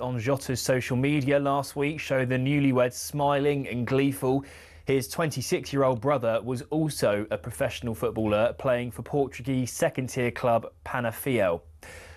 On Jota's social media last week showed the newlyweds smiling and gleeful. His 26-year-old brother was also a professional footballer playing for Portuguese second-tier club Penafiel.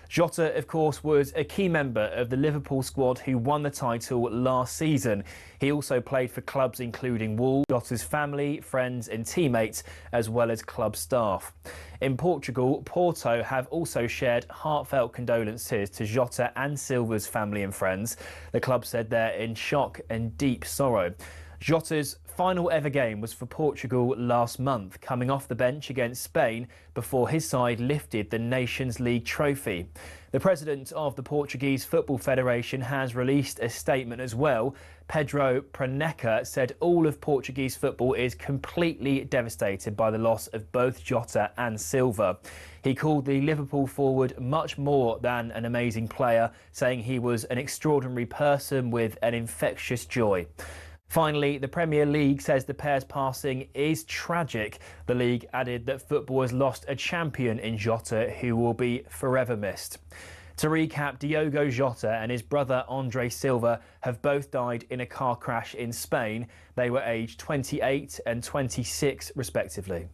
Jota, of course, was a key member of the Liverpool squad who won the title last season. He also played for clubs including Wolves, Jota's family, friends and teammates, as well as club staff. In Portugal, Porto have also shared heartfelt condolences to Jota and Silva's family and friends. The club said they're in shock and deep sorrow. Jota's final ever game was for Portugal last month, coming off the bench against Spain before his side lifted the Nations League trophy. The president of the Portuguese Football Federation has released a statement as well. Pedro Praneca said all of Portuguese football is completely devastated by the loss of both Jota and Silva. He called the Liverpool forward much more than an amazing player, saying he was an extraordinary person with an infectious joy. Finally, the Premier League says the pair's passing is tragic. The league added that football has lost a champion in Jota who will be forever missed. To recap, Diogo Jota and his brother Andre Silva have both died in a car crash in Spain. They were aged 28 and 26 respectively.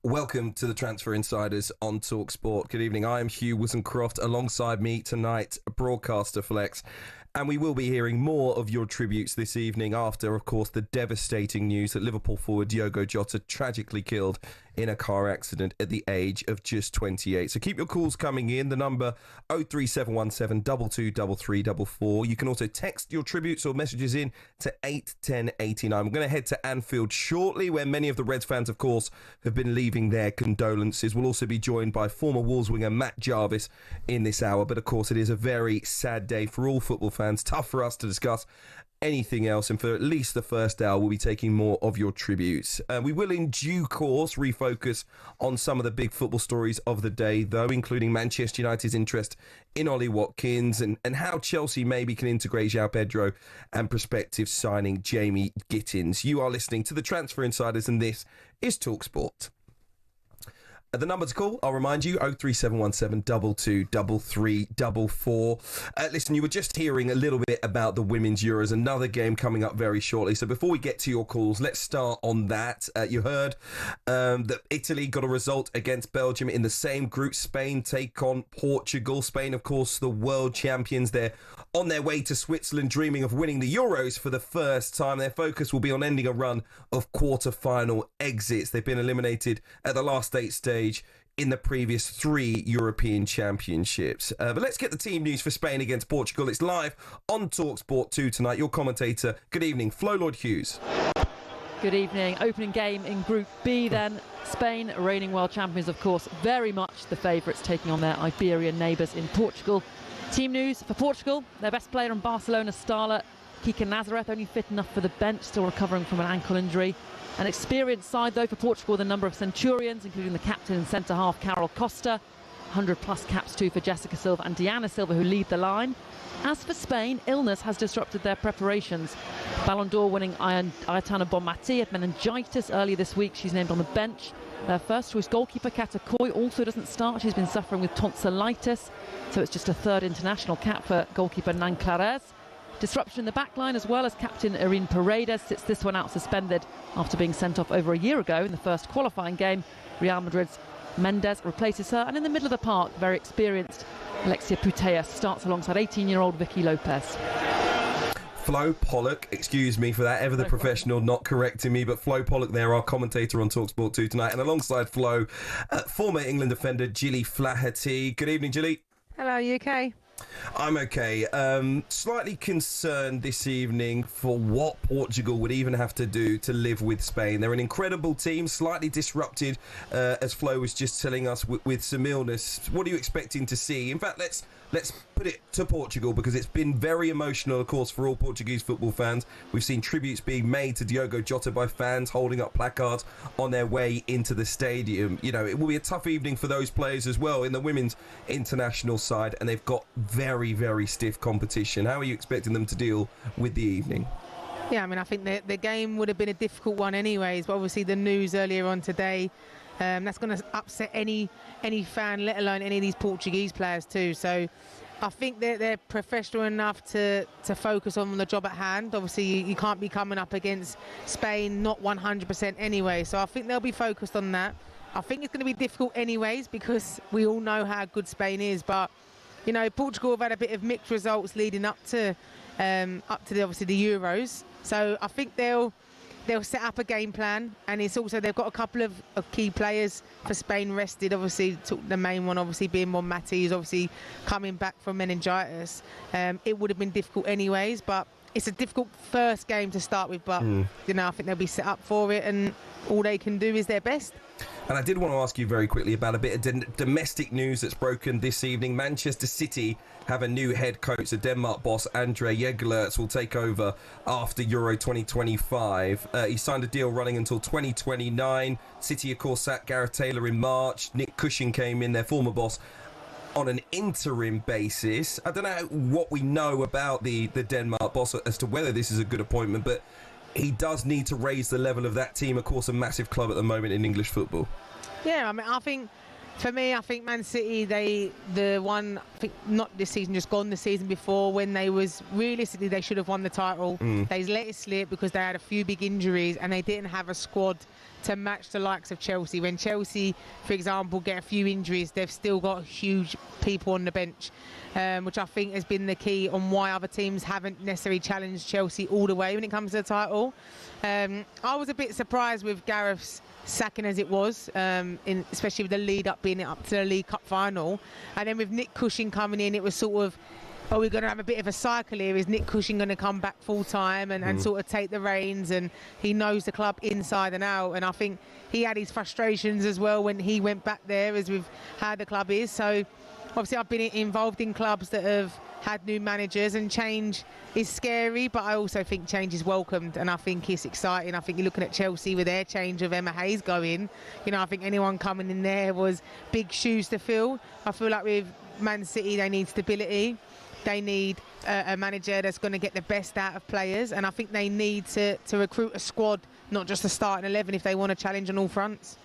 Welcome to the Transfer Insiders on talkSPORT. Good evening, I am Hugh Woozencroft. Alongside me tonight, broadcaster Flex. And we will be hearing more of your tributes this evening after, of course, the devastating news that Liverpool forward Diogo Jota tragically killed in a car accident at the age of just 28. So keep your calls coming in. The number 03717 223344. You can also text your tributes or messages in to 81089. We're going to head to Anfield shortly, where many of the Reds fans, of course, have been leaving their condolences. We'll also be joined by former Wolves winger Matt Jarvis in this hour. But, of course, it is a very sad day for all football fans. Tough for us to discuss anything else, and for at least the first hour we'll be taking more of your tributes. We will in due course refocus on some of the big football stories of the day, though, including Manchester United's interest in Ollie Watkins and how Chelsea maybe can integrate João Pedro and prospective signing Jamie Gittins. You are listening to the Transfer Insiders and this is talkSPORT. The number to call, I'll remind you, 03717 223344. Listen, you were just hearing a little bit about the Women's Euros, another game coming up very shortly. So before we get to your calls, let's start on that. You heard that Italy got a result against Belgium in the same group. Spain take on Portugal. Spain, of course, the world champions. They're on their way to Switzerland, dreaming of winning the Euros for the first time. Their focus will be on ending a run of quarter-final exits. They've been eliminated at the last 8 stage in the previous 3 European Championships. But let's get the team news for Spain against Portugal. It's live on talkSPORT 2 tonight. Your commentator, good evening, Flo Lloyd-Hughes. Good evening. Opening game in Group B then. Spain, reigning world champions, of course, very much the favourites, taking on their Iberian neighbours in Portugal. Team news for Portugal, their best player in Barcelona star Kike Nazareth, only fit enough for the bench, still recovering from an ankle injury. An experienced side, though, for Portugal, with a number of Centurions, including the captain and centre-half Carol Costa. 100-plus caps, too, for Jessica Silva and Diana Silva, who lead the line. As for Spain, illness has disrupted their preparations. Ballon d'Or winning Aitana Bonmati had meningitis earlier this week. She's named on the bench. First choice goalkeeper Kata Koy also doesn't start. She's been suffering with tonsillitis, so it's just a third international cap for goalkeeper Nan Clares. Disruption in the back line as well, as captain Irene Paredes sits this one out suspended after being sent off over a year ago in the first qualifying game. Real Madrid's Mendes replaces her, and in the middle of the park, very experienced Alexia Putellas starts alongside 18-year-old Vicky Lopez. Flo Pollock, excuse me for that, ever the professional not correcting me, but Flo Pollock there, our commentator on talkSPORT 2 tonight, and alongside Flo, former England defender Gilly Flaherty. Good evening, Gilly. Hello, you okay? I'm okay. Slightly concerned this evening for what Portugal would even have to do to live with Spain. They're an incredible team, slightly disrupted, as Flo was just telling us, with some illness. What are you expecting to see? In fact, let's put it to Portugal, because it's been very emotional, of course, for all Portuguese football fans. We've seen tributes being made to Diogo Jota by fans holding up placards on their way into the stadium. You know, it will be a tough evening for those players as well in the women's international side, and they've got very, very stiff competition. How are you expecting them to deal with the evening? Yeah, I mean, I think the game would have been a difficult one anyways, but obviously the news earlier on today, that's going to upset any fan, let alone any of these Portuguese players too. So I think they're professional enough to focus on the job at hand. Obviously, you can't be coming up against Spain not 100% anyway. So I think they'll be focused on that. I think it's going to be difficult anyways, because we all know how good Spain is. But, you know, Portugal have had a bit of mixed results leading up to obviously the Euros. So I think they'll set up a game plan, and it's also they've got a couple of key players for Spain rested. Obviously, the main one obviously being Bonmati, who's obviously coming back from meningitis. It would have been difficult anyways, but it's a difficult first game to start with. But you know, I think they'll be set up for it, and all they can do is their best. And I did want to ask you very quickly about a bit of domestic news that's broken this evening. Manchester City have a new head coach. The Denmark boss, Andre Jeglerts, will take over after Euro 2025. He signed a deal running until 2029. City, of course, sacked Gareth Taylor in March. Nick Cushing came in, their former boss, on an interim basis. I don't know what we know about the Denmark boss as to whether this is a good appointment, but he does need to raise the level of that team. Of course, a massive club at the moment in English football. Yeah, I mean, I think Man City, I think not this season, just gone the season before, when realistically they should have won the title. They let it slip because they had a few big injuries and they didn't have a squad to match the likes of Chelsea. When Chelsea, for example, get a few injuries, they've still got huge people on the bench, which I think has been the key on why other teams haven't necessarily challenged Chelsea all the way when it comes to the title. I was a bit surprised with Gareth's sacking as it was, especially with the lead up being up to the League Cup final, and then with Nick Cushing coming in, it was sort of, are we going to have a bit of a cycle here? Is Nick Cushing going to come back full time and sort of take the reins? And he knows the club inside and out. And I think he had his frustrations as well when he went back there, as with how the club is. So obviously I've been involved in clubs that have had new managers, and change is scary, but I also think change is welcomed, and I think it's exciting. I think you're looking at Chelsea with their change of Emma Hayes going. You know, I think anyone coming in there was big shoes to fill. I feel like with Man City, they need stability. They need a manager that's going to get the best out of players, and I think they need to recruit a squad, not just a starting 11, if they want to challenge on all fronts.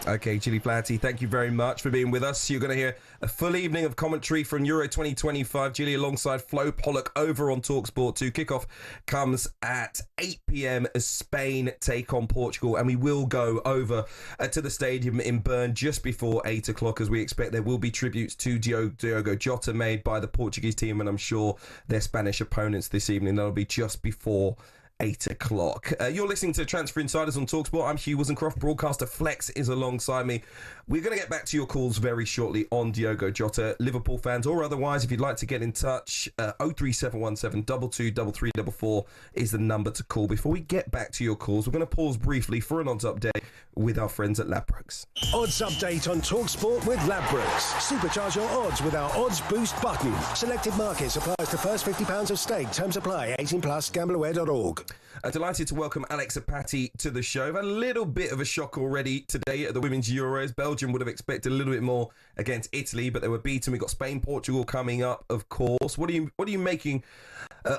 Okay, Gilly Flaherty, thank you very much for being with us. You're going to hear a full evening of commentary from Euro 2025. Gilly alongside Flo Pollock over on talkSPORT 2. Kickoff comes at 8 p.m. as Spain take on Portugal, and we will go over to the stadium in Bern just before 8 o'clock, as we expect there will be tributes to Diogo Jota made by the Portuguese team, and I'm sure their Spanish opponents this evening. That'll be just before 8 o'clock. You're listening to Transfer Insiders on talkSPORT. I'm Hugh Woozencroft. Broadcaster Flex is alongside me. We're going to get back to your calls very shortly on Diogo Jota. Liverpool fans or otherwise, if you'd like to get in touch, 03717 223344 is the number to call. Before we get back to your calls, we're going to pause briefly for an odds update with our friends at Ladbrokes. Odds update on talkSPORT with Ladbrokes. Supercharge your odds with our Odds Boost button. Selected markets applies to first £50 of stake. Terms apply. 18+. Gambleaware.org. Delighted to welcome Alex Apati to the show. We've had a little bit of a shock already today at the Women's Euros. Belgium would have expected a little bit more against Italy, but they were beaten. We've got Spain, Portugal coming up, of course. What are you making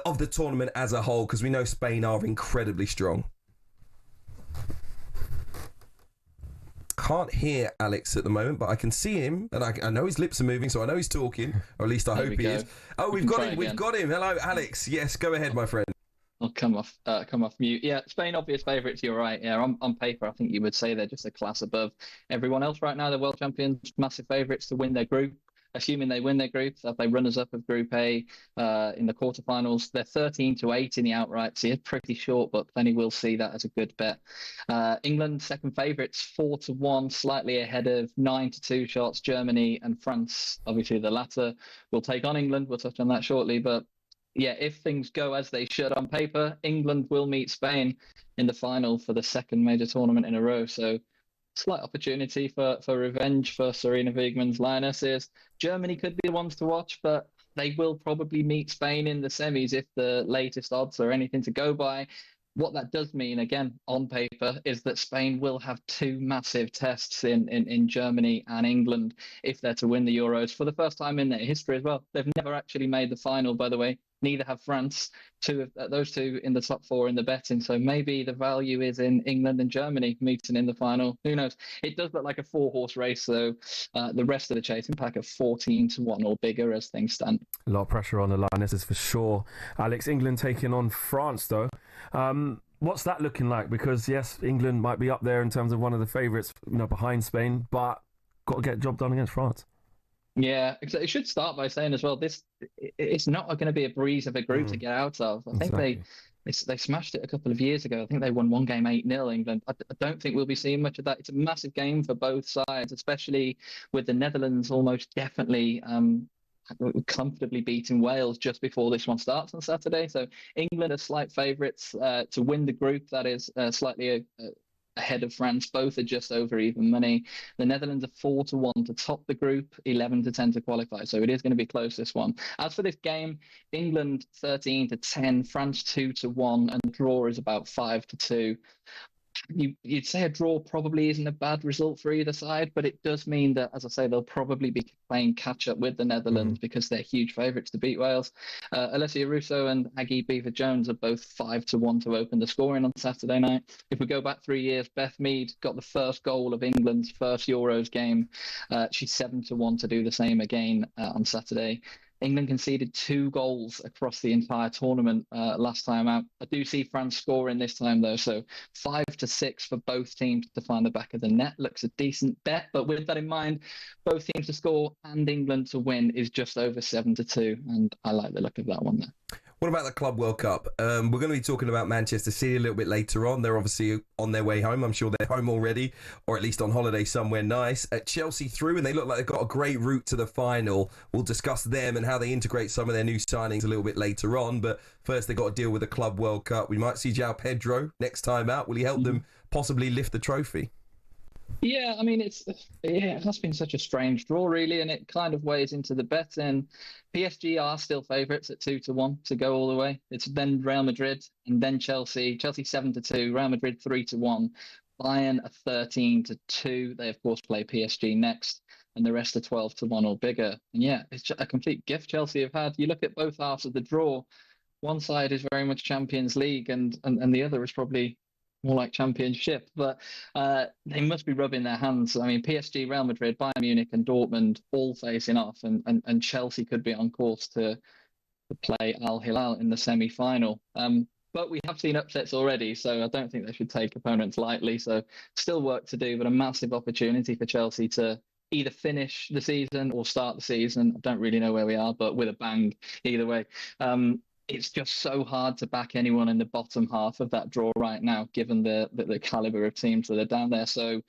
of the tournament as a whole? Because we know Spain are incredibly strong. Can't hear Alex at the moment, but I can see him, and I know his lips are moving, so I know he's talking, or at least I hope he is. Oh, we've got him. We've got him. Hello, Alex. Yes, go ahead, my friend. I'll come off mute. Yeah, Spain, obvious favourites. You're right. Yeah, on paper, I think you would say they're just a class above everyone else right now. They're world champions, massive favourites to win their group. Assuming they win their group, so if they runners-up of Group A in the quarterfinals, they're 13-8 in the outright. So it's pretty short, but plenty will see that as a good bet. England, second favourites, 4-1, slightly ahead of 9-2 shots. Germany and France, obviously the latter, will take on England. We'll touch on that shortly, but yeah, if things go as they should on paper, England will meet Spain in the final for the second major tournament in a row. So slight opportunity for revenge for Sarina Wiegman's Lionesses. Germany could be the ones to watch, but they will probably meet Spain in the semis if the latest odds are anything to go by. What that does mean, again, on paper, is that Spain will have two massive tests in Germany and England if they're to win the Euros for the first time in their history as well. They've never actually made the final, by the way. Neither have France. Those two in the top four in the betting. So maybe the value is in England and Germany meeting in the final. Who knows? It does look like a 4-horse race, though. The rest of the chasing pack are 14-1 or bigger as things stand. A lot of pressure on the Lionesses for sure. Alex, England taking on France, though. What's that looking like? Because, yes, England might be up there in terms of one of the favourites, behind Spain, but got to get the job done against France. Yeah, it should start by saying as well, it's not going to be a breeze of a group to get out of. I think they smashed it a couple of years ago. I think they won one game 8-0, England. I don't think we'll be seeing much of that. It's a massive game for both sides, especially with the Netherlands almost definitely comfortably beating Wales just before this one starts on Saturday. So England are slight favourites to win the group. That is slightly ahead of France. Both are just over even money. The Netherlands are 4-1 to top the group, 11-10 to qualify. So it is going to be close, this one. As for this game, England 13-10, France 2-1, and draw is about 5-2. You'd say a draw probably isn't a bad result for either side, but it does mean that, as I say, they'll probably be playing catch-up with the Netherlands because they're huge favourites to beat Wales. Alessia Russo and Aggie Beaver-Jones are both 5-1 to open the scoring on Saturday night. If we go back 3 years, Beth Mead got the first goal of England's first Euros game. She's 7-1 to do the same again on Saturday. England conceded 2 goals across the entire tournament last time out. I do see France scoring this time, though, so 5-6 for both teams to find the back of the net. Looks a decent bet, but with that in mind, both teams to score and England to win is just over 7-2, and I like the look of that one there. What about the Club World Cup? We're going to be talking about Manchester City a little bit later on. They're obviously on their way home. I'm sure they're home already, or at least on holiday somewhere nice. Chelsea through, and they look like they've got a great route to the final. We'll discuss them and how they integrate some of their new signings a little bit later on. But first, they've got to deal with the Club World Cup. We might see João Pedro next time out. Will he help them possibly lift the trophy? Yeah, I mean, it has been such a strange draw, really, and it kind of weighs into the bet. And PSG are still favourites at 2-1 to go all the way. It's then Real Madrid and then Chelsea. Chelsea 7-2, Real Madrid 3-1, Bayern are 13-2. They of course play PSG next, and the rest are 12-1 or bigger. And yeah, it's just a complete gift Chelsea have had. You look at both halves of the draw. One side is very much Champions League, and the other is probably more like Championship, but they must be rubbing their hands. I mean, PSG, Real Madrid, Bayern Munich and Dortmund all facing off, and Chelsea could be on course to play Al Hilal in the semi-final. But we have seen upsets already, so I don't think they should take opponents lightly. So still work to do, but a massive opportunity for Chelsea to either finish the season or start the season. I don't really know where we are, but with a bang either way. It's just so hard to back anyone in the bottom half of that draw right now, given the calibre of teams that are down there. So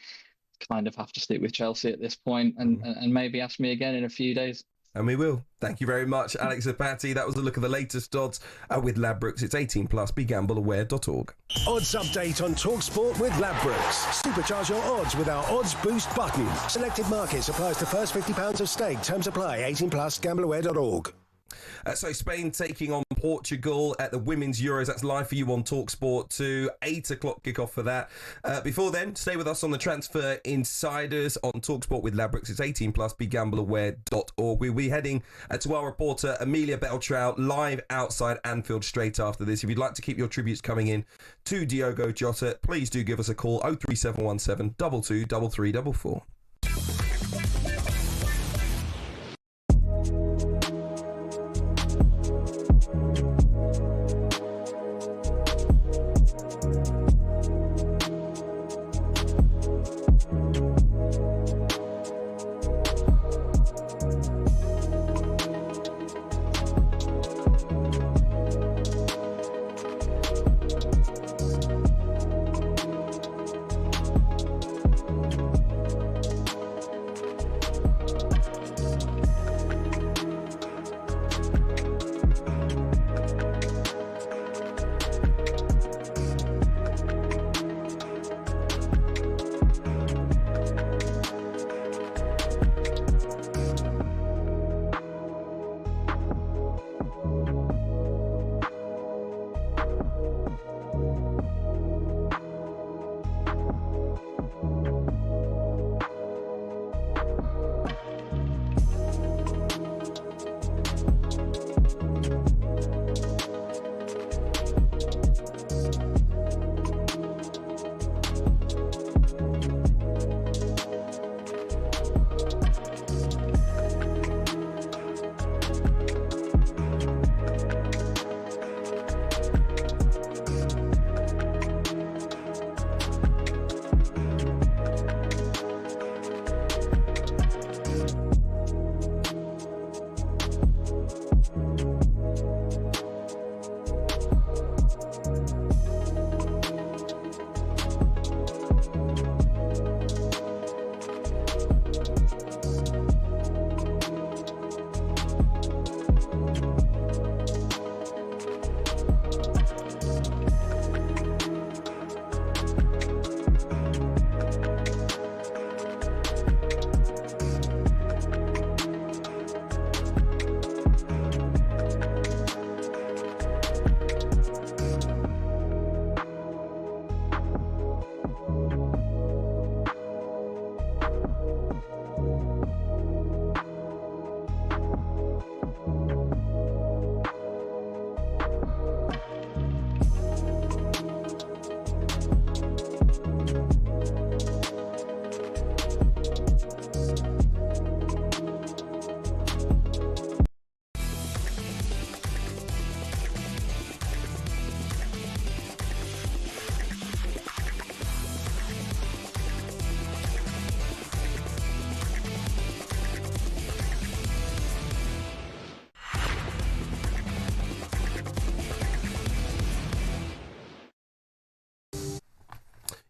kind of have to stick with Chelsea at this point and maybe ask me again in a few days. And we will. Thank you very much, Alex Apati. That was a look at the latest odds with Ladbrokes. It's 18+. BeGambleAware.org. Odds update on talkSPORT with Ladbrokes. Supercharge your odds with our Odds Boost button. Selected markets applies to first £50 of stake. Terms apply. 18+. BeGambleAware.org. So Spain taking on Portugal at the Women's Euros. That's live for you on talkSPORT 2. 8 o'clock kickoff for that. Before then, stay with us on the Transfer Insiders on talkSPORT with Ladbrokes. It's 18 plus, begambleaware.org. We'll be heading to our reporter Amelia Beltrao live outside Anfield straight after this. If you'd like to keep your tributes coming in to Diogo Jota, please do give us a call 03717 22 3344.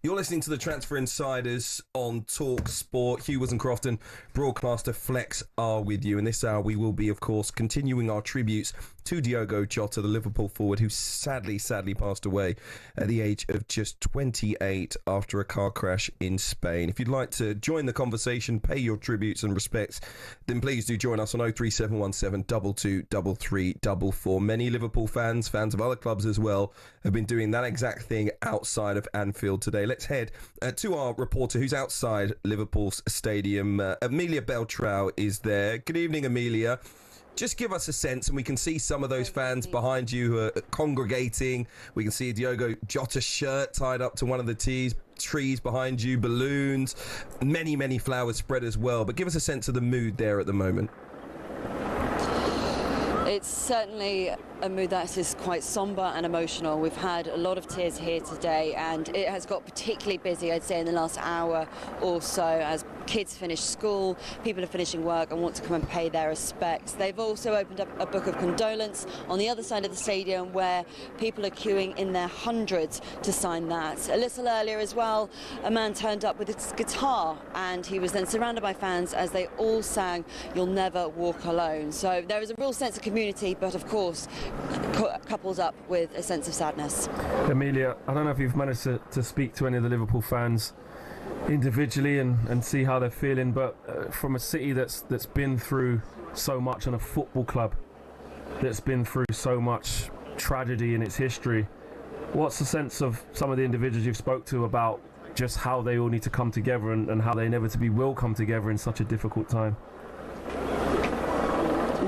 You're listening to the Transfer Insiders on talkSPORT. Hugh, Woozencroft and broadcaster Flex are with you. In this hour, we will be, of course, continuing our tributes to Diogo Jota, the Liverpool forward, who sadly passed away at the age of just 28 after a car crash in Spain. If you'd like to join the conversation, pay your tributes and respects, then please do join us on 03717 223344. Many Liverpool fans of other clubs as well, have been doing that exact thing outside of Anfield today. Let's head to our reporter who's outside Liverpool's stadium. Amelia Beltrao is there. Good evening, Amelia. Just give us a sense, and we can see some of those fans behind you who are congregating. We can see a Diogo Jota shirt tied up to one of the trees behind you, balloons, many flowers spread as well. But give us a sense of the mood there at the moment. It's certainly a mood that is quite sombre and emotional. We've had a lot of tears here today, and it has got particularly busy, I'd say, in the last hour or so as kids finish school, people are finishing work and want to come and pay their respects. They've also opened up a book of condolence on the other side of the stadium where people are queuing in their hundreds to sign that. A little earlier as well, a man turned up with his guitar and he was then surrounded by fans as they all sang "You'll Never Walk Alone." So there is a real sense of community, but of course coupled up with a sense of sadness. Amelia, I don't know if you've managed to speak to any of the Liverpool fans individually and see how they're feeling, but from a city that's been through so much and a football club that's been through so much tragedy in its history. What's the sense of some of the individuals you've spoke to about just how they all need to come together and how they inevitably will come together in such a difficult time?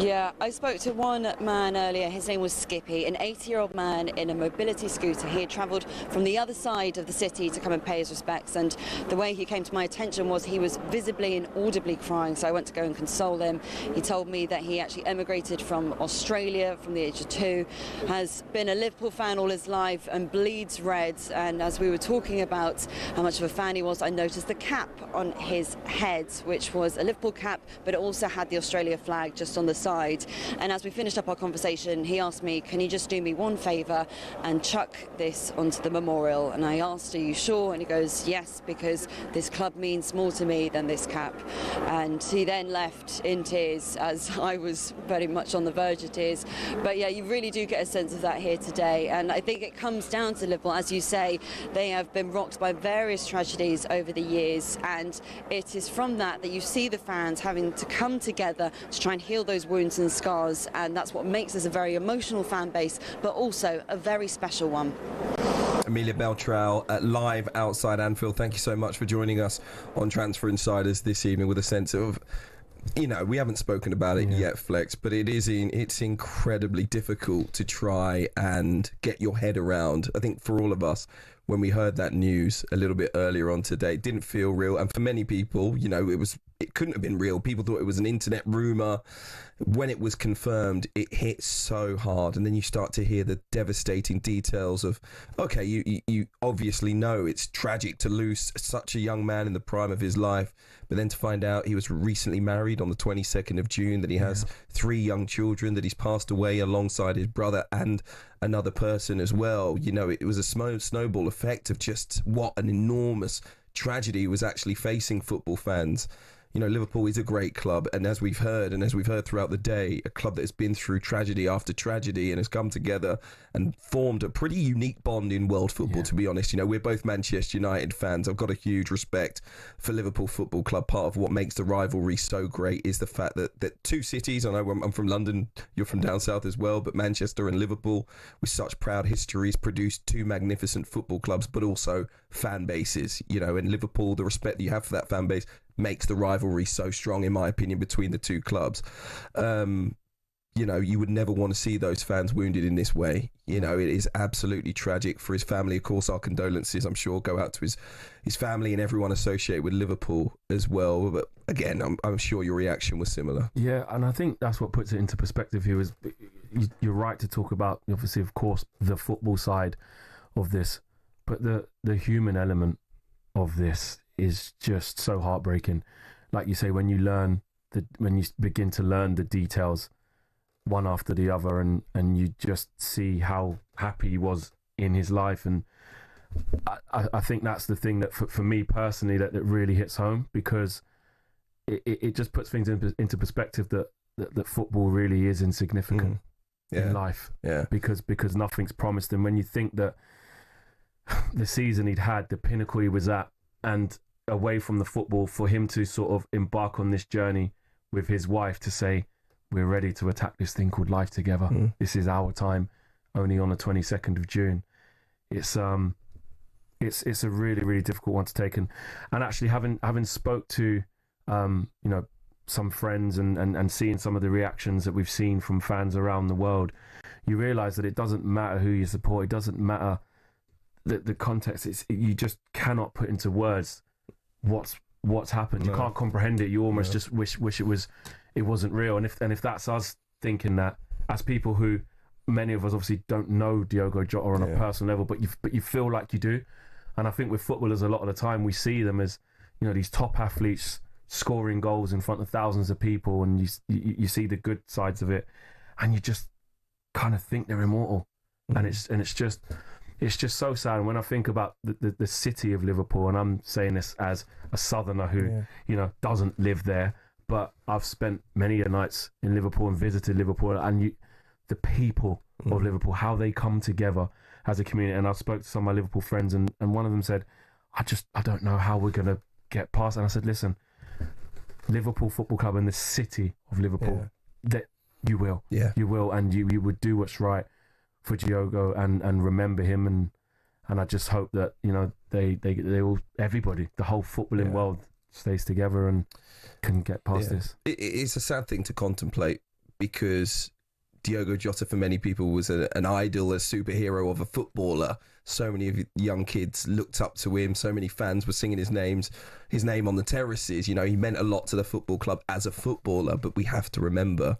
Yeah, I spoke to one man earlier. His name was Skippy, an 80-year-old man in a mobility scooter. He had travelled from the other side of the city to come and pay his respects, and the way he came to my attention was he was visibly and audibly crying, so I went to go and console him. He told me that he actually emigrated from Australia from the age of 2, has been a Liverpool fan all his life and bleeds red, and as we were talking about how much of a fan he was, I noticed the cap on his head, which was a Liverpool cap, but it also had the Australia flag just on the side. And as we finished up our conversation, he asked me, can you just do me one favour and chuck this onto the memorial? And I asked, are you sure? And he goes, yes, because this club means more to me than this cap. And he then left in tears, as I was very much on the verge of tears. But yeah, you really do get a sense of that here today. And I think it comes down to Liverpool. As you say, they have been rocked by various tragedies over the years. And it is from that you see the fans having to come together to try and heal those wounds and scars, and that's what makes us a very emotional fan base, but also a very special one. Amelia Beltrao live outside Anfield. Thank you so much for joining us on Transfer Insiders this evening with a sense of, you know, we haven't spoken about it yet, Flex, but it's incredibly difficult to try and get your head around. I think for all of us, when we heard that news a little bit earlier on today, it didn't feel real. And for many people, you know, it couldn't have been real. People thought it was an internet rumour. When it was confirmed, it hit so hard. And then you start to hear the devastating details of, okay, you obviously know it's tragic to lose such a young man in the prime of his life. But then to find out he was recently married on the 22nd of June, that he has 3 young children, that he's passed away alongside his brother and another person as well. You know, it was a snowball effect of just what an enormous tragedy was actually facing football fans. You know, Liverpool is a great club, and as we've heard throughout the day, a club that has been through tragedy after tragedy and has come together and formed a pretty unique bond in world football, to be honest. You know, we're both Manchester United fans. I've got a huge respect for Liverpool Football Club. Part of what makes the rivalry so great is the fact that two cities, I know I'm from London, you're from down south as well, but Manchester and Liverpool, with such proud histories, produced 2 magnificent football clubs, but also fan bases. You know, in Liverpool, the respect that you have for that fan base makes the rivalry so strong, in my opinion, between the two clubs. You know, you would never want to see those fans wounded in this way. You know, it is absolutely tragic for his family. Of course, our condolences, I'm sure, go out to his family and everyone associated with Liverpool as well. But again, I'm sure your reaction was similar. Yeah, and I think that's what puts it into perspective here. Is you're right to talk about, obviously, of course, the football side of this, but the human element of this is just so heartbreaking. Like you say, when you begin to learn the details one after the other, and you just see how happy he was in his life, and I think that's the thing that for me personally that really hits home, because it just puts things into perspective that football really is insignificant in life, because nothing's promised. And when you think that the season he'd had, the pinnacle he was at, and away from the football, for him to sort of embark on this journey with his wife to say, we're ready to attack this thing called life together. This is our time, only on the 22nd of June. It's a really, really difficult one to take. And actually having spoke to, you know, some friends and seeing some of the reactions that we've seen from fans around the world, you realise that it doesn't matter who you support. It doesn't matter the context. You just cannot put into words what's happened. You can't comprehend it. You almost just wish it wasn't real. And if that's us thinking that, as people who, many of us obviously don't know Diogo Jota on a personal level, but you feel like you do. And I think with footballers, a lot of the time we see them as, you know, these top athletes scoring goals in front of thousands of people, and you see the good sides of it, and you just kind of think they're immortal. And it's just so sad. And when I think about the city of Liverpool, and I'm saying this as a southerner who you know, doesn't live there, but I've spent many nights in Liverpool and visited Liverpool, and the people of Liverpool, how they come together as a community. And I spoke to some of my Liverpool friends, and one of them said, I don't know how we're going to get past. And I said, listen, Liverpool Football Club and the city of Liverpool, that You will. Yeah. You will, and you would do what's right for Diogo and remember him, and I just hope that, you know, they all, everybody, the whole footballing world stays together and can get past this. It's a sad thing to contemplate, because Diogo Jota for many people was an idol, a superhero of a footballer. So many of young kids looked up to him. So many fans were singing his name on the terraces. You know, he meant a lot to the football club as a footballer, but we have to remember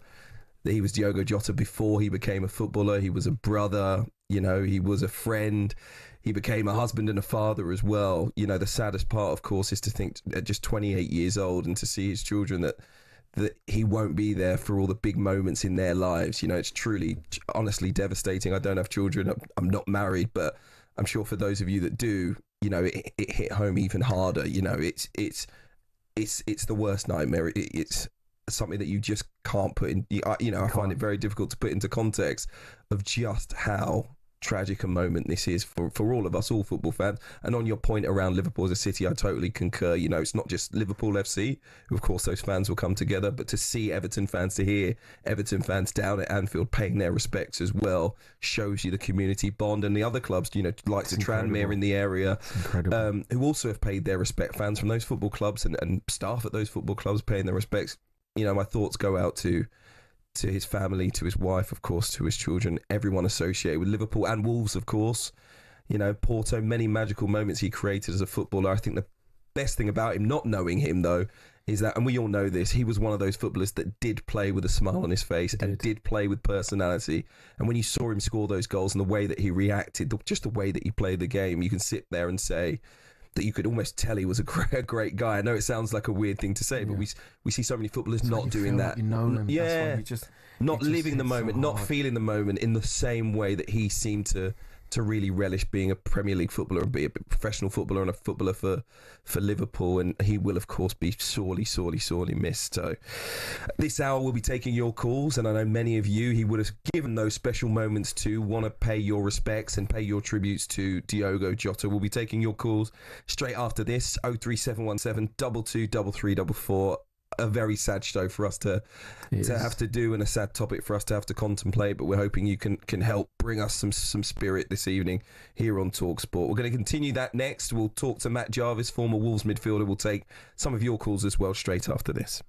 that he was Diogo Jota before he became a footballer. He was a brother, you know, he was a friend. He became a husband and a father as well. You know, the saddest part, of course, is to think at just 28 years old and to see his children that he won't be there for all the big moments in their lives. You know, it's truly, honestly devastating. I don't have children. I'm not married, but I'm sure for those of you that do, you know, it hit home even harder. You know, it's the worst nightmare. It's something that you just can't put in. You know, I find it very difficult to put into context of just how tragic a moment this is for all of us, all football fans. And on your point around Liverpool as a city, I totally concur. You know, it's not just Liverpool FC, who of course those fans will come together, but to see Everton fans, to hear Everton fans down at Anfield paying their respects as well, shows you the community bond. And the other clubs, you know, like the Tranmere in the area, who also have paid their respect, fans from those football clubs and staff at those football clubs paying their respects. You know, my thoughts go out to his family, to his wife, of course, to his children, everyone associated with Liverpool and Wolves, of course. You know, Porto, many magical moments he created as a footballer. I think the best thing about him, not knowing him though, is that, and we all know this, he was one of those footballers that did play with a smile on his face and did play with personality. And when you saw him score those goals and the way that he reacted, just the way that he played the game, you can sit there and say that you could almost tell he was a great guy. I know it sounds like a weird thing to say, but we see so many footballers not doing that. You know them. Yeah, not living the moment, so not feeling the moment in the same way that he seemed to really relish being a Premier League footballer and be a professional footballer and a footballer for Liverpool. And he will, of course, be sorely missed. So this hour we'll be taking your calls, and I know many of you he would have given those special moments to, want to pay your respects and pay your tributes to Diogo Jota. We'll be taking your calls straight after this. 03717 223344. A very sad show for us to have to do, and a sad topic for us to have to contemplate, but we're hoping you can help bring us some spirit this evening here on talkSPORT. We're going to continue that next. We'll talk to Matt Jarvis, former Wolves midfielder. We'll take some of your calls as well straight after this.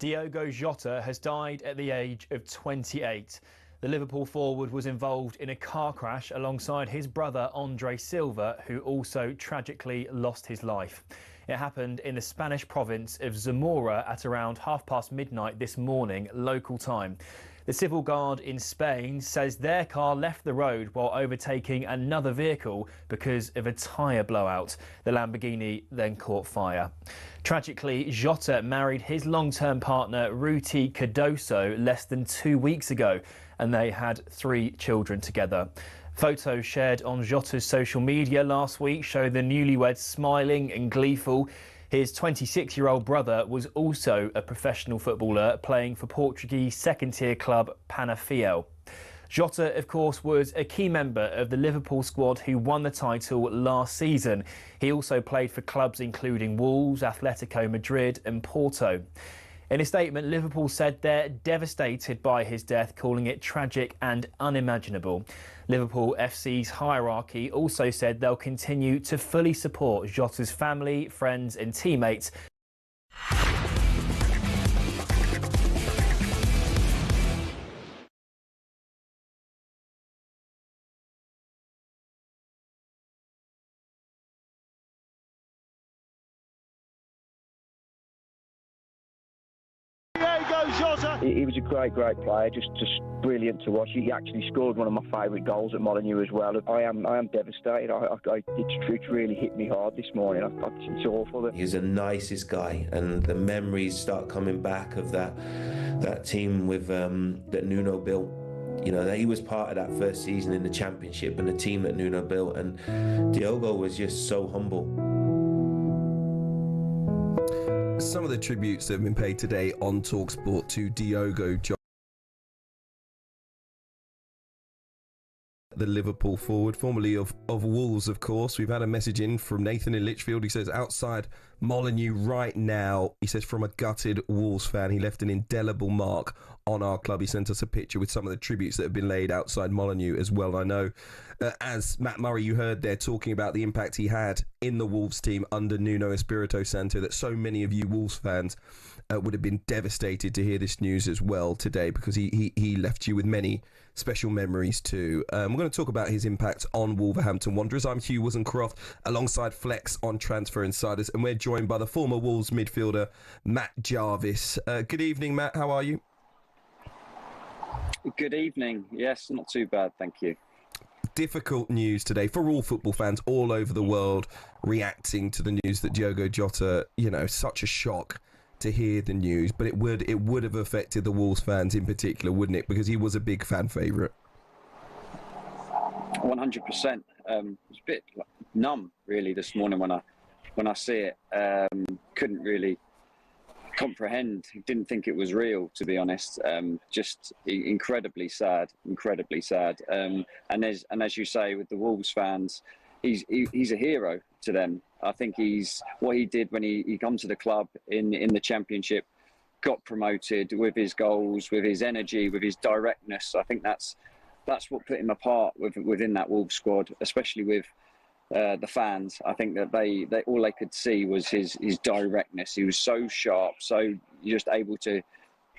Diogo Jota has died at the age of 28. The Liverpool forward was involved in a car crash alongside his brother Andre Silva, who also tragically lost his life. It happened in the Spanish province of Zamora at around midnight this morning, local time. The civil guard in Spain says their car left the road while overtaking another vehicle because of a tyre blowout. The Lamborghini then caught fire. Tragically, Jota married his long-term partner Ruti Cardoso less than 2 weeks ago, and they had 3 children together. Photos shared on Jota's social media last week show the newlyweds smiling and gleeful. His 26-year-old brother was also a professional footballer playing for Portuguese second-tier club Penafiel. Jota, of course, was a key member of the Liverpool squad who won the title last season. He also played for clubs including Wolves, Atletico Madrid and Porto. In a statement, Liverpool said they're devastated by his death, calling it tragic and unimaginable. Liverpool FC's hierarchy also said they'll continue to fully support Jota's family, friends and teammates. He was a great player, just brilliant to watch. He actually scored one of my favourite goals at Molineux as well. I am devastated. It's really hit me hard this morning. It's awful. He's the nicest guy, and the memories start coming back of that team with that Nuno built. You know, he was part of that first season in the Championship and the team that Nuno built, and Diogo was just so humble. Some of the tributes that have been paid today on talkSPORT to Diogo Jota, the Liverpool forward, formerly of Wolves, of course. We've had a message in from Nathan in Lichfield. He says, outside Molineux right now, he says, from a gutted Wolves fan, he left an indelible mark on our club. He sent us a picture with some of the tributes that have been laid outside Molineux as well. I know, as Matt Murray, you heard there talking about the impact he had in the Wolves team under Nuno Espirito Santo, that so many of you Wolves fans would have been devastated to hear this news as well today, because he left you with many special memories too. We're going to talk about his impact on Wolverhampton Wanderers. I'm Hugh Woozencroft alongside Flex on Transfer Insiders, and we're joined by the former Wolves midfielder Matt Jarvis. Good evening, Matt. How are you? Good evening. Yes, not too bad, thank you. Difficult news today for all football fans all over the world reacting to the news that Diogo Jota, such a shock to hear the news, but it would have affected the Wolves fans in particular, wouldn't it? Because he was a big fan favourite. 100%. It was a bit numb, really, this morning when I see it. Couldn't really comprehend. Didn't think it was real, to be honest. Just incredibly sad. And as you say, with the Wolves fans, he's a hero to them. I think he's what he did when he come to the club in the Championship, got promoted with his goals, with his energy, with his directness. I think that's what put him apart within that Wolves squad, especially with the fans. I think that they all they could see was his directness. He was so sharp, so just able to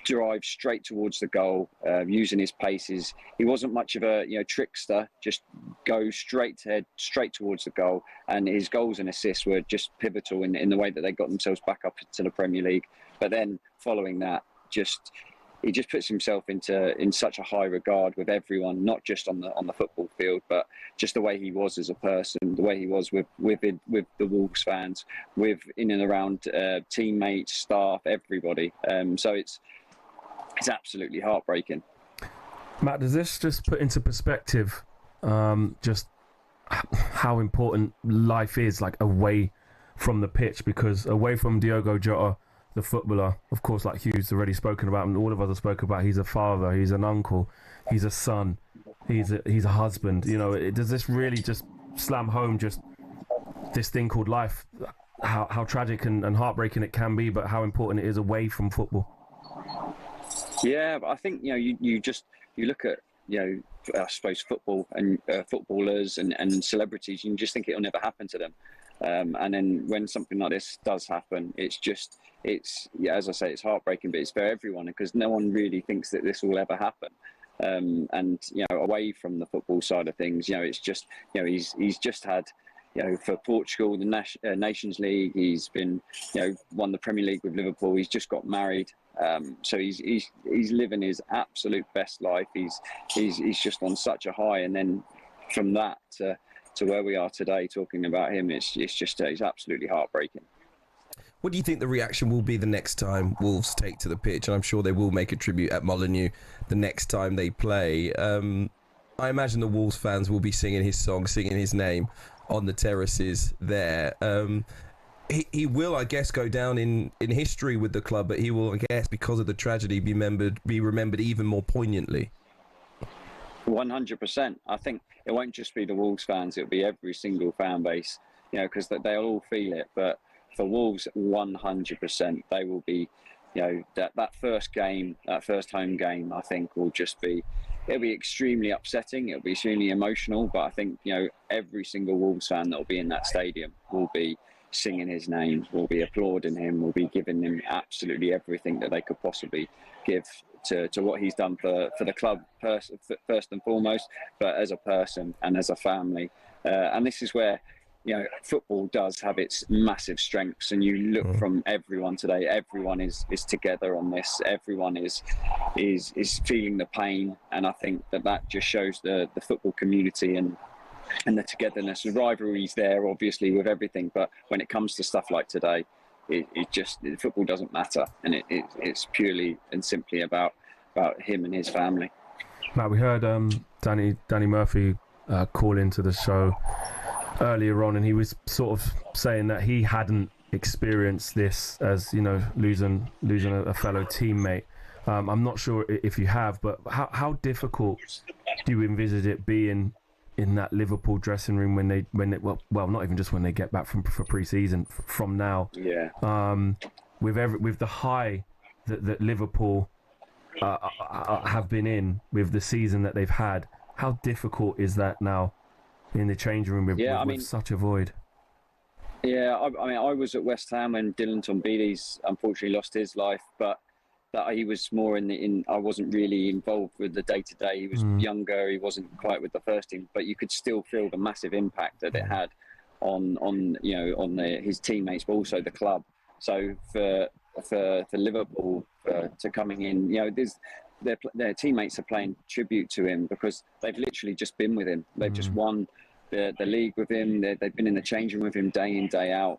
drive straight towards the goal, using his paces. He wasn't much of a trickster, just go straight towards the goal, and his goals and assists were just pivotal in the way that they got themselves back up to the Premier League. But then following that, he just puts himself in such a high regard with everyone, not just on the football field, but just the way he was as a person, the way he was with the Wolves fans, with in and around teammates, staff, everybody. So it's absolutely heartbreaking. Matt, does this just put into perspective just how important life is, like, away from the pitch? Because away from Diogo Jota, the footballer, of course, like Hugh's already spoken about and all of us have spoken about, he's a father, he's an uncle, he's a son, he's a husband. Does this really just slam home just this thing called life, how tragic and heartbreaking it can be, but how important it is away from football? Yeah, but I think you look at I suppose football and footballers and celebrities, you can just think it'll never happen to them. And then when something like this does happen, it's as I say, it's heartbreaking, but it's for everyone because no one really thinks that this will ever happen. And away from the football side of things, it's just he's just had. For Portugal, the Nations League, he's been, won the Premier League with Liverpool. He's just got married, so he's living his absolute best life. He's just on such a high, and then from that to where we are today, talking about him, it's absolutely heartbreaking. What do you think the reaction will be the next time Wolves take to the pitch? And I'm sure they will make a tribute at Molineux the next time they play. I imagine the Wolves fans will be singing his song, singing his name on the terraces there. He will, I guess, go down in history with the club, but he will, I guess, because of the tragedy, be remembered even more poignantly. 100%. I think it won't just be the Wolves fans; it'll be every single fan base, because they'll all feel it. But for Wolves, 100%, they will be, that first game, that first home game, I think will just be. It'll be extremely upsetting. It'll be extremely emotional. But I think, every single Wolves fan that will be in that stadium will be singing his name, will be applauding him, will be giving him absolutely everything that they could possibly give to what he's done for the club, first and foremost, but as a person and as a family. And this is where, football does have its massive strengths, and you look from everyone today. Everyone is together on this. Everyone is feeling the pain, and I think that just shows the football community and the togetherness. The rivalry's there, obviously, with everything, but when it comes to stuff like today, football doesn't matter, and it's purely and simply about him and his family. Matt, we heard Danny Murphy call into the show earlier on, and he was sort of saying that he hadn't experienced this as losing a fellow teammate. I'm not sure if you have, but how difficult do you envisage it being in that Liverpool dressing room when they not even just when they get back for pre-season, from now, with the high that Liverpool have been in, with the season that they've had? How difficult is that now in the changing room with such a void? Yeah, I was at West Ham when Dylan Tombides unfortunately lost his life, but that he was more I wasn't really involved with the day-to-day. He was younger, he wasn't quite with the first team, but you could still feel the massive impact that it had on his teammates, but also the club. So for Liverpool to coming in, their teammates are paying tribute to him because they've literally just been with him. They've just won the league with him. They've been in the changing room with him day in, day out.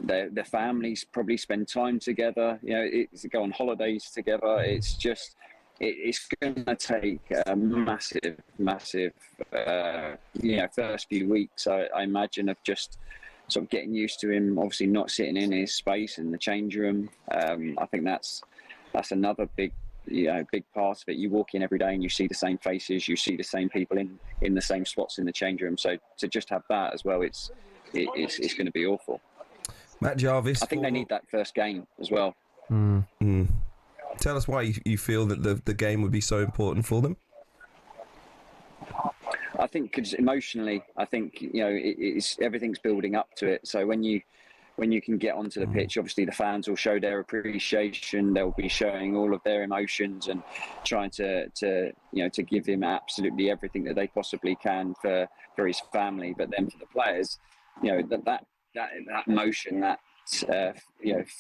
Their families probably spend time together. Go on holidays together. It's going to take a massive first few weeks. I imagine, of just sort of getting used to him. Obviously, not sitting in his space in the change room. I think that's another big part of it. You walk in every day and you see the same faces. You see the same people in the same spots in the change room. So to just have that as well, it's going to be awful. Matt Jarvis. I think they need that first game as well. Tell us why you feel that the game would be so important for them. I think because emotionally, I think everything's building up to it. So when you can get onto the pitch, obviously the fans will show their appreciation. They'll be showing all of their emotions and trying to give him absolutely everything that they possibly can for his family. But then for the players, that emotion, that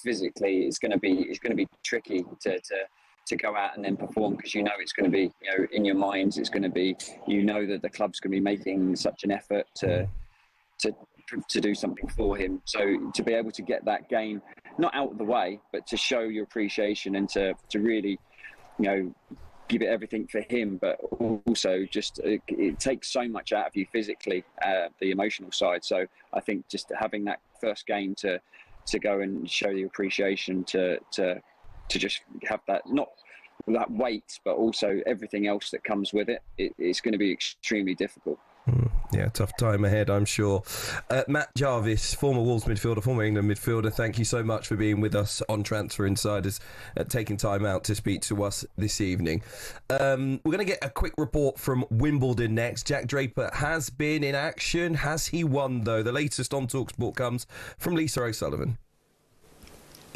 physically, it's going to be tricky to go out and then perform, because it's going to be in your minds. It's going to be that the club's going to be making such an effort to do something for him. So to be able to get that game not out of the way, but to show your appreciation and to really give it everything for him, but also just it takes so much out of you physically, the emotional side. So I think just having that first game to go and show the appreciation, to just have that, not that weight, but also everything else that comes with it, it's going to be extremely difficult. Yeah, tough time ahead, I'm sure. Matt Jarvis, former Wolves midfielder, former England midfielder, thank you so much for being with us on Transfer Insiders, taking time out to speak to us this evening. We're going to get a quick report from Wimbledon next. Jack Draper has been in action. Has he won, though? The latest on talkSPORT comes from Lisa O'Sullivan.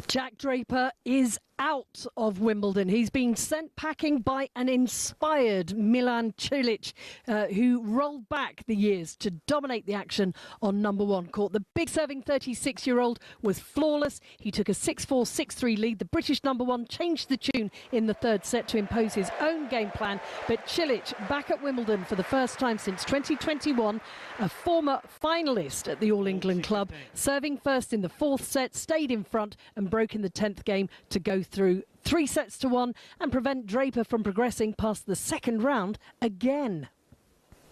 Jack Draper is out of Wimbledon. He's been sent packing by an inspired Milan Cilic, who rolled back the years to dominate the action on number one court. The big serving 36-year-old was flawless. He took a 6-4, 6-3 lead. The British number one changed the tune in the third set to impose his own game plan. But Cilic back at Wimbledon for the first time since 2021, a former finalist at the All England club, serving first in the fourth set, stayed in front and broke in the 10th game to go through 3-1 and prevent Draper from progressing past the second round again.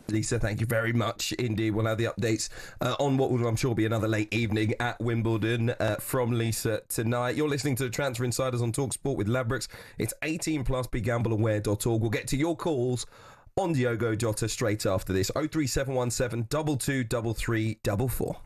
Lisa, thank you very much indeed. We'll have the updates on what will, I'm sure, be another late evening at Wimbledon from Lisa tonight. You're listening to the Transfer Insiders on talkSPORT with Ladbrokes. It's 18+, begambleaware.org. We'll get to your calls on Diogo Jota straight after this. 03717 223344.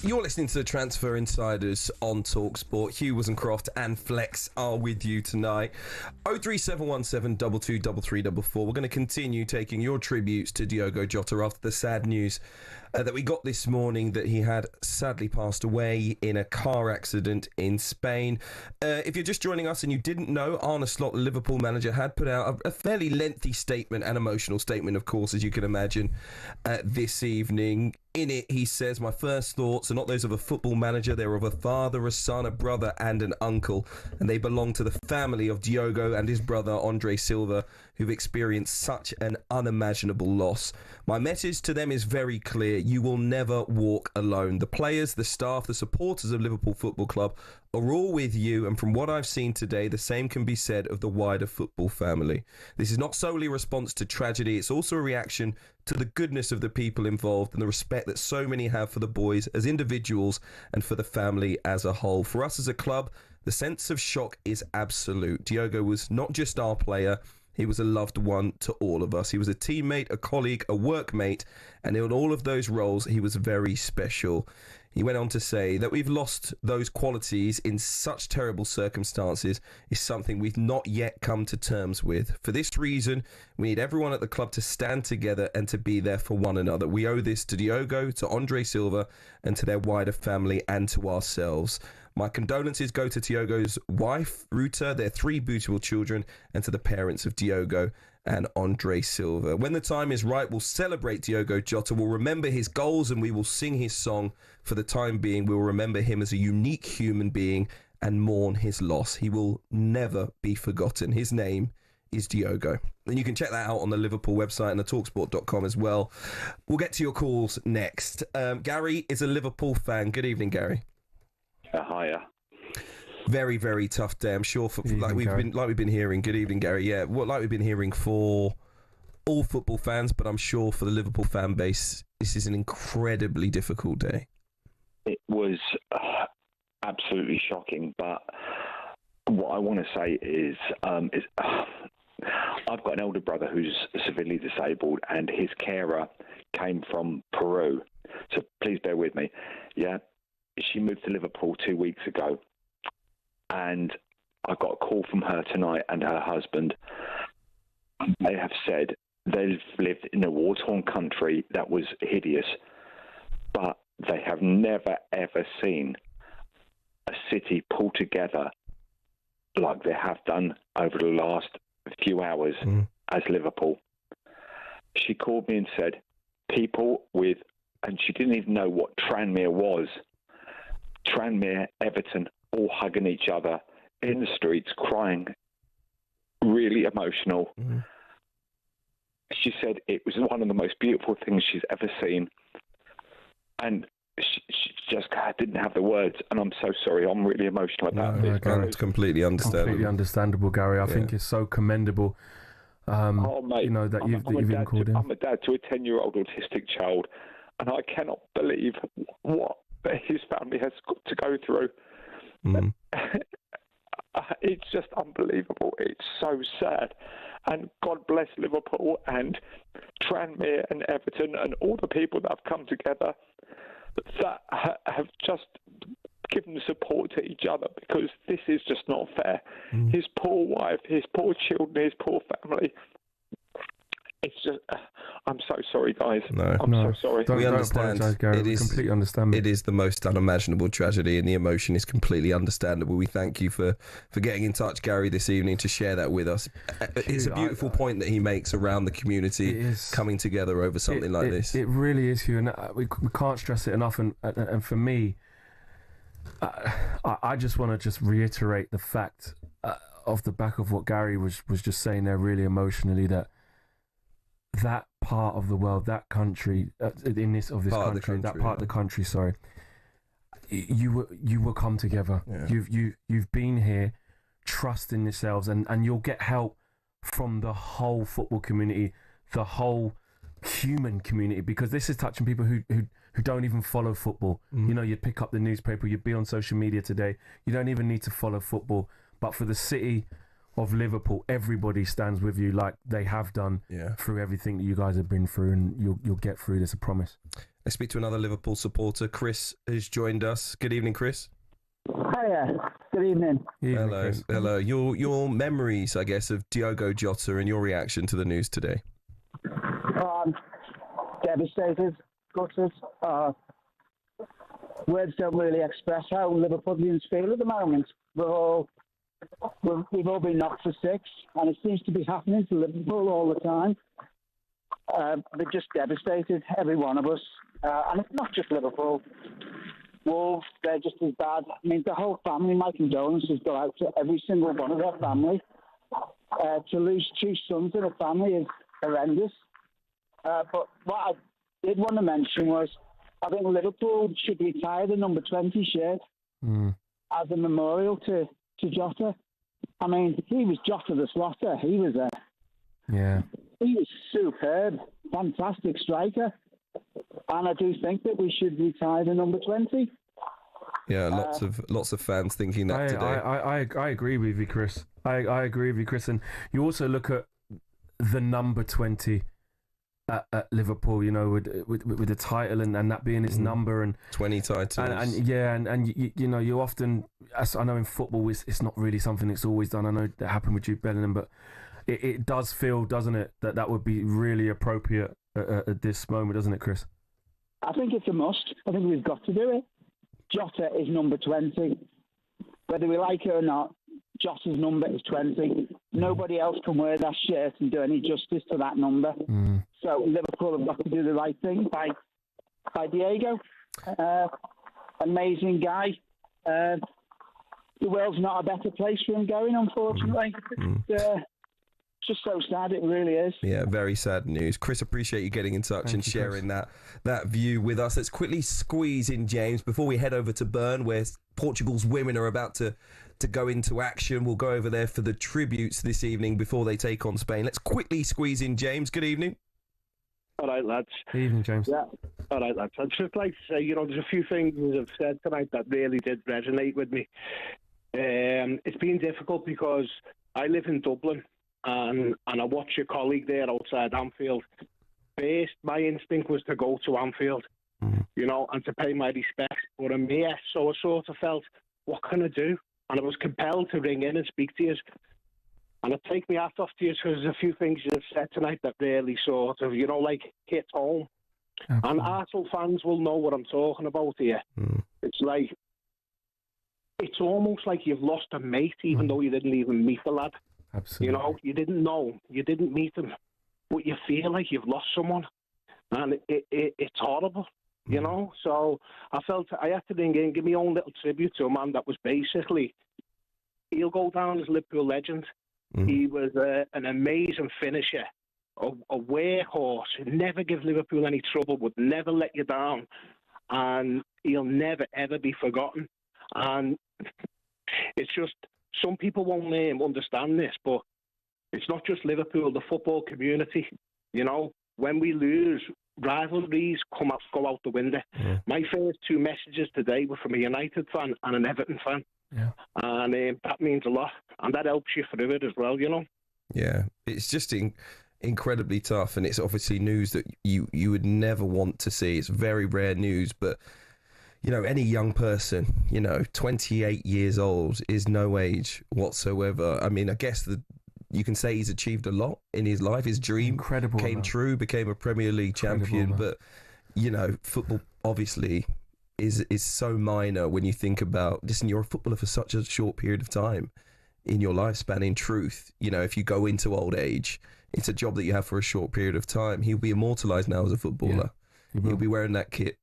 You're listening to the Transfer Insiders on talkSPORT. Hugh, Woozencroft and Flex are with you tonight. 03717 223344. We're going to continue taking your tributes to Diogo Jota after the sad news that we got this morning that he had sadly passed away in a car accident in Spain. If you're just joining us and you didn't know, Arne Slot, the Liverpool manager, had put out a fairly lengthy statement, an emotional statement, of course, as you can imagine, this evening. In it, he says, "My first thoughts are not those of a football manager. They're of a father, a son, a brother and an uncle. And they belong to the family of Diogo and his brother, Andre Silva, who've experienced such an unimaginable loss. My message to them is very clear. You will never walk alone. The players, the staff, the supporters of Liverpool Football Club are all with you. And from what I've seen today, the same can be said of the wider football family. This is not solely a response to tragedy. It's also a reaction to the goodness of the people involved and the respect that so many have for the boys as individuals and for the family as a whole. For us as a club, the sense of shock is absolute. Diogo was not just our player, he was a loved one to all of us. He was a teammate, a colleague, a workmate, and in all of those roles, he was very special. He went on to say that we've lost those qualities in such terrible circumstances is something we've not yet come to terms with. For this reason, we need everyone at the club to stand together and to be there for one another. We owe this to Diogo, to Andre Silva, and to their wider family and to ourselves. My condolences go to Diogo's wife, Ruta, their 3 beautiful children, and to the parents of Diogo and Andre Silva. When the time is right, we'll celebrate Diogo Jota. We'll remember his goals and we will sing his song. For the time being, we'll remember him as a unique human being and mourn his loss. He will never be forgotten. His name is Diogo. And you can check that out on the Liverpool website and the talksport.com as well. We'll get to your calls next. Gary is a Liverpool fan. Good evening, Gary. Hiya. Very, very tough day, I'm sure. Like we've been hearing. Good evening, Gary. Yeah, like we've been hearing for all football fans, but I'm sure for the Liverpool fan base, this is an incredibly difficult day. It was absolutely shocking, but what I want to say is I've got an elder brother who's severely disabled, and his carer came from Peru. So please bear with me. Yeah, she moved to Liverpool 2 weeks ago. And I got a call from her tonight and her husband. They have said they've lived in a war-torn country that was hideous, but they have never, ever seen a city pull together like they have done over the last few hours as Liverpool. She called me and said, people with, and she didn't even know what Tranmere was, Tranmere, Everton, all hugging each other in the streets, crying, really emotional. She said it was one of the most beautiful things she's ever seen. And she just didn't have the words. And I'm so sorry. I'm really emotional about this. It's completely understandable. Completely understandable, Gary. I think it's so commendable. Mate, you know, that you've even called in. I'm a dad to a 10-year-old autistic child, and I cannot believe what his family has got to go through. It's just unbelievable. It's so sad. And God bless Liverpool and Tranmere and Everton and all the people that have come together that have just given support to each other, because this is just not fair. His poor wife, his poor children, his poor family. It's just, I'm so sorry, guys. I'm so sorry. We understand. Gary. It is completely understandable. It is the most unimaginable tragedy, and the emotion is completely understandable. We thank you for getting in touch, Gary, this evening to share that with us. It's a beautiful point that he makes around the community coming together over something like this. It really is, Hugh, and we can't stress it enough. And for me, I just want to just reiterate the fact off the back of what Gary was just saying there, really emotionally, that part of the world, that country, that part of the country, sorry, you will come together. Yeah. You've been here, trust in yourselves, and you'll get help from the whole football community, the whole human community, because this is touching people who don't even follow football. You know, you'd pick up the newspaper, you'd be on social media today. You don't even need to follow football, but for the city of Liverpool, everybody stands with you like they have done through everything that you guys have been through, and you'll get through this, I promise. Let's speak to another Liverpool supporter. Chris has joined us. Good evening, Chris. Hiya. Good evening. Hello. Chris. Hello. Your memories, I guess, of Diogo Jota and your reaction to the news today. Devastated, gutted. Words don't really express how Liverpoolians feel at the moment. We've all been knocked for 6, and it seems to be happening to Liverpool all the time. They're just devastated, every one of us. And it's not just Liverpool. Wolves, they're just as bad. I mean, the whole family, my condolences go out to every single one of their family. To lose 2 sons in a family is horrendous. But what I did want to mention was, I think Liverpool should retire the number 20 shirt as a memorial to Jota. I mean, he was Jota the Slaughter. He was he was superb, fantastic striker, and I do think that we should retire the number 20. Yeah, lots of fans thinking that today. I agree with you, Chris. I agree with you, Chris. And you also look at the number 20 at Liverpool, you know, with the title and that being his number, and 20 titles, and you know, you often, as I know in football, it's not really something that's always done. I know that happened with Jude Bellingham, but it does feel, doesn't it, that would be really appropriate at this moment, doesn't it, Chris? I think it's a must. I think we've got to do it. Jota is number 20. Whether we like it or not, Jota's number is 20. Nobody else can wear that shirt and do any justice to that number. So Liverpool have got to do the right thing by Diogo. Amazing guy. The world's not a better place for him going, unfortunately. It's just so sad, it really is. Yeah, very sad news. Chris, appreciate you getting in touch and sharing that view with us. Let's quickly squeeze in James before we head over to Bern, where Portugal's women are about to go into action. We'll go over there for the tributes this evening before they take on Spain. Let's quickly squeeze in James. Good evening. All right, lads. Good evening, James. Yeah. All right, lads. I'd just like to say, you know, there's a few things I've said tonight that really did resonate with me. It's been difficult because I live in Dublin and I watch your colleague there outside Anfield. First, my instinct was to go to Anfield, you know, and to pay my respects. But I'm here, so I sort of felt, what can I do? And I was compelled to ring in and speak to you. And I take my hat off to you because there's a few things you've said tonight that really sort of, you know, like hit home. Absolutely. And Arsenal fans will know what I'm talking about here. It's like, it's almost like you've lost a mate, even though you didn't even meet the lad. Absolutely. You know, you didn't know, you didn't meet him, but you feel like you've lost someone. And it's horrible. You know, so I felt I had to ring in, give my own little tribute to a man that was basically, he'll go down as Liverpool legend. He was an amazing finisher, a workhorse, never give Liverpool any trouble, would never let you down, and he'll never, ever be forgotten. And it's just, some people won't understand this, but it's not just Liverpool, the football community, you know, when we lose, rivalries go out the window. My first two messages today were from a United fan and an Everton fan. And that means a lot. And that helps you through it as well, you know? Yeah, it's just incredibly tough. And it's obviously news that you would never want to see. It's very rare news. But, you know, any young person, you know, 28 years old is no age whatsoever. I mean, I guess you can say he's achieved a lot in his life. His dream came true, became a Premier League champion. Man. But, you know, football obviously is so minor when you think about, listen, you're a footballer for such a short period of time in your lifespan. In truth, you know, if you go into old age, it's a job that you have for a short period of time. He'll be immortalised now as a footballer. Yeah, he'll be wearing that kit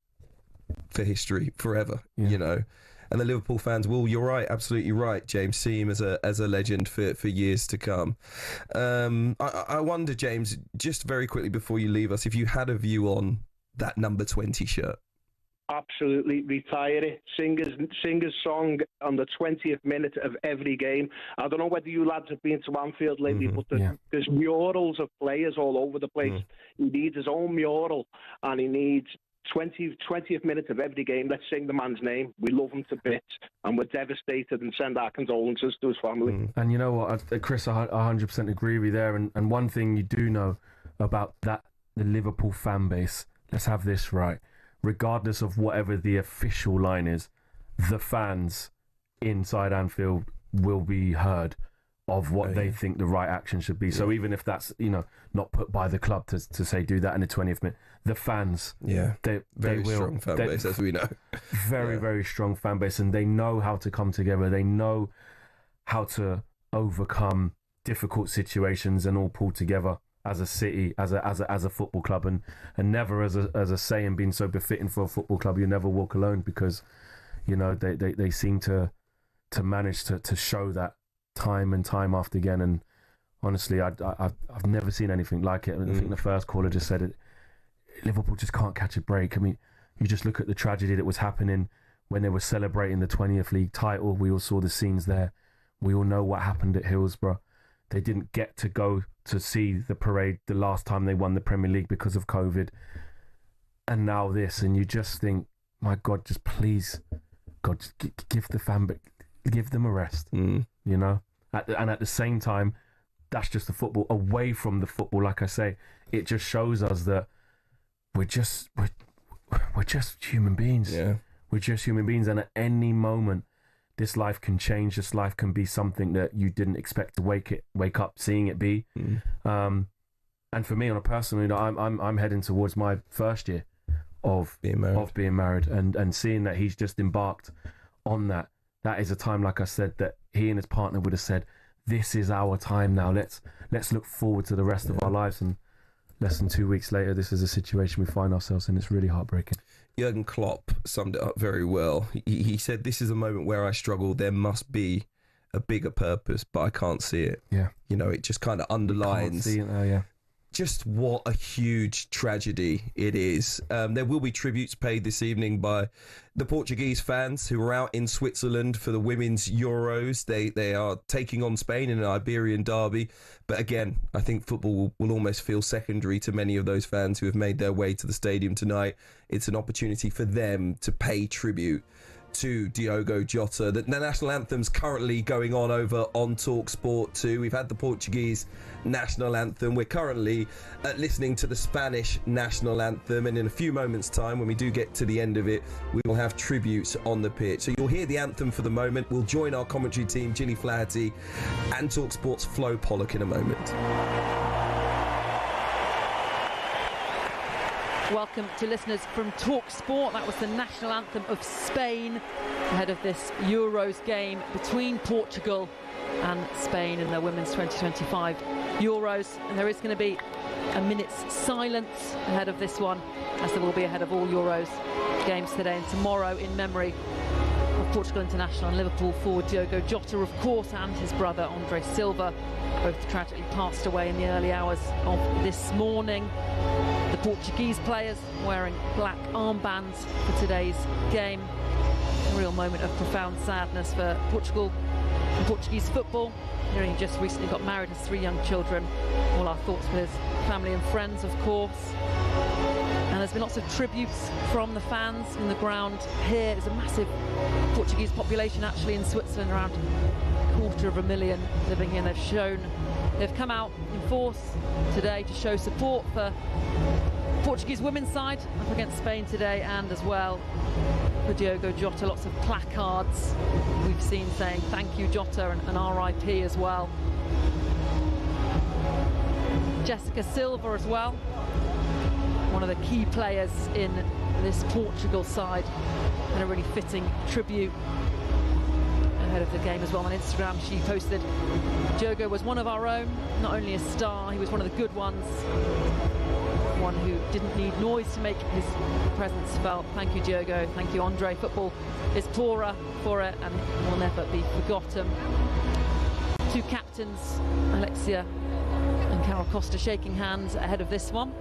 for history forever, you know. And the Liverpool fans will, you're right, absolutely right, James, see him as a legend for years to come. I wonder, James, just very quickly before you leave us, if you had a view on that number 20 shirt. Absolutely, retire it. Sing his song on the 20th minute of every game. I don't know whether you lads have been to Anfield lately, but there's murals of players all over the place. He needs his own mural, and he needs 20th minute of every game. Let's sing the man's name. We love him to bits, and we're devastated and send our condolences to his family. And you know what, Chris, I 100% agree with you there. And one thing you do know about the Liverpool fan base, let's have this right. Regardless of whatever the official line is, the fans inside Anfield will be heard of what they think the right action should be. So even if that's, you know, not put by the club to say do that in the 20th minute, the fans, they will. Strong fan base, as we know. Very strong fan base, and they know how to come together. They know how to overcome difficult situations and all pull together as a city, as a football club, and never as a saying being so befitting for a football club. You never walk alone, because, you know, they seem to manage to show that time and time after again. And honestly, I've never seen anything like it. I think the first caller just said it. Liverpool just can't catch a break. I mean, you just look at the tragedy that was happening when they were celebrating the 20th league title. We all saw the scenes there. We all know what happened at Hillsborough. They didn't get to go to see the parade the last time they won the Premier League because of COVID. And now this, and you just think, my God, just please, God, just give the fan, but give them a rest, you know? And at the same time, that's just the football. Away from the football, like I say, it just shows us that we're just human beings. Yeah. We're just human beings, and at any moment, this life can change. This life can be something that you didn't expect to wake up seeing it be. And for me, on a personal note, I'm heading towards my first year of being married, and seeing that he's just embarked on that. That is a time, like I said, that he and his partner would have said, "This is our time now. Let's look forward to the rest of our lives." And less than 2 weeks later, this is a situation we find ourselves in. It's really heartbreaking. Jurgen Klopp summed it up very well. He said, "This is a moment where I struggle. There must be a bigger purpose, but I can't see it." Yeah. You know, it just kind of underlines just what a huge tragedy it is. There will be tributes paid this evening by the Portuguese fans who are out in Switzerland for the Women's Euros. They are taking on Spain in an Iberian derby. But again, I think football will almost feel secondary to many of those fans who have made their way to the stadium tonight. It's an opportunity for them to pay tribute to Diogo Jota. The national anthem's currently going on over on talkSPORT 2. We've had the Portuguese national anthem. We're currently listening to the Spanish national anthem, and in a few moments' time, when we do get to the end of it, we will have tributes on the pitch. So you'll hear the anthem for the moment. We'll join our commentary team, Ginny Flaherty, and talkSPORT's Flo Pollock in a moment. Welcome to listeners from talkSPORT. That was the national anthem of Spain ahead of this Euros game between Portugal and Spain in the Women's 2025 Euros. And there is going to be a minute's silence ahead of this one, as there will be ahead of all Euros games today and tomorrow, in memory of Portugal international and Liverpool forward Diogo Jota, of course, and his brother Andre Silva. Both tragically passed away in the early hours of this morning. The Portuguese players wearing black armbands for today's game. A real moment of profound sadness for Portugal and Portuguese football. He just recently got married, has 3 young children. All our thoughts with his family and friends, of course. And there's been lots of tributes from the fans in the ground here. There's a massive Portuguese population actually in Switzerland, around 250,000 living here. They've come out in force today to show support for Portuguese women's side up against Spain today, and as well for Diogo Jota. Lots of placards we've seen saying thank you Jota and RIP as well. Jessica Silva as well, one of the key players in this Portugal side, and a really fitting tribute ahead of the game as well. On Instagram she posted, "Diogo was one of our own, not only a star, he was one of the good ones, one who didn't need noise to make his presence felt. Thank you Diogo, thank you Andre. Football is poorer for it and will never be forgotten." 2 captains, Alexia and Carol Costa, shaking hands ahead of this one.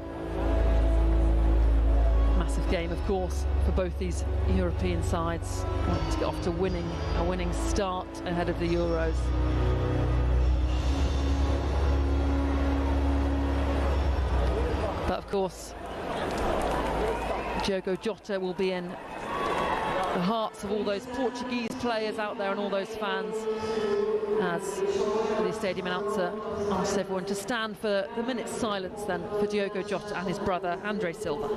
Massive game, of course, for both these European sides. Want to get off to a winning start ahead of the Euros. But of course, Diogo Jota will be in the hearts of all those Portuguese players out there and all those fans, as the stadium announcer asks everyone to stand for the minute's silence then for Diogo Jota and his brother Andre Silva.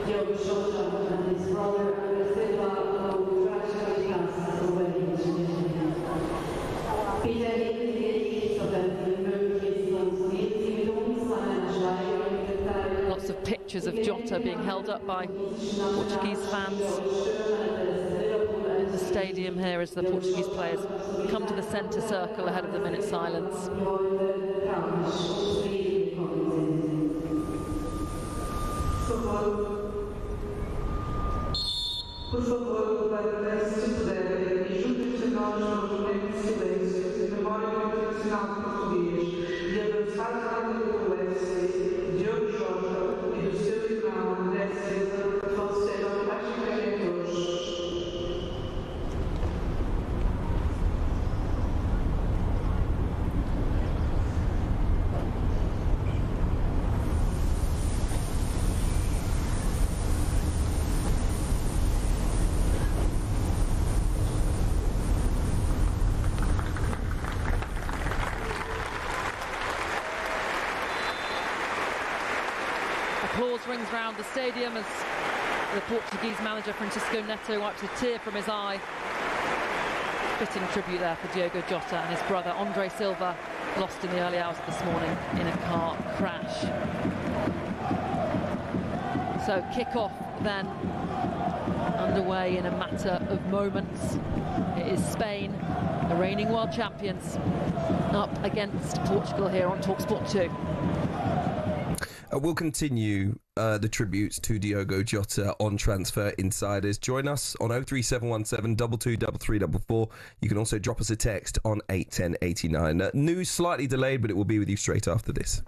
Diogo Jota and his brother Andre Silva will tragically pass away today. Lots of pictures of Jota being held up by Portuguese fans in the stadium here as the Portuguese players come to the centre circle ahead of the minute silence. Por favor, se puder, e juntos a nós nos momentos de silêncio, em memória do internacional português e abraçados à condoléncia, Diogo Jota e do seu irmão André Silva, que faleceram tragicamente hoje. applause rings round the stadium as the Portuguese manager Francisco Neto wipes a tear from his eye. Fitting tribute there for Diogo Jota and his brother Andre Silva, lost in the early hours of this morning in a car crash. So kick-off then underway in a matter of moments. It is Spain, the reigning world champions, up against Portugal here on talkSPORT 2. We'll continue the tributes to Diogo Jota on Transfer Insiders. Join us on 03717 223344. You can also drop us a text on 81089. News slightly delayed, but it will be with you straight after this.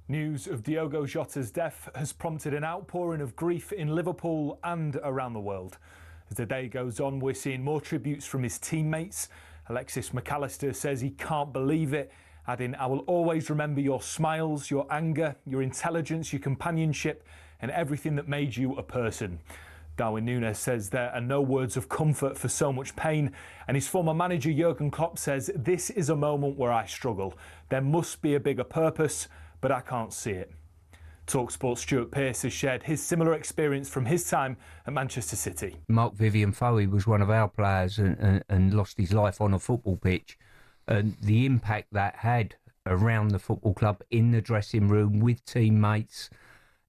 News of Diogo Jota's death has prompted an outpouring of grief in Liverpool and around the world. As the day goes on, we're seeing more tributes from his teammates. Alexis McAllister says he can't believe it, adding, "I will always remember your smiles, your anger, your intelligence, your companionship, and everything that made you a person." Darwin Núñez says there are no words of comfort for so much pain, and his former manager Jurgen Klopp says, "This is a moment where I struggle. There must be a bigger purpose, but I can't see it." talkSPORT's Stuart Pearce has shared his similar experience from his time at Manchester City. Mark Vivian Foley was one of our players and lost his life on a football pitch. And the impact that had around the football club, in the dressing room, with teammates,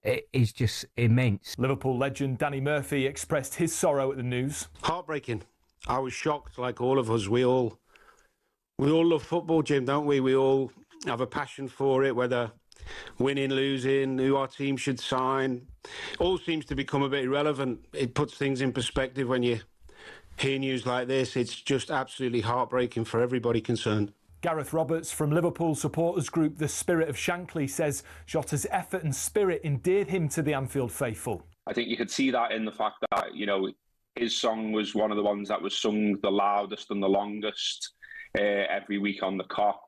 it is just immense. Liverpool legend Danny Murphy expressed his sorrow at the news. Heartbreaking. I was shocked, like all of us. We all love football, Jim, don't we? We all have a passion for it, whether winning, losing, who our team should sign. All seems to become a bit irrelevant. It puts things in perspective when you hear news like this. It's just absolutely heartbreaking for everybody concerned. Gareth Roberts from Liverpool supporters group The Spirit of Shankly says Jota's effort and spirit endeared him to the Anfield faithful. I think you could see that in the fact that, you know, his song was one of the ones that was sung the loudest and the longest every week on the cop.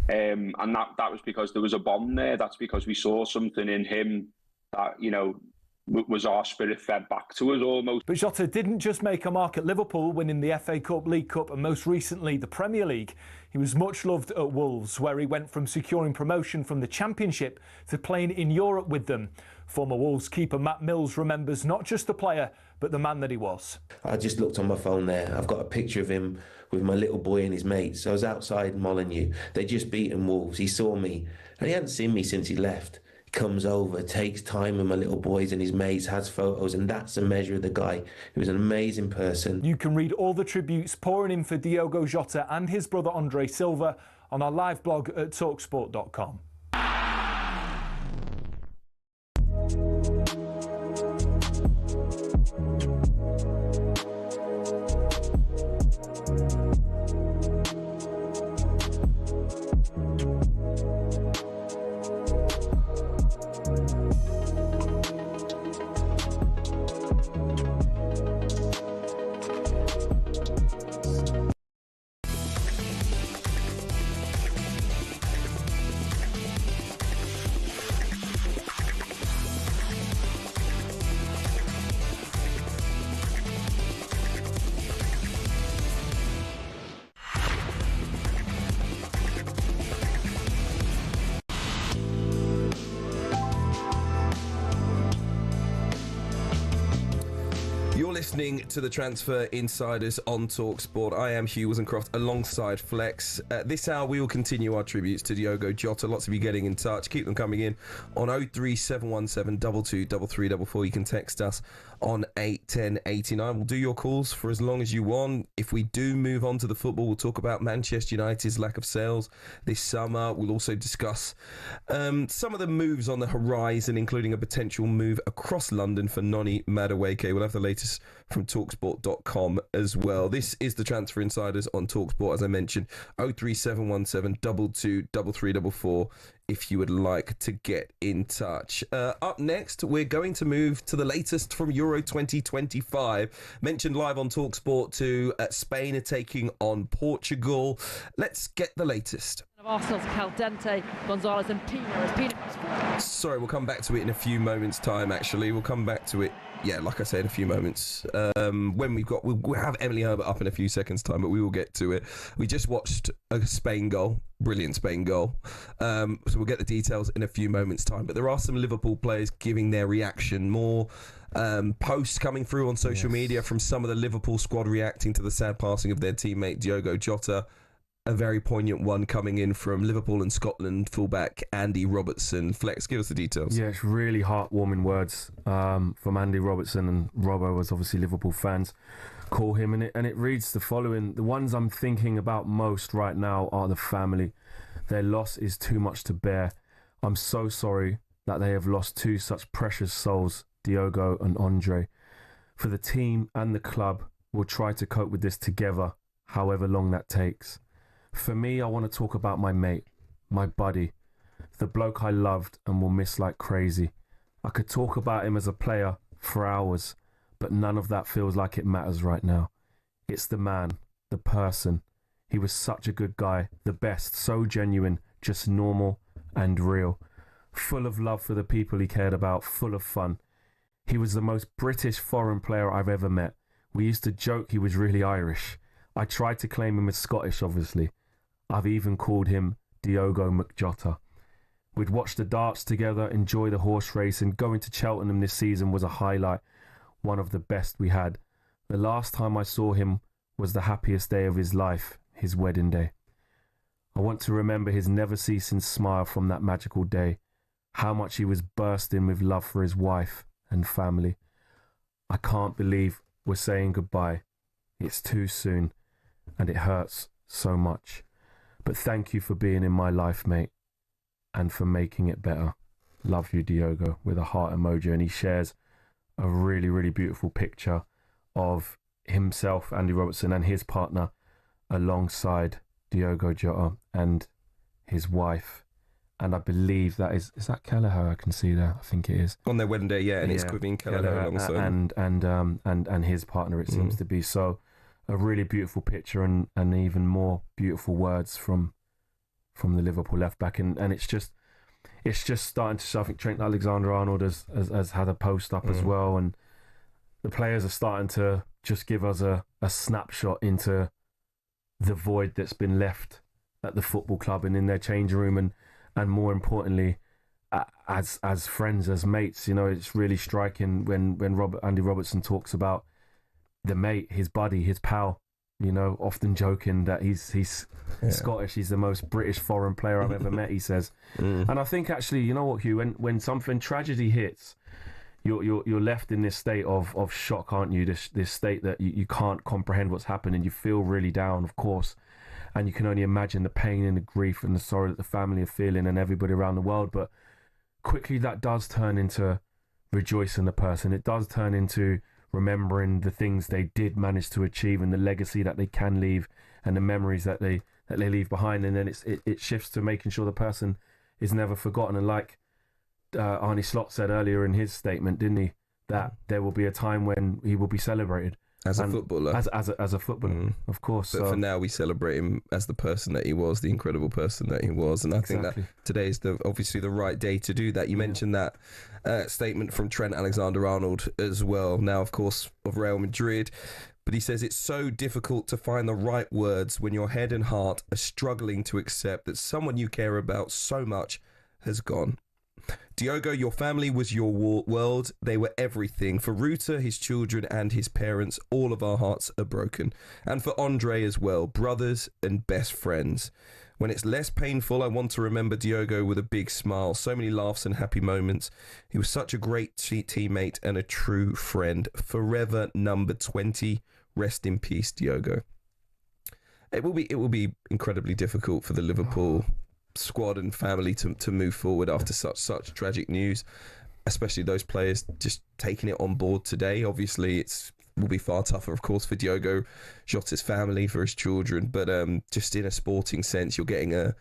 And that was because there was a bond there. That's because we saw something in him that, you know, was our spirit fed back to us almost. But Jota didn't just make a mark at Liverpool, winning the FA Cup, League Cup and most recently the Premier League. He was much loved at Wolves, where he went from securing promotion from the Championship to playing in Europe with them. Former Wolves keeper Matt Mills remembers not just the player, but the man that he was. I just looked on my phone there. I've got a picture of him with my little boy and his mates. I was outside Molineux. They'd just beaten Wolves. He saw me, and he hadn't seen me since he left. He comes over, takes time with my little boys and his mates, has photos, and that's a measure of the guy. He was an amazing person. You can read all the tributes pouring in for Diogo Jota and his brother Andre Silva on our live blog at talksport.com. Listening to the Transfer Insiders on talkSPORT. I am Hugh Woozencroft alongside Flex. This hour we will continue our tributes to Diogo Jota. Lots of you getting in touch. Keep them coming in on 03717 223344. You can text us on 81089. We'll do your calls for as long as you want. If we do move on to the football, we'll talk about Manchester United's lack of sales this summer. We'll also discuss some of the moves on the horizon, including a potential move across London for Noni Madueke. We'll have the latest from talksport.com as well. This is the Transfer Insiders on talkSPORT, as I mentioned, 03717 223344 if you would like to get in touch. Up next, we're going to move to the latest from Euro 2025. Mentioned live on talkSPORT too, Spain are taking on Portugal. Let's get the latest. Arsenal's Caldente, Gonzalez and Pino. Sorry, we'll come back to it in a few moments' time, actually. We'll come back to it, yeah, like I said, in a few moments. When we'll have Emily Herbert up in a few seconds' time, but we will get to it. We just watched a Spain goal, brilliant Spain goal. So we'll get the details in a few moments' time. But there are some Liverpool players giving their reaction. More posts coming through on social media from some of the Liverpool squad reacting to the sad passing of their teammate Diogo Jota. A very poignant one coming in from Liverpool and Scotland fullback Andy Robertson. Flex, give us the details. Yeah, it's really heartwarming words from Andy Robertson, and Robbo, as obviously Liverpool fans call him, and it reads the following: the ones I'm thinking about most right now are the family. Their loss is too much to bear. I'm so sorry that they have lost two such precious souls, Diogo and Andre. For the team and the club, we'll try to cope with this together, however long that takes. For me, I want to talk about my mate, my buddy, the bloke I loved and will miss like crazy. I could talk about him as a player for hours, but none of that feels like it matters right now. It's the man, the person. He was such a good guy, the best, so genuine, just normal and real. Full of love for the people he cared about, full of fun. He was the most British foreign player I've ever met. We used to joke he was really Irish. I tried to claim him as Scottish, obviously. I've even called him Diogo McJota. We'd watch the darts together, enjoy the horse race, and going to Cheltenham this season was a highlight, one of the best we had. The last time I saw him was the happiest day of his life, his wedding day. I want to remember his never-ceasing smile from that magical day, how much he was bursting with love for his wife and family. I can't believe we're saying goodbye. It's too soon, and it hurts so much. But thank you for being in my life, mate, and for making it better. Love you, Diogo, with a heart emoji. And he shares a really, really beautiful picture of himself, Andy Robertson, and his partner alongside Diogo Jota and his wife. And I believe that is that Kelleher? I can see there. I think it is. On their wedding day, yeah, and it's Quivin Kelleher alongside. And his partner, it seems to be. So a really beautiful picture and even more beautiful words from the Liverpool left back, and it's just starting to show. I think Trent Alexander-Arnold has had a post up as well, and the players are starting to just give us a snapshot into the void that's been left at the football club and in their changing room, and more importantly as friends, as mates. It's really striking when Andy Robertson talks about the mate, his buddy, his pal. Often joking that he's Scottish. He's the most British foreign player I've ever met, he says. And I think actually, you know what, Hugh, when something tragedy hits, you're left in this state of shock, aren't you? This state that you can't comprehend what's happened, and you feel really down, of course. And you can only imagine the pain and the grief and the sorrow that the family are feeling and everybody around the world. But quickly that does turn into rejoicing the person. It does turn into remembering the things they did manage to achieve and the legacy that they can leave and the memories that they leave behind. And then it shifts to making sure the person is never forgotten. And like Arne Slot said earlier in his statement, didn't he, that there will be a time when he will be celebrated as a footballer. As a footballer, of course. But for now, we celebrate him as the person that he was, the incredible person that he was. And I think that today is obviously the right day to do that. You mentioned that statement from Trent Alexander-Arnold as well, now, of course, of Real Madrid. But he says it's so difficult to find the right words when your head and heart are struggling to accept that someone you care about so much has gone. Diogo, your family was your world. They were everything. For Ruta, his children and his parents, all of our hearts are broken. And for Andre as well, brothers and best friends. When it's less painful, I want to remember Diogo with a big smile. So many laughs and happy moments. He was such a great teammate and a true friend. Forever number 20. Rest in peace, Diogo. It will be incredibly difficult for the Liverpool squad and family to move forward after such tragic news, especially those players just taking it on board today. Obviously it will be far tougher, of course, for Diogo Jota's family, for his children, but just in a sporting sense, you're getting a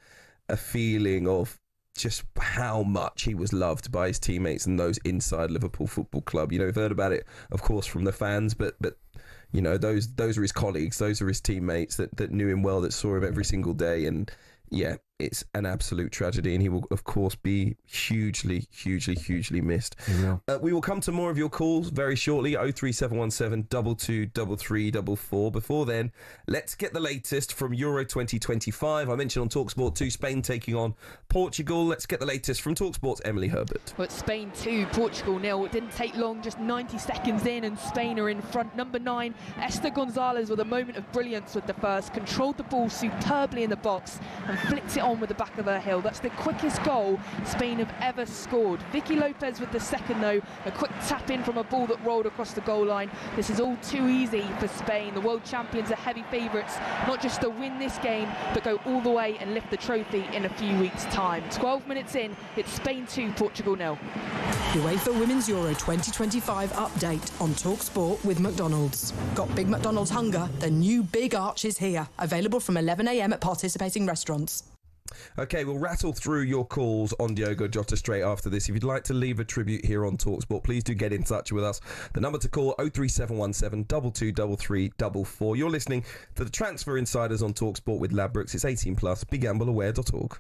feeling of just how much he was loved by his teammates and those inside Liverpool Football Club. We've heard about it, of course, from the fans, but those are his colleagues, those are his teammates that knew him well, that saw him every single day. And yeah, it's an absolute tragedy, and he will, of course, be hugely, hugely, hugely missed. We will come to more of your calls very shortly, 03717 223344. Before then, let's get the latest from Euro 2025. I mentioned on talkSPORT 2, Spain taking on Portugal. Let's get the latest from talkSPORT's Emily Herbert. Well, Spain 2, Portugal 0. It didn't take long, just 90 seconds in, and Spain are in front. Number 9, Esther Gonzalez, with a moment of brilliance with the first, controlled the ball superbly in the box and flicked it on with the back of her heel. That's the quickest goal Spain have ever scored. Vicky Lopez with the second, though, a quick tap in from a ball that rolled across the goal line. This is all too easy for Spain. The world champions are heavy favourites, not just to win this game, but go all the way and lift the trophy in a few weeks' time. 12 minutes in, it's Spain 2, Portugal 0. UEFA Women's Euro 2025 update on talkSPORT with McDonald's. Got Big McDonald's hunger? The new Big Arch is here. Available from 11 a.m. at participating restaurants. Okay, we'll rattle through your calls on Diogo Jota straight after this. If you'd like to leave a tribute here on talkSPORT, please do get in touch with us. The number to call, 03717 223344. You're listening to the Transfer Insiders on talkSPORT with Ladbrokes. It's 18+, begambleaware.org.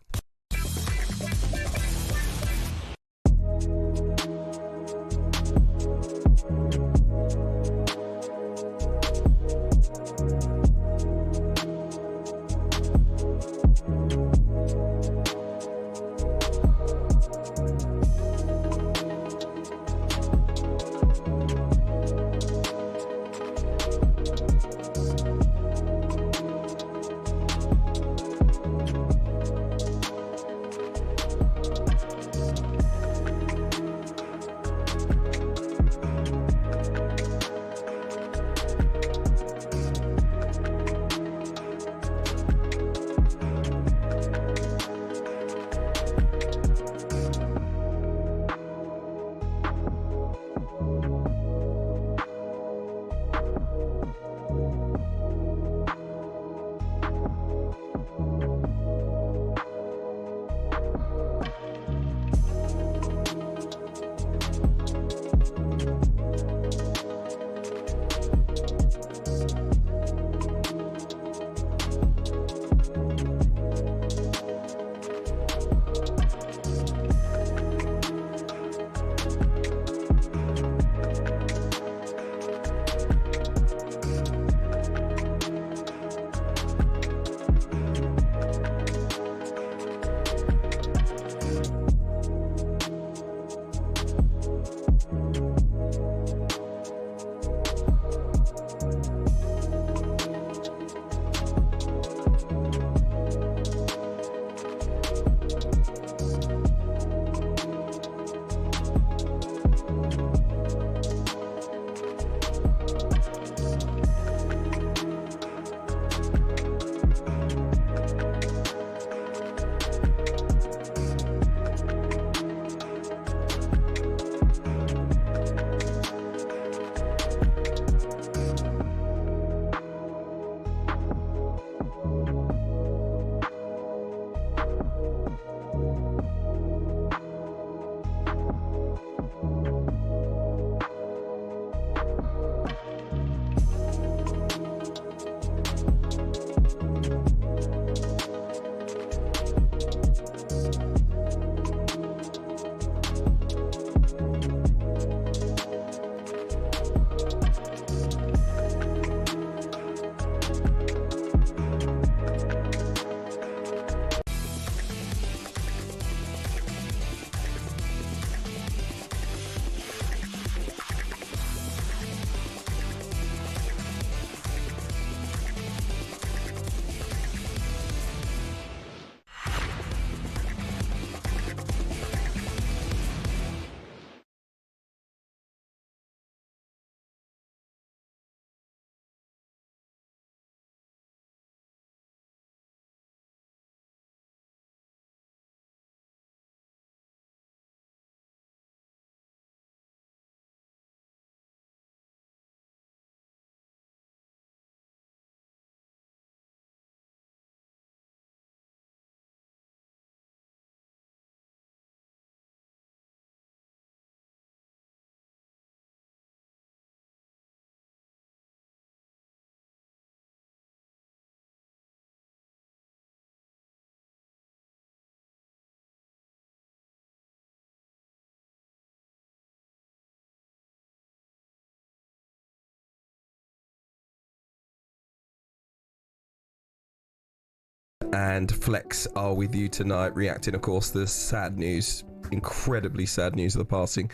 And Flex are with you tonight, reacting, of course, to the sad news, incredibly sad news of the passing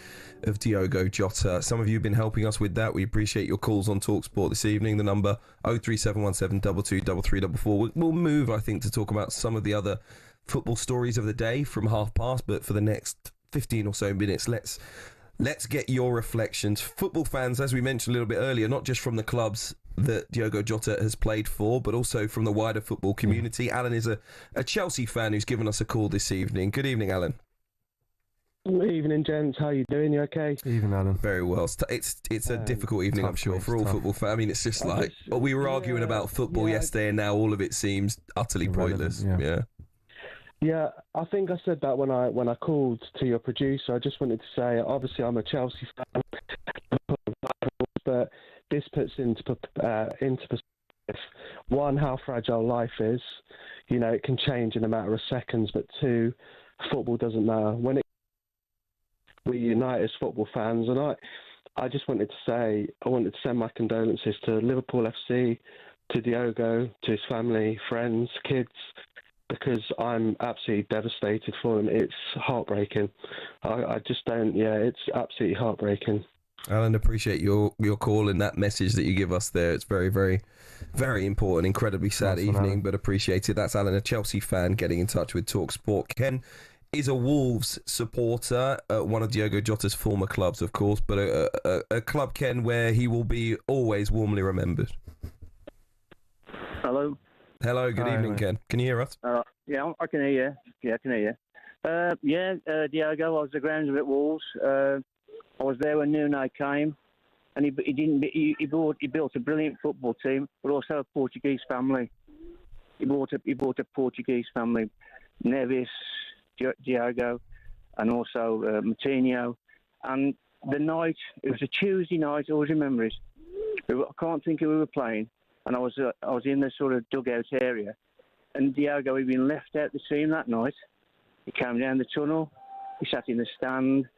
of Diogo Jota. Some of you have been helping us with that. We appreciate your calls on talkSPORT this evening. The number 03717 223344. We'll move, I think, to talk about some of the other football stories of the day from half past, but for the next 15 or so minutes, let's get your reflections. Football fans, as we mentioned a little bit earlier, not just from the clubs that Diogo Jota has played for, but also from the wider football community. Alan is a Chelsea fan who's given us a call this evening. Good evening, Alan. Good evening, gents. How you doing? You okay? Evening, Alan. Very well. It's a difficult evening, I'm sure, for all football fans. I mean, it's just like we were arguing about football yesterday, and now all of it seems utterly pointless. Yeah, I think I said that when I called to your producer. I just wanted to say, obviously, I'm a Chelsea fan, but this puts into perspective, one, how fragile life is. You know, it can change in a matter of seconds, but two, football doesn't matter. We unite as football fans, and I just wanted to say, I wanted to send my condolences to Liverpool FC, to Diogo, to his family, friends, kids, because I'm absolutely devastated for them. It's heartbreaking. I just don't, it's absolutely heartbreaking. Alan, appreciate your call and that message that you give us there. It's very, very, very important. Incredibly sad evening, but appreciated. That's Alan, a Chelsea fan, getting in touch with talkSPORT. Ken is a Wolves supporter, one of Diogo Jota's former clubs, of course, but a club, Ken, where he will be always warmly remembered. Hello. Hello, good evening, Ken. Can you hear us? Yeah, I can hear you. Yeah, I can hear you. Diogo, I was the grounds at Wolves. I was there when Nuno came, and he built a brilliant football team, but also a Portuguese family. He bought a Portuguese family, Neves, Diogo, and also Martinelli. And the night, it was a Tuesday night. I always remember it. I can't think who we were playing, and I was in the sort of dugout area, and Diogo had been left out the team that night. He came down the tunnel. He sat in the stand.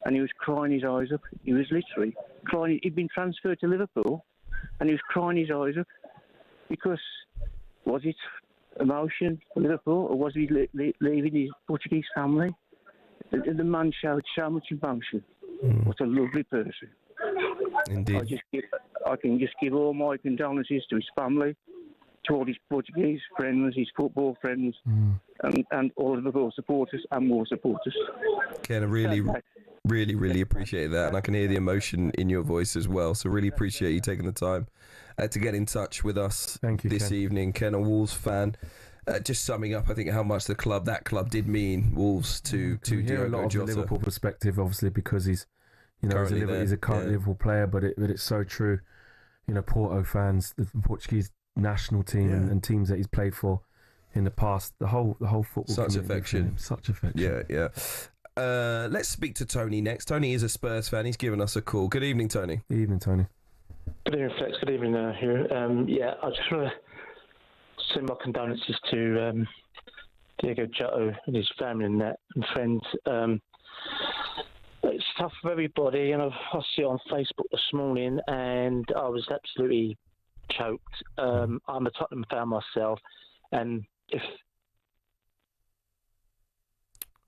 And he was crying his eyes up. He was literally crying. He'd been transferred to Liverpool, and he was crying his eyes up because, was it emotion for Liverpool, or was he leaving his Portuguese family? The man showed so much emotion. What a lovely person. Indeed. I can just give all my condolences to his family, to all his Portuguese friends, his football friends, and all of the Liverpool supporters and Wolves supporters. Ken, I really appreciate that, and I can hear the emotion in your voice as well, so really appreciate you taking the time to get in touch with us this evening. Ken, a Wolves fan. Just summing up, I think, how much that club did mean, Wolves, to Diogo a lot of Jota. the Liverpool perspective, obviously, because he's a current Liverpool player, but it's so true. You know, Porto fans, the Portuguese national team and teams that he's played for in the past. The whole football Such community affection. such affection. Yeah. Let's speak to Tony next. Tony is a Spurs fan. He's given us a call. Good evening, Tony. Good evening, Tony. Good evening, Flex. Good evening, Hugh. I just want to send my condolences to Diogo Jota and his family and friends. It's tough for everybody, and I see it on Facebook this morning, and I was absolutely choked. I'm a Tottenham fan myself, and if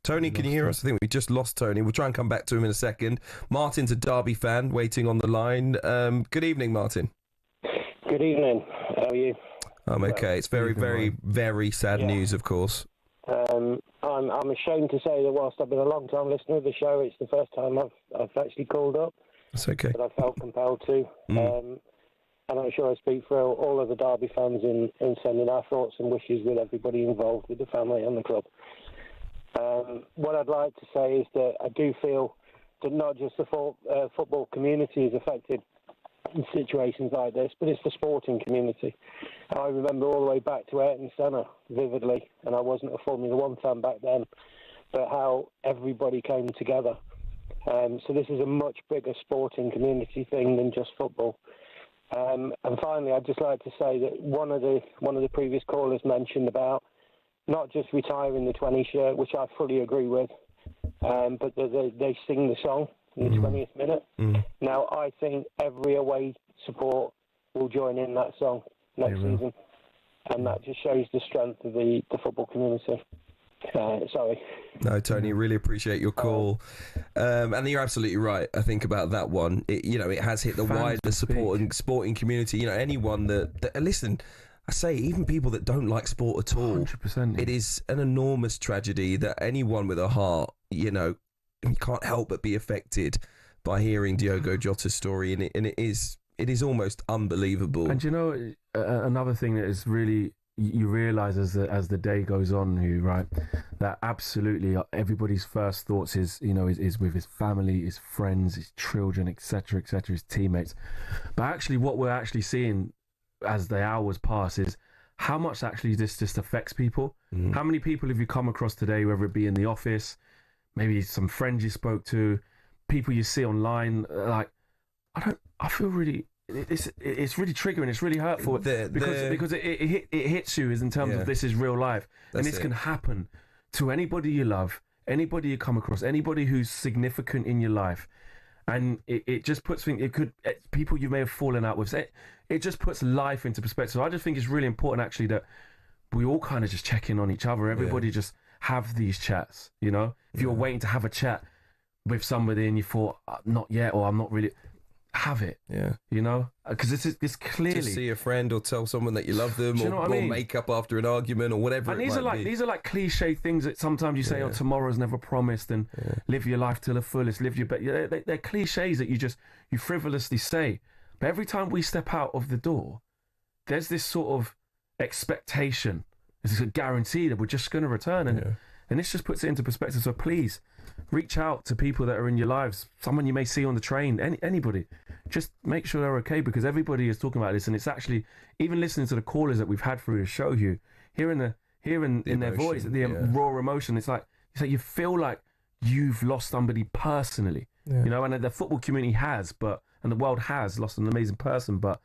Tony, can you hear us? I think we just lost Tony. We'll try and come back to him in a second. Martin's a Derby fan waiting on the line. Good evening, Martin. Good evening. How are you? I'm okay. It's very, very, very sad news, of course. I'm ashamed to say that whilst I've been a long time listener of the show, it's the first time I've actually called up. That's okay. But I felt compelled to. And I'm sure I speak for all of the Derby fans in sending our thoughts and wishes with everybody involved, with the family and the club. What I'd like to say is that I do feel that not just the football community is affected in situations like this, but it's the sporting community. I remember all the way back to Ayrton Senna vividly, and I wasn't a Formula One fan back then, but how everybody came together. So this is a much bigger sporting community thing than just football. And finally, I'd just like to say that one of the previous callers mentioned about not just retiring the 20 shirt, which I fully agree with, but they sing the song in the 20th minute. Now, I think every away support will join in that song next season, and that just shows the strength of the football community. Sorry. No, Tony, really appreciate your call. And you're absolutely right, I think, about that one. It has hit the wider sporting community. Anyone that listen, I say, even people that don't like sport at all, 100%. It is an enormous tragedy that anyone with a heart, you can't help but be affected by hearing Diogo Jota's story, and it is almost unbelievable. And another thing that is really, you realise as the day goes on, Hugh, right, that absolutely everybody's first thoughts is with his family, his friends, his children, etc., his teammates. But actually, what we're actually seeing as the hours pass is how much actually this just affects people. How many people have you come across today, whether it be in the office, maybe some friends you spoke to, people you see online, like, I feel really, it's really triggering, it's really hurtful because it hits you in terms of this is real life. And this can happen to anybody you love, anybody you come across, anybody who's significant in your life. And it just puts things, people you may have fallen out with, it just puts life into perspective. So I just think it's really important actually that we all kind of just check in on each other. Everybody just have these chats, If you're waiting to have a chat with somebody and you thought, not yet, or I'm not really, have it. Yeah. Because it's clearly... Just see a friend or tell someone that you love them, or make up after an argument or whatever and these are like cliche things that sometimes you say, tomorrow's never promised, and live your life to the fullest, they're cliches that you frivolously say. But every time we step out of the door, there's this sort of expectation. There's a guarantee that we're just going to return. And this just puts it into perspective. So please, reach out to people that are in your lives, someone you may see on the train, anybody. Just make sure they're okay, because everybody is talking about this, and it's actually, even listening to the callers that we've had through the show, Hugh, hearing their voice, the raw emotion, it's like you feel like you've lost somebody personally, and the football community has, and the world has lost an amazing person, but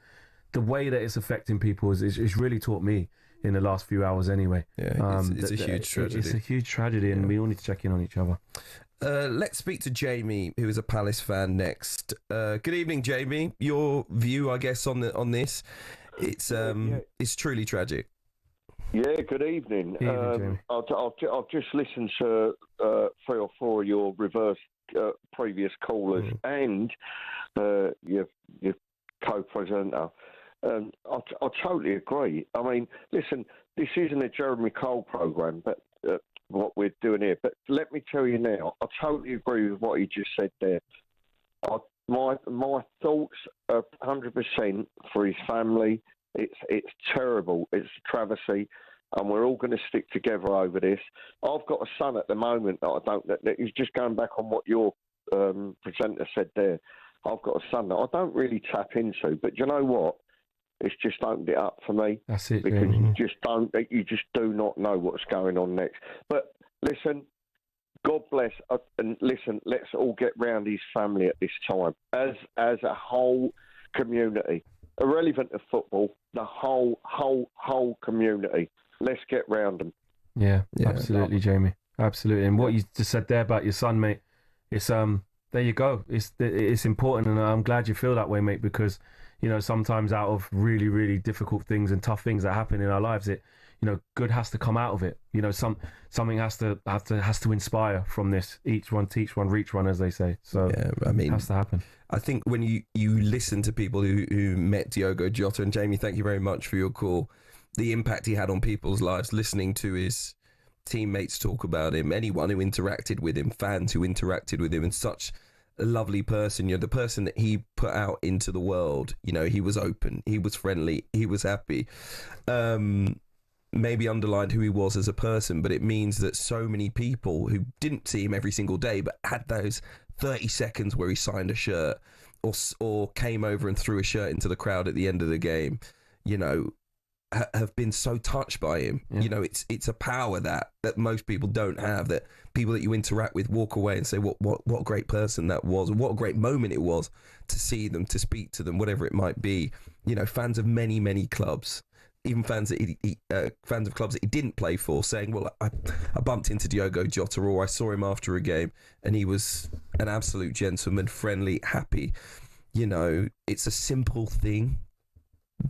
the way that it's affecting people is really taught me in the last few hours anyway. It's a huge tragedy. It's a huge tragedy, and we all need to check in on each other. Let's speak to Jamie, who is a Palace fan, next. Good evening, Jamie. Your view, I guess, on this. It's truly tragic. Yeah, good evening. I've just listened to 3 or 4 of your reverse previous callers and your co-presenter. I totally agree. I mean, listen, this isn't a Jeremy Cole programme, but what we're doing here. But let me tell you now, I totally agree with what he just said there. My thoughts are 100% for his family. It's terrible. It's a travesty, and we're all going to stick together over this. I've got a son at the moment that he's just going back on what your presenter said there. I've got a son that I don't really tap into, but you know what? it's just opened it up for me. That's it, because Jamie. you just do not know what's going on next. But listen, God bless, and listen, let's all get round his family at this time as a whole community, irrelevant of football. The whole community. Let's get round them. Yeah, absolutely, Jamie. Absolutely. And what you just said there about your son, mate, it's there you go. It's important, and I'm glad you feel that way, mate, because sometimes out of really, really difficult things and tough things that happen in our lives, good has to come out of it. Something has to inspire from this. Each one teach one, reach one, as they say. So it has to happen. I think when you listen to people who met Diogo Jota, and Jamie, thank you very much for your call, the impact he had on people's lives, listening to his teammates talk about him, anyone who interacted with him, fans who interacted with him, and such a lovely person, the person that he put out into the world, he was open, he was friendly, he was happy, maybe underlined who he was as a person, but it means that so many people who didn't see him every single day but had those 30 seconds where he signed a shirt or came over and threw a shirt into the crowd at the end of the game, have been so touched by him. It's a power that most people don't have, that people that you interact with walk away and say what a great person that was, and what a great moment it was to see them, to speak to them, whatever it might be. Fans of many clubs, even fans of clubs that he didn't play for, saying, well, I bumped into Diogo Jota, or I saw him after a game and he was an absolute gentleman, friendly, happy. It's a simple thing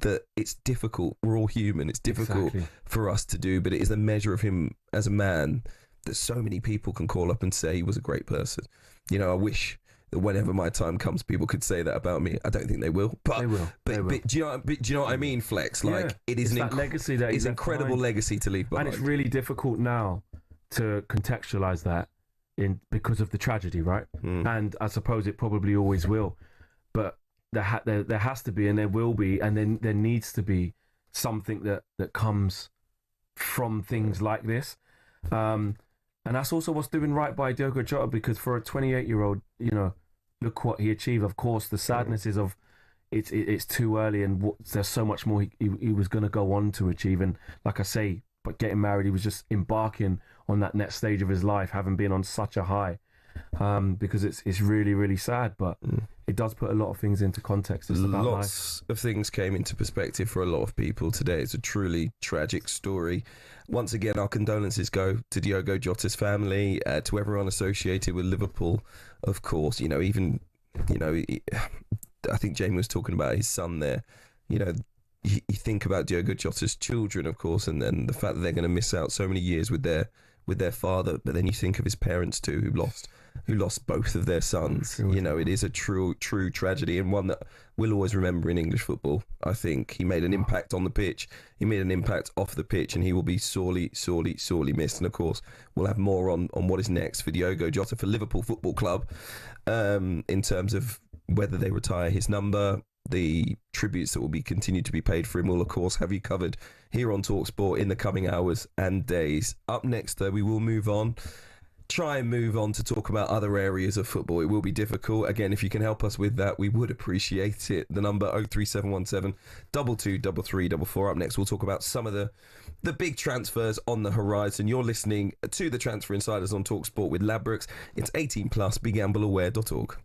that it's difficult. We're all human. It's difficult for us to do, but it is a measure of him as a man that so many people can call up and say he was a great person. I wish that whenever my time comes, people could say that about me. I don't think they will, but they will. But do you know what I mean, Flex? Like, it is that legacy that it's incredible behind. Legacy to leave behind. And it's really difficult now to contextualize that because of the tragedy, right? And I suppose it probably always will, but there has to be, and there will be, and then there needs to be something that comes from things like this, and that's also what's doing right by Diogo Jota, because for a 28-year-old, look what he achieved. Of course, the sadness is of it's too early, and there's so much more he was going to go on to achieve. And like I say, but getting married, he was just embarking on that next stage of his life, having been on such a high. Because it's really, really sad, but it does put a lot of things into context. It's about lots of things came into perspective for a lot of people today. It's a truly tragic story. Once again, our condolences go to Diogo Jota's family, to everyone associated with Liverpool, of course. I think Jamie was talking about his son there. You think about Diogo Jota's children, of course, and then the fact that they're going to miss out so many years with their father, but then you think of his parents too, who lost both of their sons. It is a true tragedy, and one that we'll always remember in English football. I think he made an impact on the pitch, he made an impact off the pitch, and he will be sorely missed. And of course, we'll have more on what is next for Diogo Jota, for Liverpool Football Club, in terms of whether they retire his number. The tributes that will be continued to be paid for him will, of course, have you covered here on talkSPORT in the coming hours and days. Up next, though, we will try and move on to talk about other areas of football. It will be difficult. Again, if you can help us with that, we would appreciate it. The number 03717 223344. Up next, we'll talk about some of the big transfers on the horizon. You're listening to the Transfer Insiders on talkSPORT with Ladbrokes. It's 18+, begambleaware.org.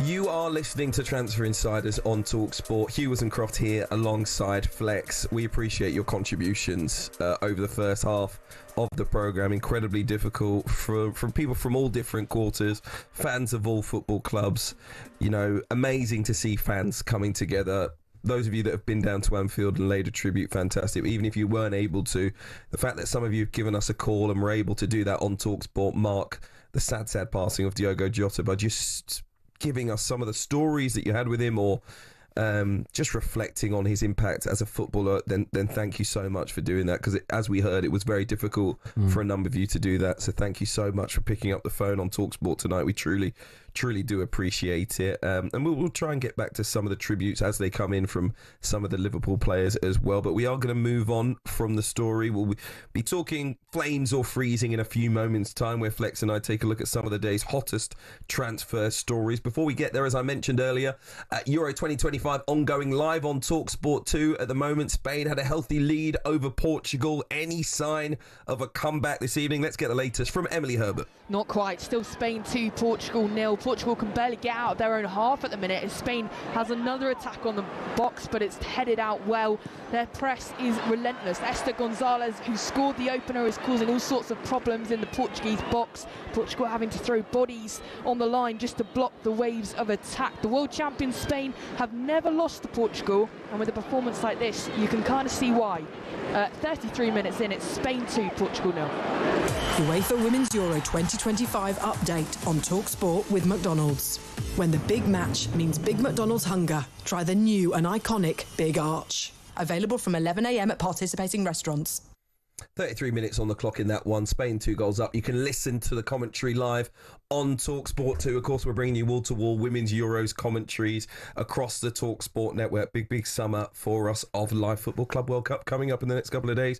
You are listening to Transfer Insiders on talkSPORT. Hugh Woozencroft here alongside Flex. We appreciate your contributions over the first half of the programme. Incredibly difficult from people from all different quarters, fans of all football clubs. You know, amazing to see fans coming together. Those of you that have been down to Anfield and laid a tribute, fantastic. Even if you weren't able to, the fact that some of you have given us a call and were able to do that on talkSPORT mark the sad passing of Diogo Jota by just giving us some of the stories that you had with him, or just reflecting on his impact as a footballer, then thank you so much for doing that, because as we heard, it was very difficult for a number of you to do that. So thank you so much for picking up the phone on talkSPORT tonight. We truly do appreciate it, and we'll try and get back to some of the tributes as they come in from some of the Liverpool players as well. But we are going to move on from the story. We'll be talking flames or freezing in a few moments' time, where Flex and I take a look at some of the day's hottest transfer stories. Before we get there, as I mentioned earlier, Euro 2025 ongoing live on talkSPORT 2 at the moment. Spain had a healthy lead over Portugal. Any sign of a comeback this evening? Let's get the latest from Emily Herbert. Not quite. Still Spain 2, Portugal 0. Portugal can barely get out of their own half at the minute, as Spain has another attack on the box, but it's headed out well. Their press is relentless. Esther Gonzalez, who scored the opener, is causing all sorts of problems in the Portuguese box. Portugal having to throw bodies on the line just to block the waves of attack. The world champions Spain have never lost to Portugal, and with a performance like this, you can kind of see why. 33 minutes in, it's Spain 2, Portugal 0. UEFA Women's Euro 2025 update on talkSPORT with McDonald's. When the big match means Big McDonald's hunger, try the new and iconic Big Arch. Available from 11 a.m. at participating restaurants. 33 minutes on the clock in that one. Spain 2 goals up. You can listen to the commentary live on talkSPORT 2. Of course, we're bringing you wall-to-wall Women's Euros commentaries across the talkSPORT network. Big summer for us of Live Football Club World Cup coming up in the next couple of days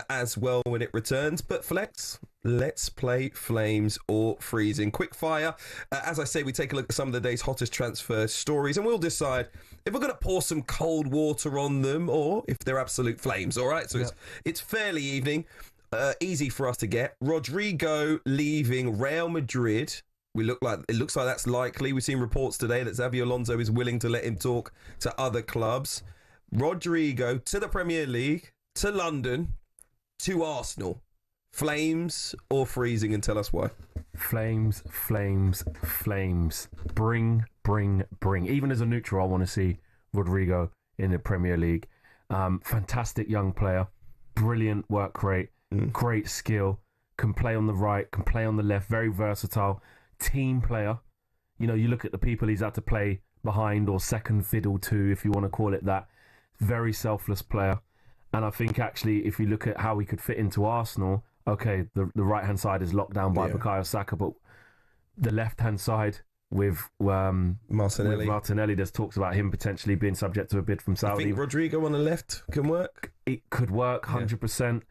as well when it returns. But Flex, let's play flames or freezing. Quick fire. As I say, we take a look at some of the day's hottest transfer stories, and we'll decide if we're going to pour some cold water on them or if they're absolute flames. All right, so it's fairly evening, easy for us to get. Rodrigo leaving Real Madrid. It looks like that's likely. We've seen reports today that Xabi Alonso is willing to let him talk to other clubs. Rodrigo to the Premier League, to London, to Arsenal. Flames or freezing, and tell us why. Flames. Bring. Even as a neutral, I want to see Rodrigo in the Premier League. Fantastic young player, brilliant work rate, great skill, can play on the right, can play on the left, very versatile, team player. You know, you look at the people he's had to play behind or second fiddle to, if you want to call it that. Very selfless player. And I think actually, if you look at how he could fit into Arsenal, okay, the right-hand side is locked down by Bukayo Saka, but the left-hand side with Martinelli, there's talks about him potentially being subject to a bid from Saudi. I think Rodrigo on the left can work. It could work, 100%.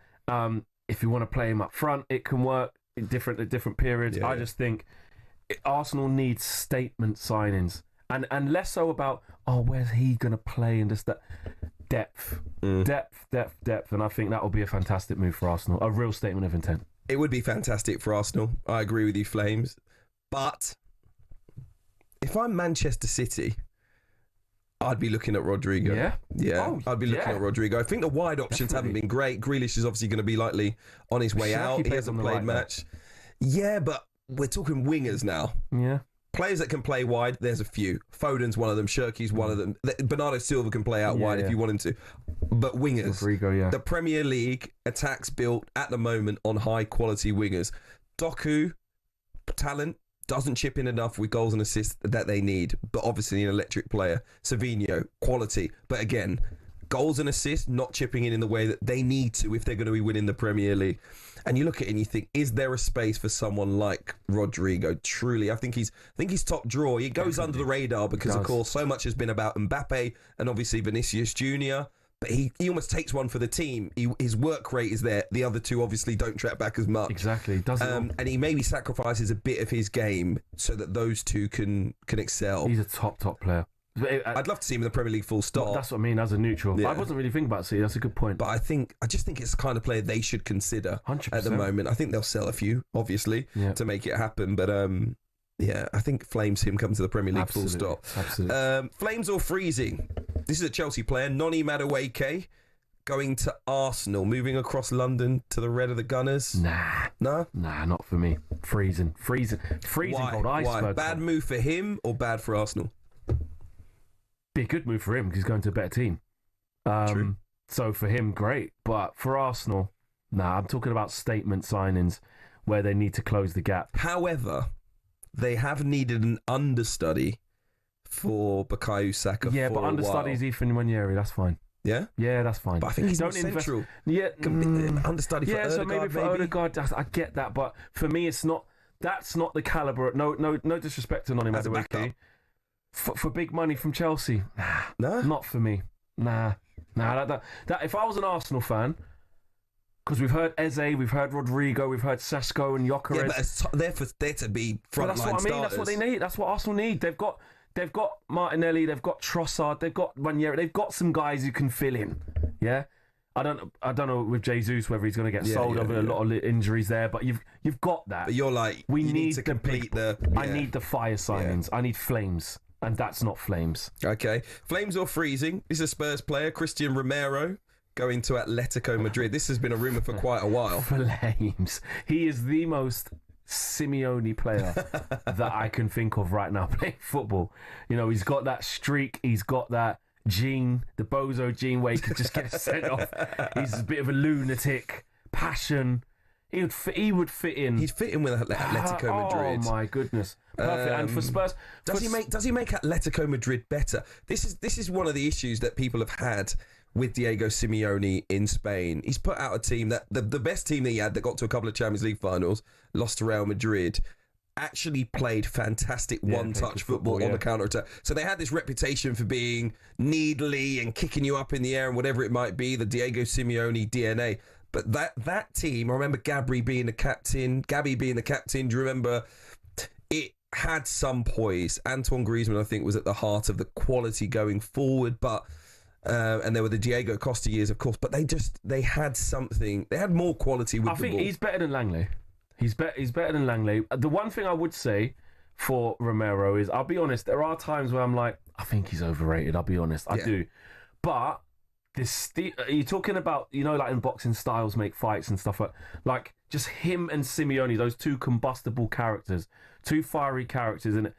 If you want to play him up front, it can work at different periods. I just think Arsenal needs statement signings, and less so about, where's he going to play and just that. Depth, and I think that will be a fantastic move for Arsenal. A real statement of intent. It would be fantastic for Arsenal. I agree with you, Flames. But if I'm Manchester City, I'd be looking at Rodrigo. I'd be looking at Rodrigo. I think the wide options haven't been great. Grealish is obviously going to be likely on his way out. He hasn't played much. Yeah, but we're talking wingers now. Yeah. Players that can play wide, there's a few. Foden's one of them. Shirky's one of them. Bernardo Silva can play out wide if you want him to. But wingers. Rodrigo, the Premier League attacks built at the moment on high-quality wingers. Doku, talent, doesn't chip in enough with goals and assists that they need. But obviously an electric player. Savinho, quality. But again, goals and assists, not chipping in the way that they need to if they're going to be winning the Premier League. And you look at it and you think, is there a space for someone like Rodrigo? Truly, I think he's top draw. He goes under the radar because, of course, so much has been about Mbappe and obviously Vinicius Jr., but he almost takes one for the team. His work rate is there. The other two obviously don't track back as much. Exactly. And he maybe sacrifices a bit of his game so that those two can excel. He's a top player. I'd love to see him in the Premier League full stop. That's what I mean, as a neutral. I wasn't really thinking about City. That's a good point. But I just think it's the kind of player they should consider 100%. at the moment. I think they'll sell a few, obviously, to make it happen. But Yeah, I think Flames him come to the Premier League. Absolutely. Full stop. Absolutely. Flames or freezing? This is a Chelsea player, Noni Madueke, going to Arsenal, moving across London to the red of the Gunners. Nah, not for me. Freezing Why? cold. Iceberg. Bad move for him or bad for Arsenal? Be a good move for him because he's going to a better team. True. So for him, great. But for Arsenal, I'm talking about statement signings where they need to close the gap. However, they have needed an understudy for Bukayo Saka. Yeah, for but understudy is Ethan Nwaneri. That's fine. Yeah? Yeah, that's fine. But I think he's not central. Understudy for Odegaard, so maybe for Odegaard, I get that. But for me, it's not. That's not the calibre. No disrespect to Noni Madueke. For big money from Chelsea, not for me. Nah. That if I was an Arsenal fan, because we've heard Eze, we've heard Rodrigo, we've heard Sesko and Gyökeres. Yeah, but they're for there to be frontline starters. That's what I mean. That's what they need. That's what Arsenal need. They've got Martinelli, they've got Trossard, they've got Ranieri, they've got some guys who can fill in. Yeah, I don't know with Jesus whether he's going to get sold over a lot of injuries there, but you've got that. But you're like, we need to complete I need the fire signings. I need Flames, and that's not Flames. Okay, Flames or freezing? This is a Spurs player, Christian Romero, going to Atletico Madrid. This has been a rumour for quite a while. Flames. He is the most Simeone player that I can think of right now playing football. You know, he's got that streak, he's got that gene, the bozo gene where he could just get sent off. He's a bit of a lunatic, passion. He would fit in. He'd fit in with Atletico Madrid. Oh my goodness, perfect. And for Spurs, does he make Atletico Madrid better? This is one of the issues that people have had with Diego Simeone in Spain. He's put out a team that the best team that he had that got to a couple of Champions League finals, lost to Real Madrid, actually played fantastic one-touch football on the counter-attack. So they had this reputation for being needly and kicking you up in the air and whatever it might be, the Diego Simeone DNA. But that team, I remember Gabby being the captain. Do you remember? It had some poise. Antoine Griezmann, I think, was at the heart of the quality going forward, but and there were the Diego Costa years, of course, but they had something. They had more quality with the ball. I think he's better than Langley. He's better than Langley. The one thing I would say for Romero is, I'll be honest, there are times where I'm like, I think he's overrated. I'll be honest, I do. But you're talking about, like in boxing, styles make fights and stuff like just him and Simeone, those two combustible characters, two fiery characters, and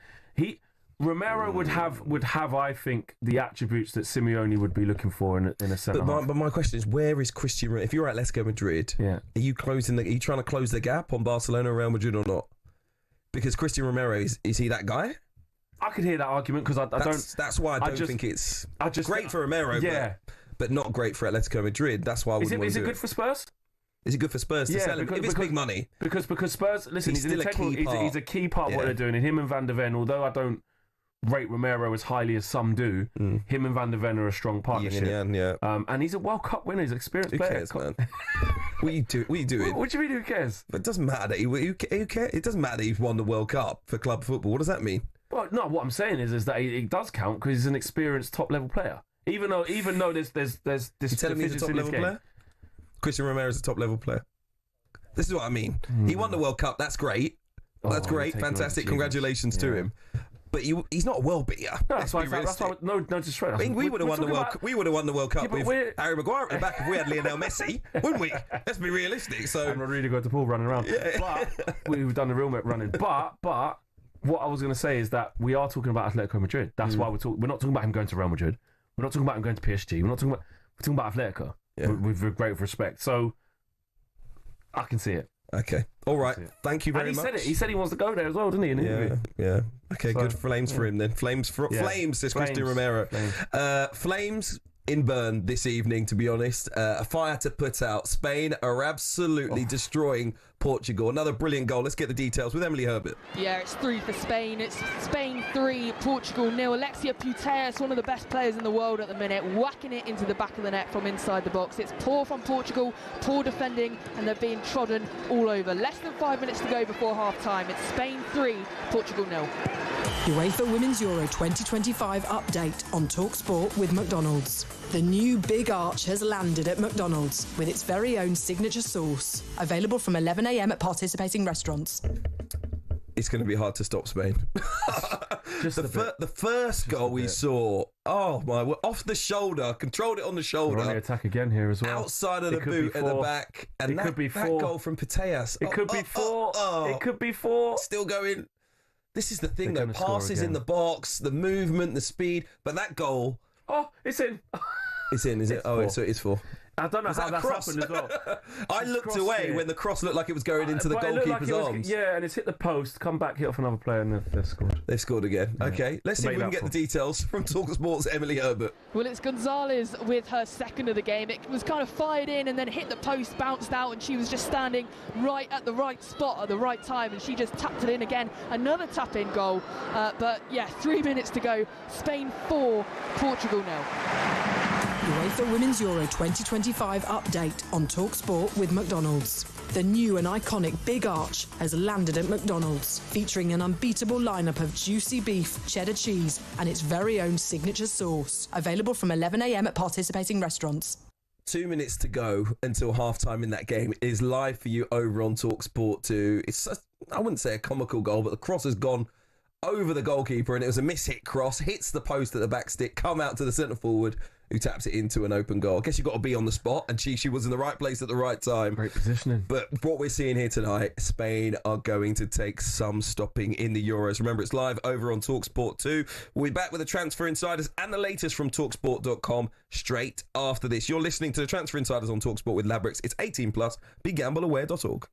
Romero would have, I think, the attributes that Simeone would be looking for in a centre half. But my question is, where is Christian? If you're at Atletico Madrid, are you trying to close the gap on Barcelona, Real Madrid, or not? Because Christian Romero is he that guy? I could hear that argument because I don't. That's why I don't think it's great for Romero. But not great for Atletico Madrid. That's why I wouldn't want to do it. Is it good for Spurs? Is it good for Spurs to sell him? If it's big money. Because Spurs, listen, he's a key part of what they're doing. And him and Van der Ven, although I don't rate Romero as highly as some do, him and Van der Ven are a strong partnership. And he's a World Cup winner. He's an experienced player. Who cares, man? What are you doing? What do you mean, who cares? It doesn't matter that who cares? It doesn't matter that he's won the World Cup for club football. What does that mean? Well, no, what I'm saying is that it does count because he's an experienced top-level player. Even though there's this. You telling me he's a top-level player? Christian Romero is a top-level player. This is what I mean. He won the World Cup. That's great. That's great. Fantastic. Congratulations to him. But he's not a world beater. No, that's why no disrespect. I mean, we would have won the World Cup. We would have won the World Cup with Harry Maguire at the back if we had Lionel Messi, wouldn't we? Let's be realistic. So and Rodrigo at the pool running around. But we've done the real running. But what I was going to say is that we are talking about Atletico Madrid. That's why we're not talking about him going to Real Madrid. We're not talking about him going to PSG. We're talking about Atletico with great respect. So I can see it. Okay. All right. Thank you very much. Said it. He said he wants to go there as well, didn't he? Yeah. Okay, good Flames for him then. Flames, says Christian Romero. Flames in Bern this evening, to be honest. A fire to put out. Spain are absolutely destroying Portugal. Another brilliant goal. Let's get the details with Emily Herbert. Yeah, it's 3 for Spain. It's Spain 3, Portugal 0. Alexia Putellas, one of the best players in the world at the minute, whacking it into the back of the net from inside the box. It's poor from Portugal, poor defending, and they're being trodden all over. Less than 5 minutes to go before half-time. It's Spain 3, Portugal 0. UEFA Women's Euro 2025 update on talkSPORT with McDonald's. The new Big Arch has landed at McDonald's with its very own signature sauce. Available from 11 a.m. at participating restaurants. it's going to be hard to stop Spain. The first goal we saw, oh my, off the shoulder, controlled it on the shoulder. We're on the attack again here as well. Outside of the boot at the back. And that goal from Pateas. It could be 4. It could be 4. Still going. This is the thing, though. Passes in the box, the movement, the speed. But that goal. Oh, it's in. It's in, is it? Oh, so it is 4. I don't know how that's happened as well. I looked away when the cross looked like it was going into the goalkeeper's arms. Yeah, and it's hit the post, come back, hit off another player, and they've scored. They've scored again. Yeah. Okay, let's see if we can get the details from talkSPORT's Emily Herbert. Well, it's Gonzalez with her second of the game. It was kind of fired in and then hit the post, bounced out, and she was just standing right at the right spot at the right time, and she just tapped it in again. Another tap-in goal. But yeah, 3 minutes to go. Spain 4, Portugal 0. UEFA Women's Euro 2025 update on talkSPORT with McDonald's. The new and iconic Big Arch has landed at McDonald's, featuring an unbeatable lineup of juicy beef, cheddar cheese, and its very own signature sauce. Available from 11 a.m. at participating restaurants. 2 minutes to go until halftime in that game. It is live for you over on talkSPORT 2. I wouldn't say a comical goal, but the cross has gone over the goalkeeper, and it was a mishit cross, hits the post at the back stick, come out to the centre forward, who taps it into an open goal. I guess you've got to be on the spot, and she was in the right place at the right time. Great positioning. But what we're seeing here tonight, Spain are going to take some stopping in the Euros. Remember, it's live over on talkSPORT 2. We'll be back with the Transfer Insiders and the latest from talkSPORT.com straight after this. You're listening to the Transfer Insiders on talkSPORT with Labrix. It's 18+. BeGambleAware.org.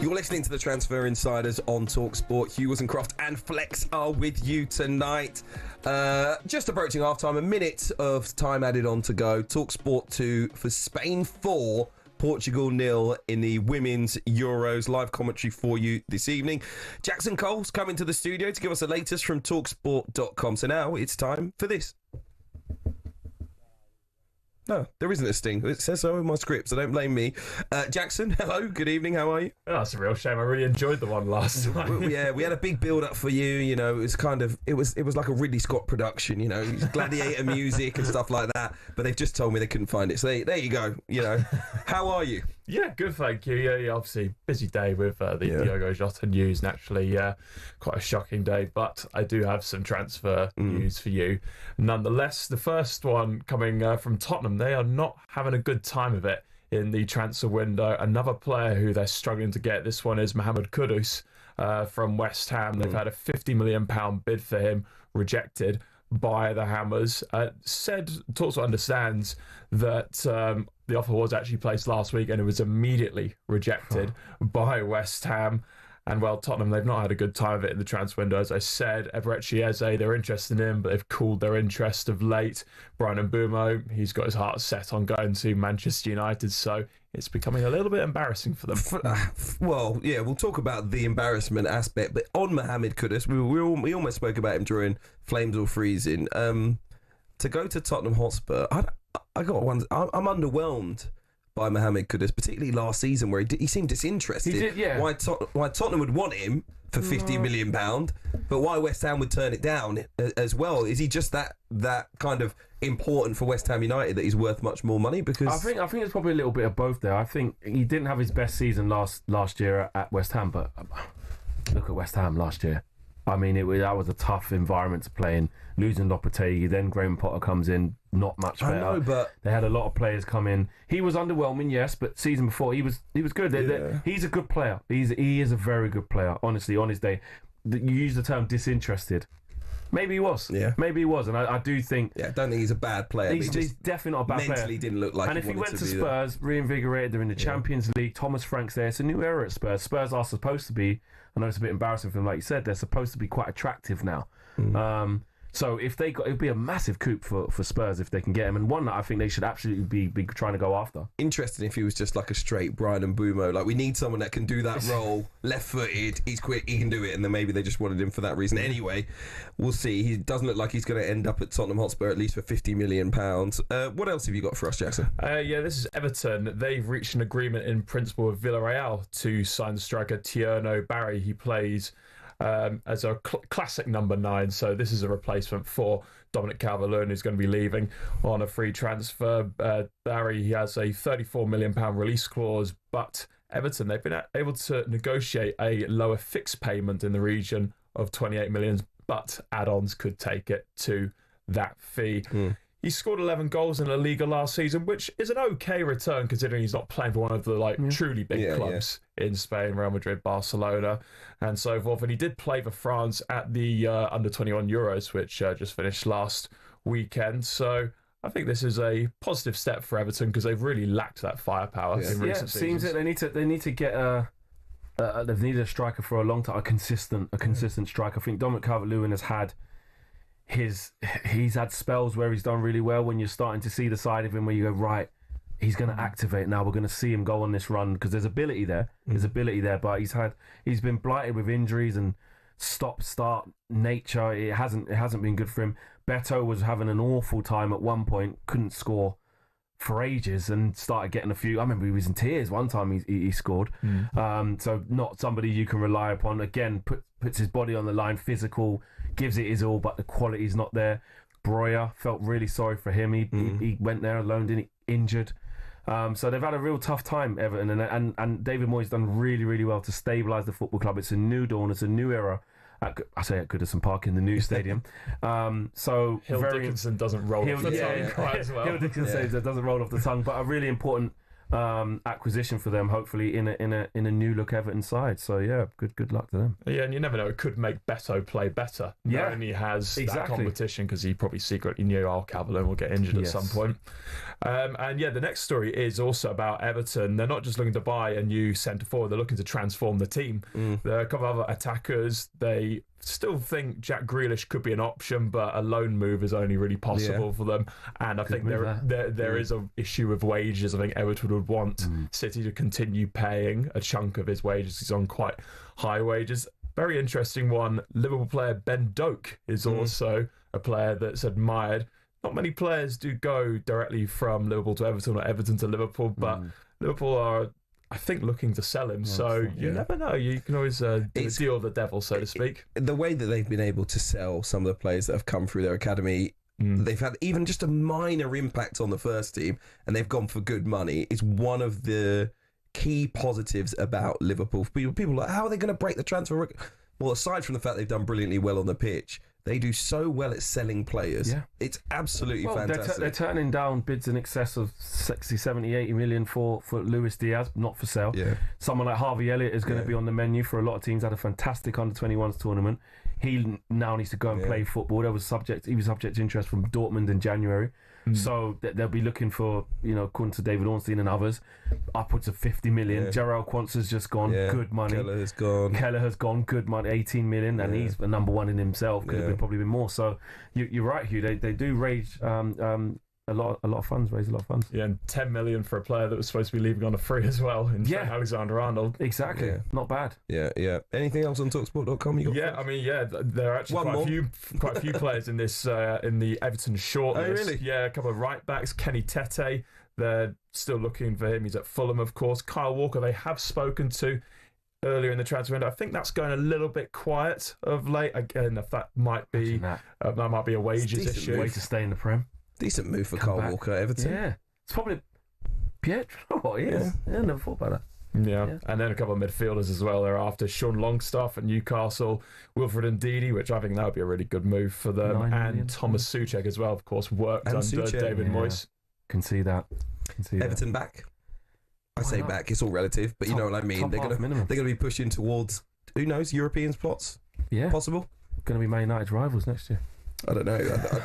You're listening to the Transfer Insiders on talkSPORT. Hugh, Woozencroft and Flex are with you tonight. Just approaching half-time, a minute of time added on to go. talkSPORT 2 for Spain 4, Portugal 0 in the Women's Euros. Live commentary for you this evening. Jackson Cole's coming to the studio to give us the latest from talksport.com. So now it's time for this. No, there isn't a sting. It says so in my script, so don't blame me. Jackson, hello, good evening, how are you? Oh, that's a real shame. I really enjoyed the one last time. Yeah, we had a big build-up for you, you know, it was like a Ridley Scott production, you know, gladiator music and stuff like that, but they've just told me they couldn't find it, so there you go, you know. How are you? Yeah, good, thank you. Yeah, obviously, busy day with the Diogo Jota news, naturally. Quite a shocking day, but I do have some transfer news for you. Nonetheless, the first one coming from Tottenham, they are not having a good time of it in the transfer window. Another player who they're struggling to get, this one is Mohamed Kudus from West Ham. They've had a £50 million bid for him, rejected by the Hammers. Talks understands that the offer was actually placed last week and it was immediately rejected by West Ham. And well, Tottenham, they've not had a good time of it in the transfer window. As I said, Eberechi Eze, they're interested in him, but they've cooled their interest of late. Brian Mbeumo, he's got his heart set on going to Manchester United, so it's becoming a little bit embarrassing for them. Well, yeah, we'll talk about the embarrassment aspect, but on Mohamed Kudus, we almost spoke about him during Flames or Freezing. To go to Tottenham Hotspur, I'm underwhelmed by Mohamed Kudus, particularly last season where he seemed disinterested. He did, yeah. Why Tottenham would want him for £50 million, but why West Ham would turn it down as well? Is he just that kind of important for West Ham United that he's worth much more money? Because I think it's probably a little bit of both there. I think he didn't have his best season last year at West Ham, but look at West Ham last year. I mean, that was a tough environment to play in. Losing Lopetegui, then Graham Potter comes in, not much better. I know, but they had a lot of players come in. He was underwhelming, yes, but season before he was good. He's a good player. He is a very good player. Honestly, on his day, you use the term disinterested. Maybe he was. Yeah. Maybe he was, and I do think. Yeah, I don't think he's a bad player. He's definitely not a bad player. Mentally didn't look like. And if he went to Spurs, reinvigorated, they're in the Champions League. Thomas Frank's there. It's a new era at Spurs. Spurs are supposed to be. I know it's a bit embarrassing for them, like you said. They're supposed to be quite attractive now. So if they got, it'd be a massive coup for Spurs if they can get him, and one that I think they should absolutely be trying to go after. Interesting if he was just like a straight Brian Mbeumo. Like, we need someone that can do that role, left-footed, he's quick, he can do it, and then maybe they just wanted him for that reason. Anyway, we'll see. He doesn't look like he's going to end up at Tottenham Hotspur at least for £50 million. What else have you got for us, Jackson? This is Everton. They've reached an agreement in principle with Villarreal to sign the striker Tierno Barry. He plays as a classic number 9, so this is a replacement for Dominic Calvert-Lewin, who's going to be leaving on a free transfer. Barry, he has a £34 million release clause, but Everton, they've been able to negotiate a lower fixed payment in the region of 28 million, but add-ons could take it to that fee. He scored 11 goals in La Liga last season, which is an okay return considering he's not playing for one of the truly big clubs in Spain, Real Madrid, Barcelona, and so forth. And he did play for France at the Under-21 Euros, which just finished last weekend. So I think this is a positive step for Everton because they've really lacked that firepower in recent seasons. Seems that they need to get they've needed a striker for a long time, a consistent striker. I think Dominic Calvert-Lewin has had. He's had spells where he's done really well when you're starting to see the side of him where you go, right, he's going to activate now. We're going to see him go on this run because there's ability there. But he's been blighted with injuries and stop-start nature. It hasn't been good for him. Beto was having an awful time at one point, couldn't score for ages and started getting a few. I remember he was in tears one time he scored. So not somebody you can rely upon. Again, puts his body on the line, physical, gives it his all, but the quality's not there. Breuer, felt really sorry for him. He went there alone, didn't he? Injured. So they've had a real tough time, Everton, and David Moyes done really, really well to stabilise the football club. It's a new dawn, it's a new era. I say at Goodison Park in the new stadium. So Hill Dickinson doesn't roll off the tongue quite as well. Hill Dickinson says that doesn't roll off the tongue, but a really important acquisition for them. Hopefully in a new look Everton side. So yeah, good luck to them. Yeah, and you never know. It could make Beto play better. Yeah, knowing he has that exactly. competition, because he probably secretly knew Calvert-Lewin will get injured at some point. And yeah, the next story is also about Everton. They're not just looking to buy a new centre forward; they're looking to transform the team. There are a couple of other attackers. They still think Jack Grealish could be an option, but a loan move is only really possible for them. And I think there is an issue with wages. I think Everton would want City to continue paying a chunk of his wages. He's on quite high wages. Very interesting one. Liverpool player Ben Doak is also a player that's admired. Not many players do go directly from Liverpool to Everton or Everton to Liverpool, but Liverpool are, I think, looking to sell him. So you never know. You can always deal the devil, so to speak. The way that they've been able to sell some of the players that have come through their academy, they've had even just a minor impact on the first team, and they've gone for good money. It's one of the key positives about Liverpool. People are like, how are they going to break the transfer? Well, aside from the fact they've done brilliantly well on the pitch, they do so well at selling players. Yeah. It's absolutely fantastic. They're turning down bids in excess of 60, 70, 80 million for Luis Diaz, not for sale. Yeah. Someone like Harvey Elliott is going to be on the menu for a lot of teams. Had a fantastic under-21s tournament. He now needs to go and play football. He was subject to interest from Dortmund in January. So they'll be looking for, according to David Ornstein and others, upwards of 50 million. Gerald Quantz's just gone, good money. Keller has gone, good money, 18 million, and he's the number one in himself. Could have probably been more. So you're right, Hugh. They do raise a lot of funds. Yeah, and 10 million for a player that was supposed to be leaving on a free as well. In Alexander-Arnold. Exactly. Yeah. Not bad. Yeah. Anything else on talkSPORT.com? There are actually quite a few players in this in the Everton shortlist. Oh, really? Yeah, a couple of right backs. Kenny Tete, they're still looking for him. He's at Fulham, of course. Kyle Walker, they have spoken to earlier in the transfer window. I think that's going a little bit quiet of late. Again, if that might be a wages issue. Way to stay in the Prem. Decent move for Kyle Walker, Everton. Yeah, it's probably Pietro. What he is? Yeah, never thought about that. Yeah, and then a couple of midfielders as well thereafter. Sean Longstaff at Newcastle, Wilfred Ndidi, which I think that would be a really good move for them, and Thomas Souček as well, of course, worked under David Moyes. Can see that. Everton back. I say back, it's all relative, but you know what I mean. They're going to be pushing towards, who knows, European spots. Yeah, possible. Going to be Man United's rivals next year. I don't know.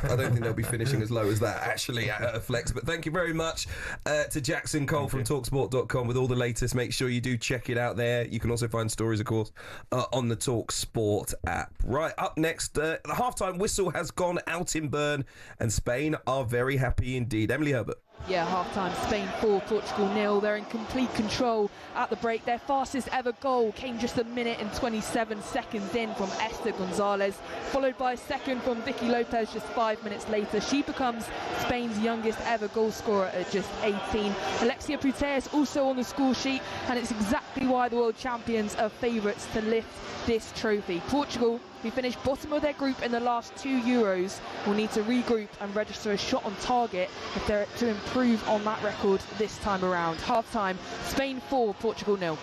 I don't think they'll be finishing as low as that, actually, at a flex. But thank you very much to Jackson Cole from talkSPORT.com with all the latest. Make sure you do check it out there. You can also find stories, of course, on the talkSPORT app. Right, up next, the halftime whistle has gone out in Bern, and Spain are very happy indeed. Emily Herbert. Yeah, half-time, Spain 4, Portugal 0. They're in complete control at the break. Their fastest ever goal came just a minute and 27 seconds in from Esther Gonzalez, followed by a second from Vicky Lopez just 5 minutes later. She becomes Spain's youngest ever goal scorer at just 18. Alexia Putellas also on the score sheet, and it's exactly why the world champions are favourites to lift this trophy. Portugal, who finished bottom of their group in the last 2 Euros, will need to regroup and register a shot on target if they're to improve on that record this time around. Half-time, Spain 4, Portugal 0.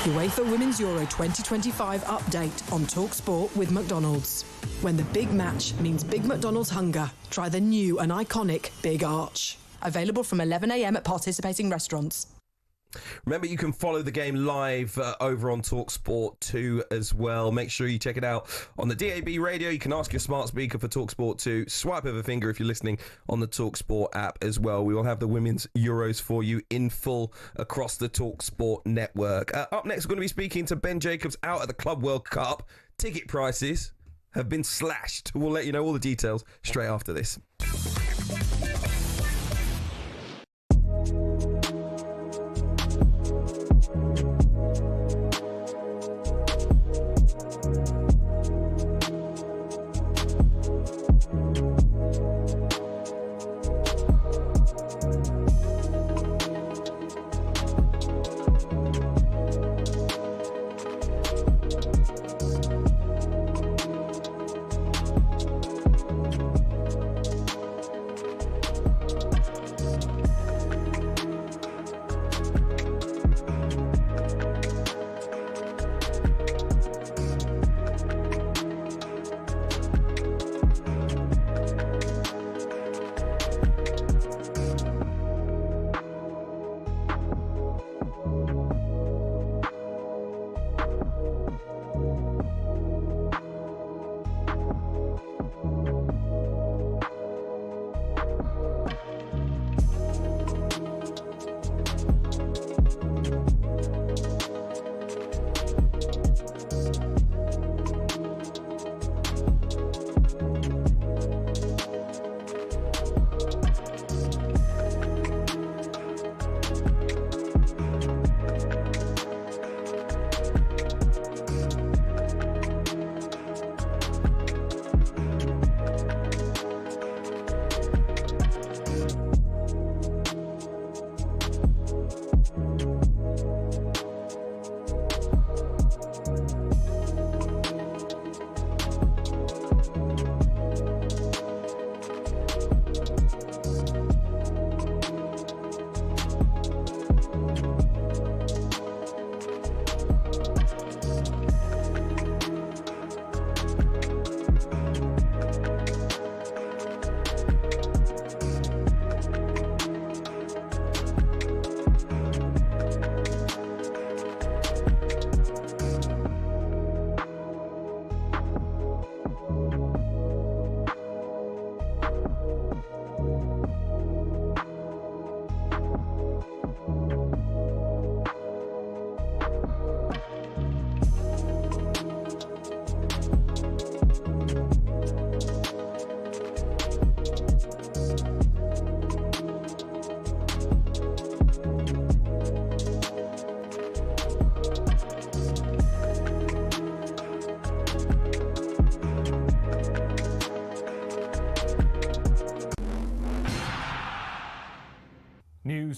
UEFA Women's Euro 2025 update on talkSPORT with McDonald's. When the big match means Big McDonald's hunger, try the new and iconic Big Arch. Available from 11 a.m. at participating restaurants. Remember, you can follow the game live over on talkSPORT 2 as well. Make sure you check it out on the DAB radio. You can ask your smart speaker for talkSPORT 2. Swipe of a finger if you're listening on the talkSPORT app as well. We will have the Women's Euros for you in full across the talkSPORT network. Up next, we're going to be speaking to Ben Jacobs out at the Club World Cup. Ticket prices have been slashed. We'll let you know all the details straight after this.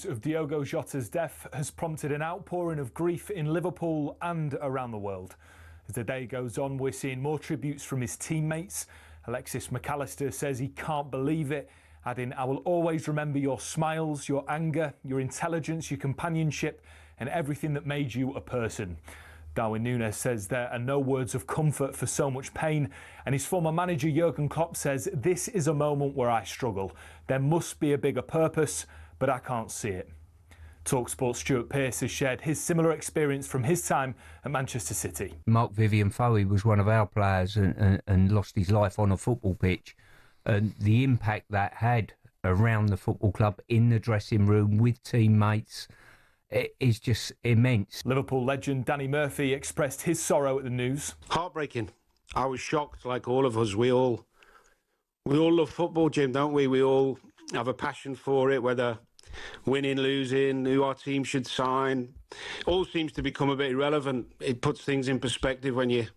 of Diogo Jota's death has prompted an outpouring of grief in Liverpool and around the world. As the day goes on, we're seeing more tributes from his teammates. Alexis McAllister says he can't believe it, adding, "I will always remember your smiles, your anger, your intelligence, your companionship, and everything that made you a person." Darwin Núñez says there are no words of comfort for so much pain, and his former manager Jurgen Klopp says, "This is a moment where I struggle. There must be a bigger purpose, but I can't see it." talkSPORT's Stuart Pearce has shared his similar experience from his time at Manchester City. Mark Vivian Foe was one of our players and lost his life on a football pitch, and the impact that had around the football club, in the dressing room, with teammates, it is just immense. Liverpool legend Danny Murphy expressed his sorrow at the news. Heartbreaking. I was shocked, like all of us. We all love football, Jim, don't we? We all have a passion for it, whether winning, losing, who our team should sign. All seems to become a bit irrelevant. It puts things in perspective when you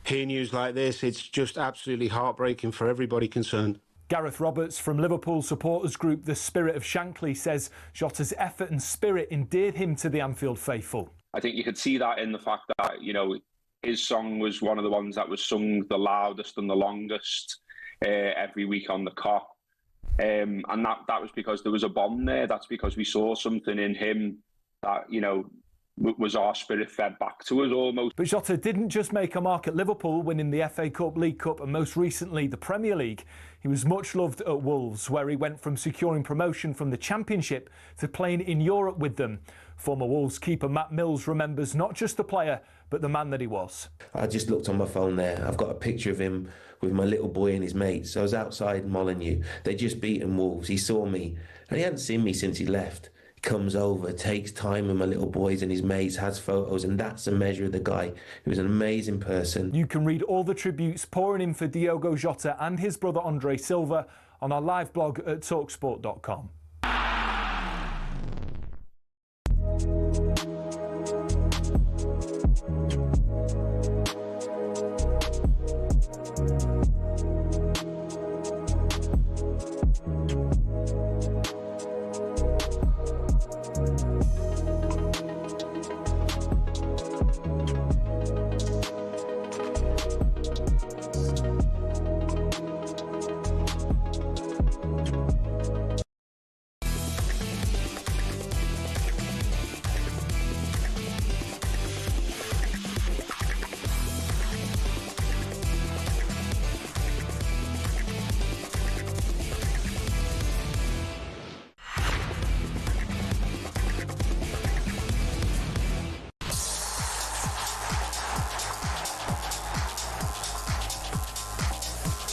hear news like this. It's just absolutely heartbreaking for everybody concerned. Gareth Roberts from Liverpool supporters group The Spirit of Shankly says Jota's effort and spirit endeared him to the Anfield faithful. I think you could see that in the fact that, his song was one of the ones that was sung the loudest and the longest every week on the cop. And that was because there was a bond there. That's because we saw something in him that, was our spirit fed back to us almost. But Jota didn't just make a mark at Liverpool, winning the FA Cup, League Cup and most recently the Premier League. He was much loved at Wolves, where he went from securing promotion from the Championship to playing in Europe with them. Former Wolves keeper Matt Mills remembers not just the player, but the man that he was. I just looked on my phone there. I've got a picture of him with my little boy and his mates. I was outside Molineux. They'd just beaten Wolves. He saw me, and he hadn't seen me since he left. Comes over, takes time with my little boys and his mates, has photos, and that's a measure of the guy. He was an amazing person. You can read all the tributes pouring in for Diogo Jota and his brother Andre Silva on our live blog at talksport.com.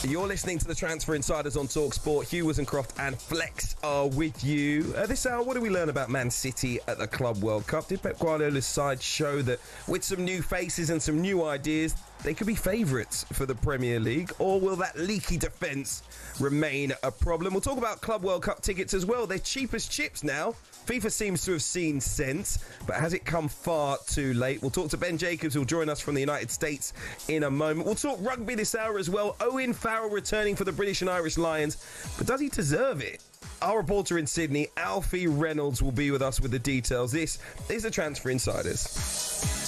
You're listening to the Transfer Insiders on talkSPORT. Hugh, Woozencroft and Flex are with you. This hour, what do we learn about Man City at the Club World Cup? Did Pep Guardiola's side show that with some new faces and some new ideas, they could be favourites for the Premier League? Or will that leaky defence remain a problem? We'll talk about Club World Cup tickets as well. They're cheap as chips now. FIFA seems to have seen sense, but has it come far too late? We'll talk to Ben Jacobs, who'll join us from the United States in a moment. We'll talk rugby this hour as well. Owen Farrell returning for the British and Irish Lions, but does he deserve it? Our reporter in Sydney, Alfie Reynolds, will be with us with the details. This is the Transfer Insiders.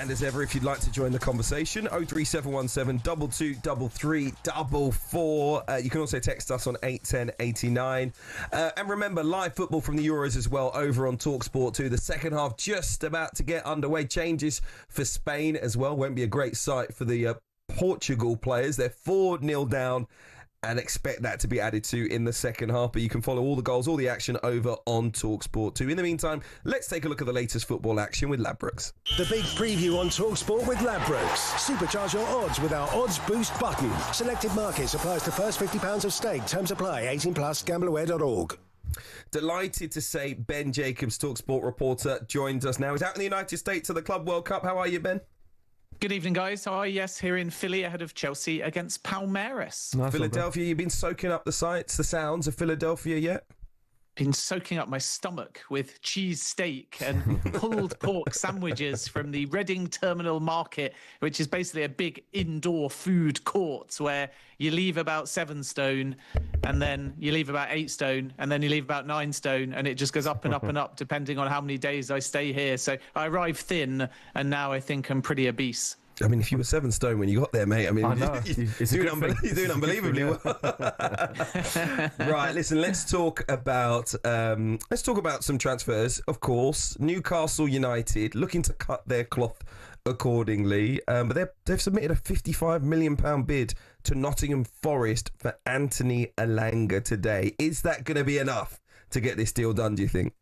And as ever, if you'd like to join the conversation, 03717 223344. You can also text us on 81089. And remember, live football from the Euros as well over on talkSPORT 2. The second half just about to get underway. Changes for Spain as well. Won't be a great sight for the Portugal players. They're 4-0 down, and expect that to be added to in the second half. But you can follow all the goals, all the action over on talkSPORT 2. In the meantime, let's take a look at the latest football action with Ladbrokes. The big preview on talkSPORT with Ladbrokes. Supercharge your odds with our Odds Boost button. Selected markets applies to first £50 of stake. Terms apply. 18+. Gambleaware.org. Delighted to say Ben Jacobs, talkSPORT reporter, joins us now. He's out in the United States at the Club World Cup. How are you, Ben? Good evening, guys. How are you? Yes, here in Philly ahead of Chelsea against Palmeiras. Nice Philadelphia, you've been soaking up the sights, the sounds of Philadelphia yet? been soaking up my stomach with cheese steak and pulled pork sandwiches from the Reading Terminal Market, which is basically a big indoor food court where you leave about 7 stone and then you leave about 8 stone and then you leave about 9 stone, and it just goes up and up and up depending on how many days I stay here. So I arrived thin and now I think I'm pretty obese. I mean, if you were 7 stone when you got there, mate, I mean, you're doing unbelievably well. Right, listen, let's talk about some transfers. Of course, Newcastle United looking to cut their cloth accordingly, but they've submitted a £55 million bid to Nottingham Forest for Anthony Elanga today. Is that going to be enough to get this deal done, do you think?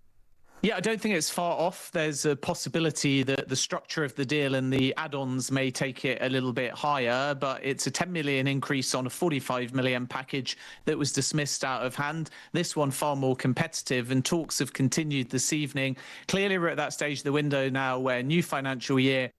Yeah, I don't think it's far off. There's a possibility that the structure of the deal and the add-ons may take it a little bit higher, but it's a 10 million increase on a 45 million package that was dismissed out of hand. This one far more competitive, and talks have continued this evening. Clearly, we're at that stage of the window now where new financial year,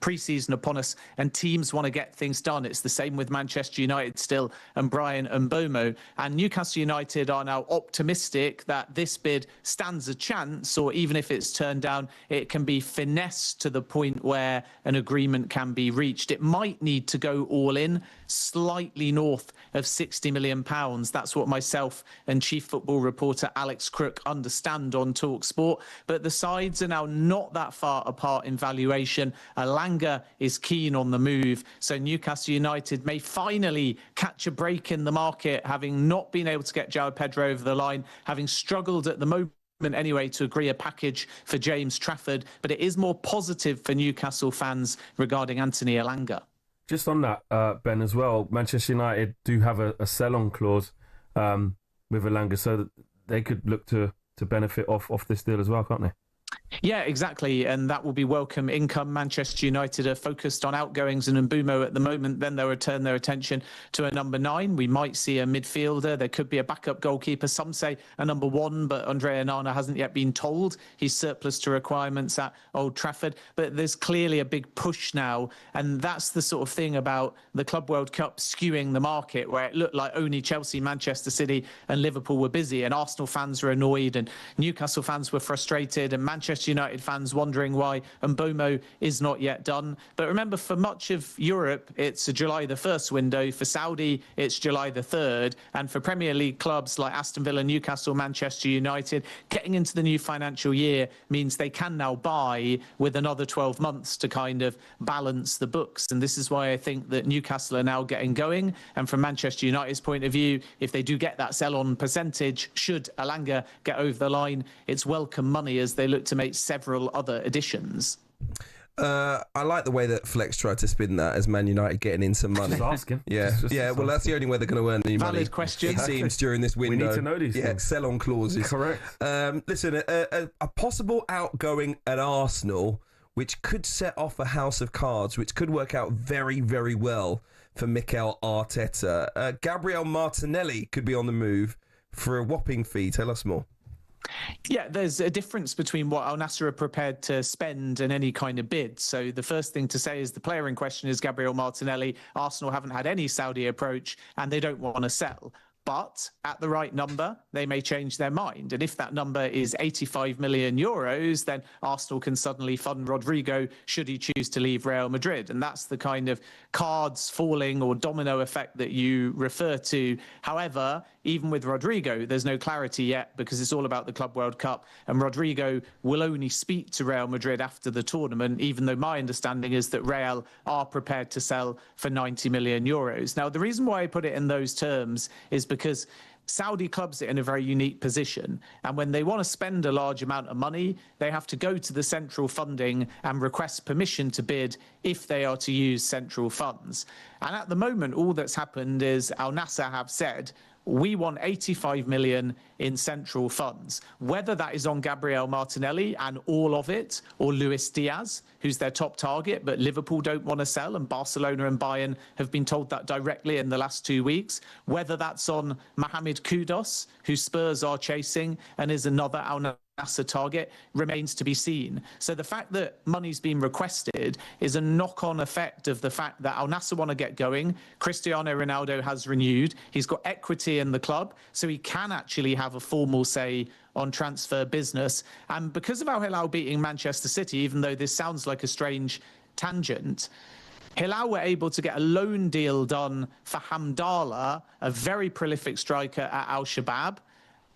pre-season upon us, and teams want to get things done. It's the same with Manchester United still and Brian Mbeumo, and Newcastle United are now optimistic that this bid stands a chance, or even if it's turned down, it can be finessed to the point where an agreement can be reached. It might need to go all in, slightly north of £60 million. That's what myself and chief football reporter Alex Crook understand on talkSPORT, but the sides are now not that far apart in valuation. Elanga is keen on the move, so Newcastle United may finally catch a break in the market, having not been able to get João Pedro over the line, having struggled at the moment anyway to agree a package for James Trafford. But it is more positive for Newcastle fans regarding Anthony Elanga. Just on that, Ben, as well, Manchester United do have a sell-on clause with Elanga, so that they could look to benefit off this deal as well, can't they? Yeah, exactly. And that will be welcome income. Manchester United are focused on outgoings and Mbeumo at the moment. Then they'll turn their attention to a number 9. We might see a midfielder. There could be a backup goalkeeper. Some say a number 1, but Andre Onana hasn't yet been told he's surplus to requirements at Old Trafford. But there's clearly a big push now. And that's the sort of thing about the Club World Cup skewing the market, where it looked like only Chelsea, Manchester City and Liverpool were busy, and Arsenal fans were annoyed and Newcastle fans were frustrated, and Manchester United fans wondering why Mbeumo is not yet done. But remember, for much of Europe, it's a July the 1st window. For Saudi, it's July the 3rd. And for Premier League clubs like Aston Villa, Newcastle, Manchester United, getting into the new financial year means they can now buy with another 12 months to kind of balance the books. And this is why I think that Newcastle are now getting going. And from Manchester United's point of view, if they do get that sell-on percentage, should Elanga get over the line, it's welcome money as they look to make several other additions. I like the way that Flex tried to spin that as Man United getting in some money. Just asking. Yeah, well, that's the only way they're going to earn any money. Valid question. It seems during this window. We need to know these things. Sell-on clauses. Correct. Listen, a possible outgoing at Arsenal, which could set off a house of cards, which could work out very, very well for Mikel Arteta. Gabriel Martinelli could be on the move for a whopping fee. Tell us more. Yeah, there's a difference between what Al Nassr are prepared to spend and any kind of bid. So the first thing to say is the player in question is Gabriel Martinelli. Arsenal haven't had any Saudi approach and they don't want to sell. But at the right number, they may change their mind. And if that number is 85 million euros, then Arsenal can suddenly fund Rodrigo should he choose to leave Real Madrid. And that's the kind of cards falling or domino effect that you refer to. However, even with Rodrigo, there's no clarity yet because it's all about the Club World Cup. And Rodrigo will only speak to Real Madrid after the tournament, even though my understanding is that Real are prepared to sell for 90 million euros. Now, the reason why I put it in those terms is because Saudi clubs are in a very unique position. And when they want to spend a large amount of money, they have to go to the central funding and request permission to bid if they are to use central funds. And at the moment, all that's happened is Al Nassr have said, we want 85 million in central funds. Whether that is on Gabriel Martinelli and all of it, or Luis Diaz, who's their top target, but Liverpool don't want to sell, and Barcelona and Bayern have been told that directly in the last 2 weeks. Whether that's on Mohamed Kudus, who Spurs are chasing and is another Al Nassr target, remains to be seen. So the fact that money's been requested is a knock-on effect of the fact that Al Nassr want to get going. Cristiano Ronaldo has renewed. He's got equity in the club, so he can actually have a formal say on transfer business. And because of Al Hilal beating Manchester City, even though this sounds like a strange tangent, Hilal were able to get a loan deal done for Hamdallah, a very prolific striker at Al Shabab.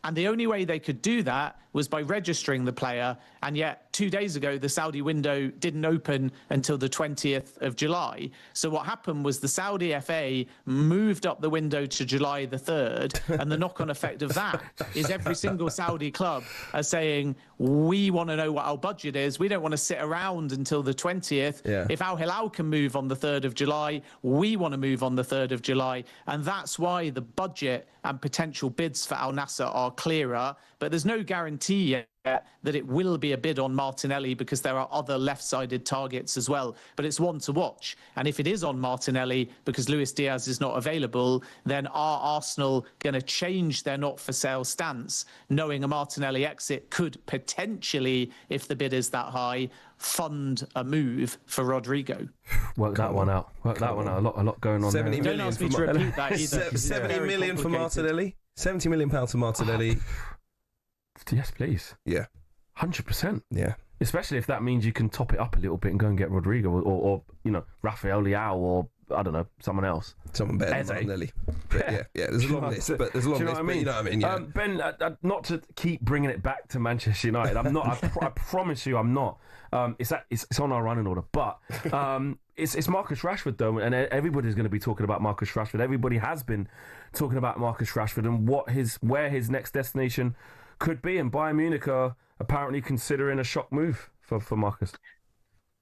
And the only way they could do that was by registering the player. And yet 2 days ago, the Saudi window didn't open until the 20th of July. So what happened was the Saudi FA moved up the window to July the 3rd. And the knock-on effect of that is every single Saudi club are saying, we want to know what our budget is. We don't want to sit around until the 20th. Yeah. If Al Hilal can move on the 3rd of July, we want to move on the 3rd of July. And that's why the budget and potential bids for Al Nassr are clearer. But there's no guarantee yet that it will be a bid on Martinelli, because there are other left-sided targets as well. But it's one to watch. And if it is on Martinelli because Luis Diaz is not available, then are Arsenal going to change their not-for-sale stance, knowing a Martinelli exit could potentially, if the bid is that high, fund a move for Rodrigo? Work that one out. A lot going on 70 there. million Don't ask me to repeat that either. 70 million for Martinelli. £70 million for Martinelli. Yes, please. Yeah. 100%. Yeah. Especially if that means you can top it up a little bit and go and get Rodrigo or Rafael Leao or, I don't know, someone else. Someone better than Martinelli. Yeah. There's a long list, but there's a long list. But you know what I mean? Yeah. Ben, not to keep bringing it back to Manchester United. I'm not. I promise you, I'm not. It's on our running order, but it's Marcus Rashford though, and everybody's going to be talking about Marcus Rashford. Everybody has been talking about Marcus Rashford and where his next destination could be, and Bayern Munich are apparently considering a shock move for Marcus.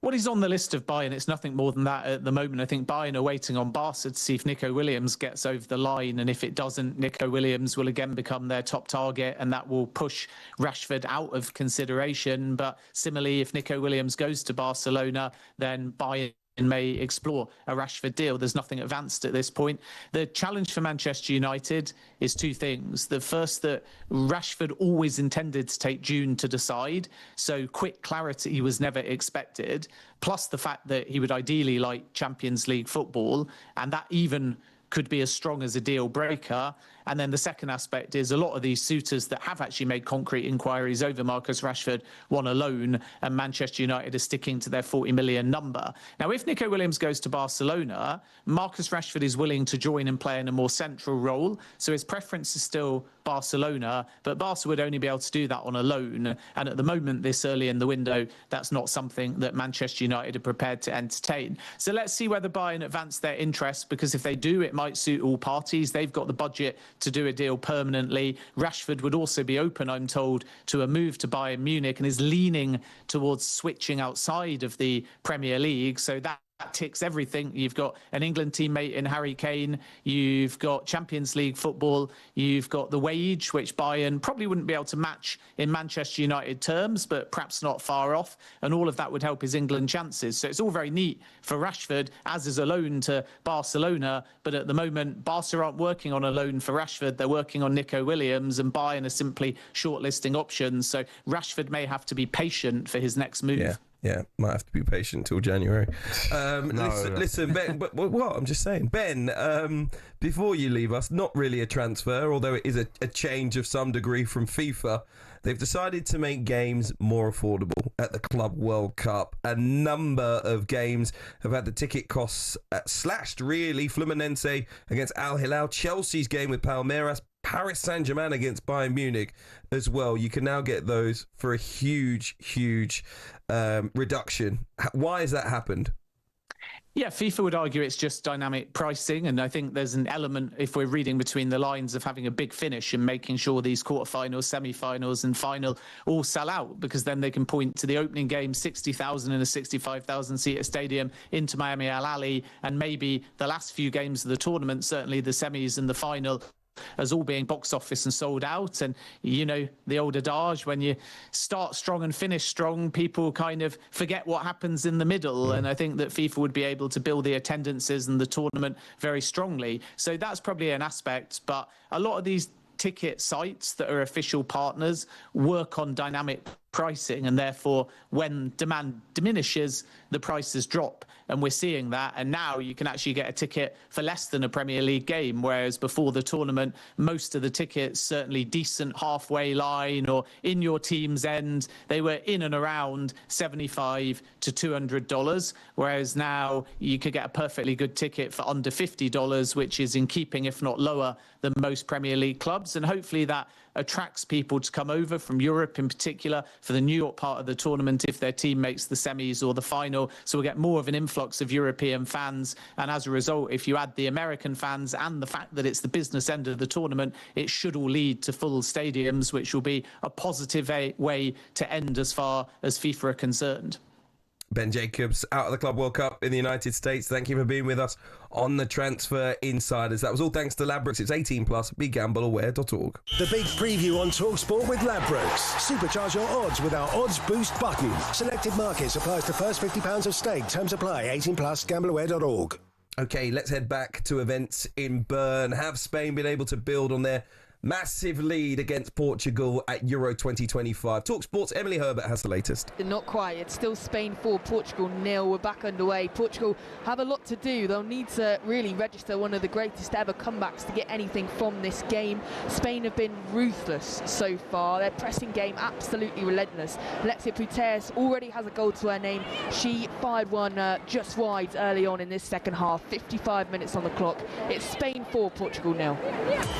Well, he's on the list of Bayern. It's nothing more than that at the moment. I think Bayern are waiting on Barca to see if Nico Williams gets over the line. And if it doesn't, Nico Williams will again become their top target, and that will push Rashford out of consideration. But similarly, if Nico Williams goes to Barcelona, then Bayern may explore a Rashford deal. There's nothing advanced at this point. The challenge for Manchester United is two things. The first, that Rashford always intended to take June to decide, so quick clarity was never expected, plus the fact that he would ideally like Champions League football, and that even could be as strong as a deal breaker. And then the second aspect is a lot of these suitors that have actually made concrete inquiries over Marcus Rashford want a loan, and Manchester United are sticking to their 40 million number. Now, if Nico Williams goes to Barcelona, Marcus Rashford is willing to join and play in a more central role. So his preference is still Barcelona, but Barca would only be able to do that on a loan. And at the moment, this early in the window, that's not something that Manchester United are prepared to entertain. So let's see whether Bayern advance their interest, because if they do, it might suit all parties. They've got the budget to do a deal permanently. Rashford would also be open, I'm told, to a move to Bayern Munich, and is leaning towards switching outside of the Premier League. So that ticks everything. You've got an England teammate in Harry Kane, you've got Champions League football, you've got the wage, which Bayern probably wouldn't be able to match in Manchester United terms, but perhaps not far off, and all of that would help his England chances. So it's all very neat for Rashford, as is a loan to Barcelona, but at the moment Barca aren't working on a loan for Rashford, they're working on Nico Williams, and Bayern are simply shortlisting options. So Rashford may have to be patient for his next move. Yeah, might have to be patient till January. Listen, Ben, but what? I'm just saying. Ben, before you leave us, not really a transfer, although it is a change of some degree from FIFA. They've decided to make games more affordable at the Club World Cup. A number of games have had the ticket costs slashed, really. Fluminense against Al Hilal, Chelsea's game with Palmeiras, Paris Saint-Germain against Bayern Munich as well. You can now get those for a huge reduction. Why has that happened? Yeah, FIFA would argue it's just dynamic pricing, and I think there's an element, if we're reading between the lines, of having a big finish and making sure these quarterfinals, semi-finals and final all sell out, because then they can point to the opening game, 60,000 in a 65,000-seater stadium, into Miami Al Ahly, and maybe the last few games of the tournament, certainly the semis and the final, as all being box office and sold out. And you know the old adage, when you start strong and finish strong, people kind of forget what happens in the middle. And I think that FIFA would be able to build the attendances and the tournament very strongly. So that's probably an aspect. But a lot of these ticket sites that are official partners work on dynamic pricing, and therefore when demand diminishes, the prices drop. And we're seeing that. And now you can actually get a ticket for less than a Premier League game, whereas before the tournament, most of the tickets, certainly decent halfway line or in your team's end, they were in and around $75 to $200, whereas now you could get a perfectly good ticket for under $50, which is in keeping, if not lower, than most Premier League clubs. And hopefully that attracts people to come over from Europe in particular for the New York part of the tournament if their team makes the semis or the final. So we'll get more of an influx of European fans. And as a result, if you add the American fans and the fact that it's the business end of the tournament, it should all lead to full stadiums, which will be a positive way to end as far as FIFA are concerned. Ben Jacobs, out of the Club World Cup in the United States. Thank you for being with us on the Transfer Insiders. That was all thanks to Ladbrokes. It's 18+, begambleaware.org. The big preview on talkSPORT with Ladbrokes. Supercharge your odds with our odds boost button. Selected markets applies to first £50 of stake. Terms apply. 18+, gambleaware.org. OK, let's head back to events in Bern. Have Spain been able to build on their massive lead against Portugal at Euro 2025? talkSPORT's Emily Herbert has the latest. Not quite. It's still Spain 4, Portugal 0. We're back underway. Portugal have a lot to do. They'll need to really register one of the greatest ever comebacks to get anything from this game. Spain have been ruthless so far. Their pressing game absolutely relentless. Alexia Putellas already has a goal to her name. She fired one just wide early on in this second half. 55 minutes on the clock. It's Spain 4, Portugal 0.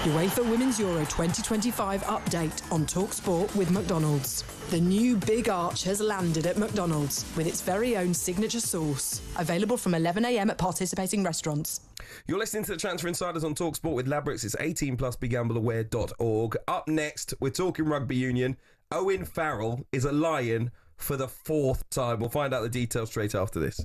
UEFA Women's Euro 2025 update on talkSPORT with McDonald's. The new Big Arch has landed at McDonald's with its very own signature sauce. Available from 11 a.m. at participating restaurants. You're listening to the Transfer Insiders on talkSPORT with Ladbrokes. It's 18+, begambleaware.org. Up next, we're talking rugby union. Owen Farrell is a Lion for the 4th time. We'll find out the details straight after this.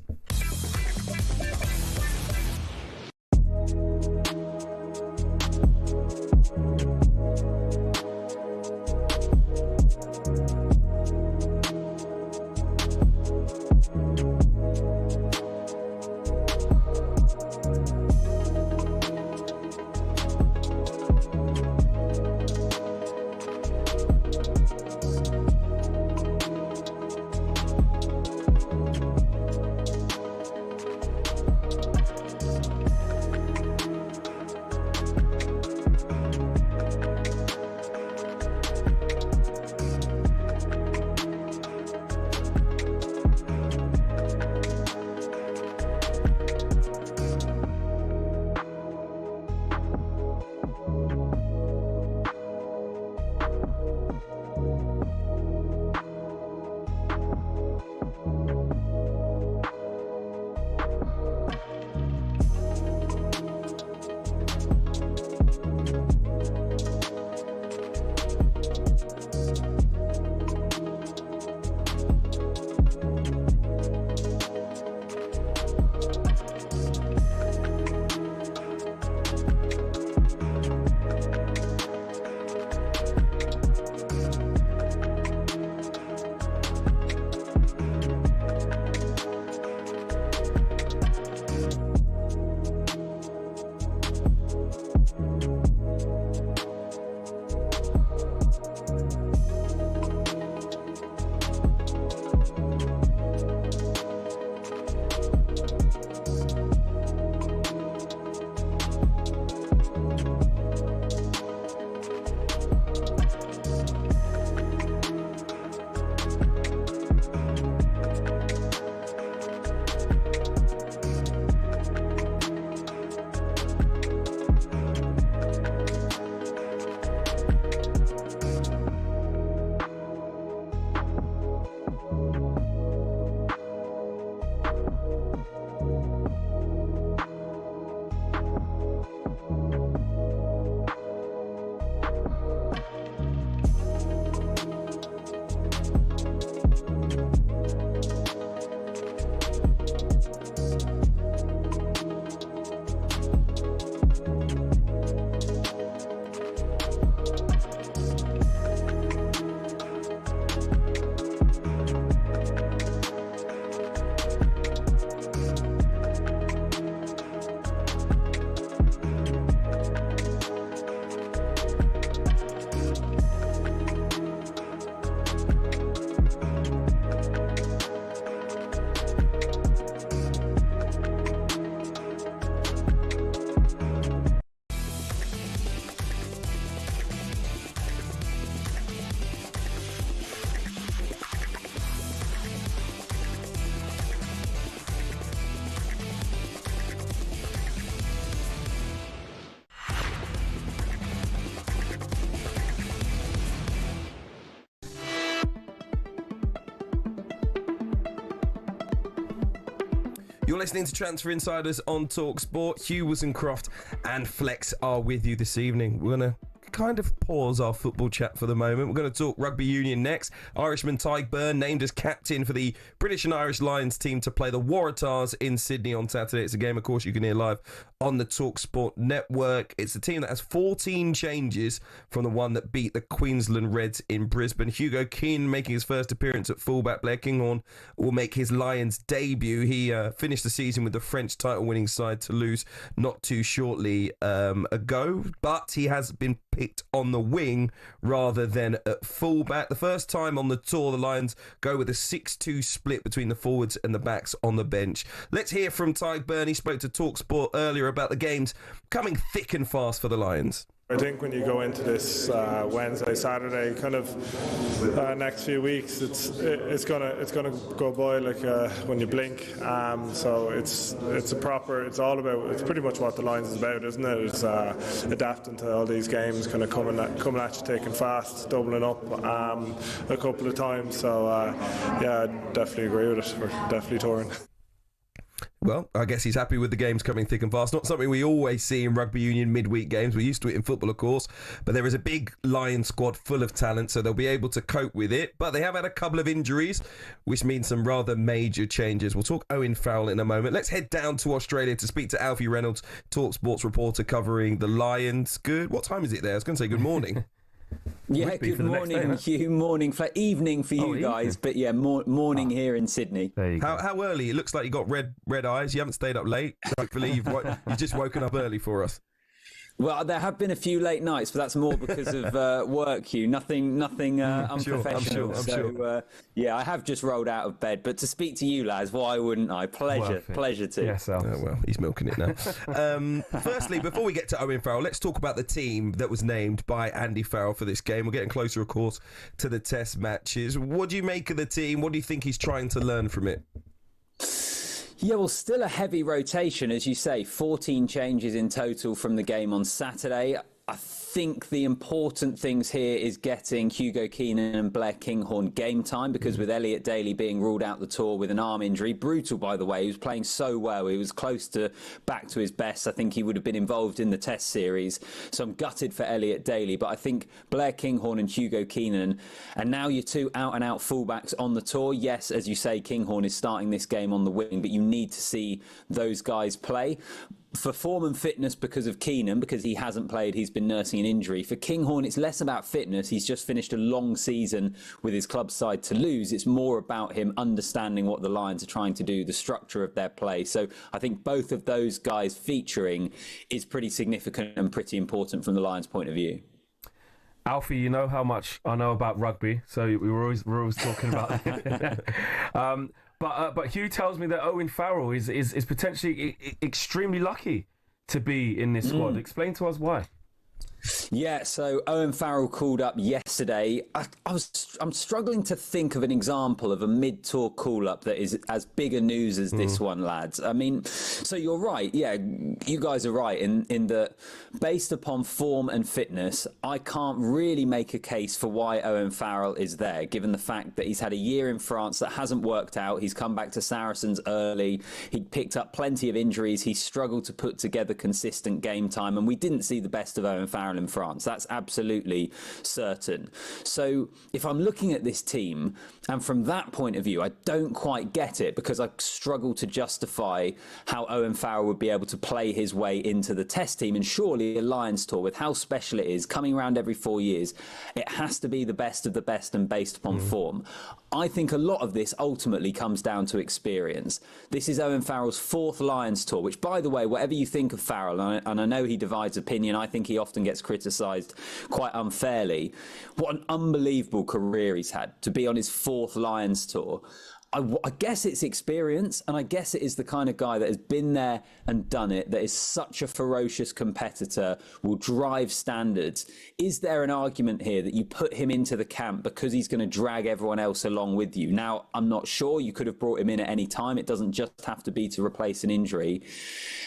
You're listening to Transfer Insiders on talkSPORT. Hugh, Woozencroft and Flex are with you this evening. We're going to kind of pause our football chat for the moment. We're going to talk rugby union next. Irishman Tadhg Beirne named as captain for the British and Irish Lions team to play the Waratahs in Sydney on Saturday. It's a game, of course, you can hear live on the talkSPORT network. It's a team that has 14 changes from the one that beat the Queensland Reds in Brisbane. Hugo Keane making his first appearance at fullback. Blair Kinghorn will make his Lions debut. He finished the season with the French title-winning side Toulouse not too shortly ago, but he has been picked on the wing rather than at fullback. The first time on the tour, the Lions go with a 6-2 split between the forwards and the backs on the bench. Let's hear from Tadhg Beirne. He spoke to talkSPORT earlier about the games coming thick and fast for the Lions. I think when you go into this Wednesday, Saturday, kind of next few weeks, it's gonna go by like when you blink. So it's all about. It's pretty much what the Lions is about, isn't it? It's adapting to all these games, kind of coming at you, taking fast, doubling up a couple of times. So yeah, I definitely agree with it. We're definitely touring. Well, I guess he's happy with the games coming thick and fast. Not something we always see in rugby union midweek games. We're used to it in football, of course. But there is a big Lion squad full of talent, so they'll be able to cope with it. But they have had a couple of injuries, which means some rather major changes. We'll talk Owen Farrell in a moment. Let's head down to Australia to speak to Alfie Reynolds, talkSPORT's reporter covering the Lions. Good. What time is it there? I was going to say good morning. Yeah, good morning, Hugh. Morning, evening for you guys, but yeah, morning here in Sydney. How early? It looks like you got red eyes. You haven't stayed up late. Hopefully, you've just woken up early for us. Well, there have been a few late nights, but that's more because of work, Hugh. Nothing unprofessional. I'm sure. Yeah, I have just rolled out of bed. But to speak to you, lads, why wouldn't I? Pleasure to. Yes, well, he's milking it now. Firstly, before we get to Owen Farrell, let's talk about the team that was named by Andy Farrell for this game. We're getting closer, of course, to the Test matches. What do you make of the team? What do you think he's trying to learn from it? Yeah, well, still a heavy rotation, as you say, 14 changes in total from the game on Saturday. I think the important things here is getting Hugo Keane and Blair Kinghorn game time, because with Elliot Daly being ruled out the tour with an arm injury, brutal by the way, he was playing so well, he was close to back to his best. I think he would have been involved in the Test series, so I'm gutted for Elliot Daly, but I think Blair Kinghorn and Hugo Keenan and now your two out-and-out fullbacks on the tour. Yes, as you say, Kinghorn is starting this game on the wing, but you need to see those guys play. For form and fitness because of Keenan, because he hasn't played, he's been nursing an injury. For Kinghorn, it's less about fitness. He's just finished a long season with his club side Toulouse. It's more about him understanding what the Lions are trying to do, the structure of their play. So I think both of those guys featuring is pretty significant and pretty important from the Lions' point of view. Alfie, you know how much I know about rugby, so we're always talking about it. But Hugh tells me that Owen Farrell is potentially extremely lucky to be in this squad. Explain to us why. Yeah, so Owen Farrell called up yesterday. I'm struggling to think of an example of a mid-tour call-up that is as big a news as this one, lads. I mean, so you're right. Yeah, you guys are right in that based upon form and fitness, I can't really make a case for why Owen Farrell is there, given the fact that he's had a year in France that hasn't worked out. He's come back to Saracens early. He picked up plenty of injuries. He struggled to put together consistent game time, and we didn't see the best of Owen Farrell in France. That's absolutely certain. So if I'm looking at this team, and from that point of view, I don't quite get it, because I struggle to justify how Owen Farrell would be able to play his way into the Test team. And surely a Lions tour, with how special it is, coming around every 4 years, it has to be the best of the best and based upon form. I think a lot of this ultimately comes down to experience. This is Owen Farrell's 4th Lions tour, which, by the way, whatever you think of Farrell, and I know he divides opinion, I think he often gets criticised quite unfairly. What an unbelievable career he's had to be on his 4th Lions tour. I guess it's experience, and I guess it is the kind of guy that has been there and done it, that is such a ferocious competitor, will drive standards. Is there an argument here that you put him into the camp because he's going to drag everyone else along with you? Now, I'm not sure. You could have brought him in at any time. It doesn't just have to be to replace an injury.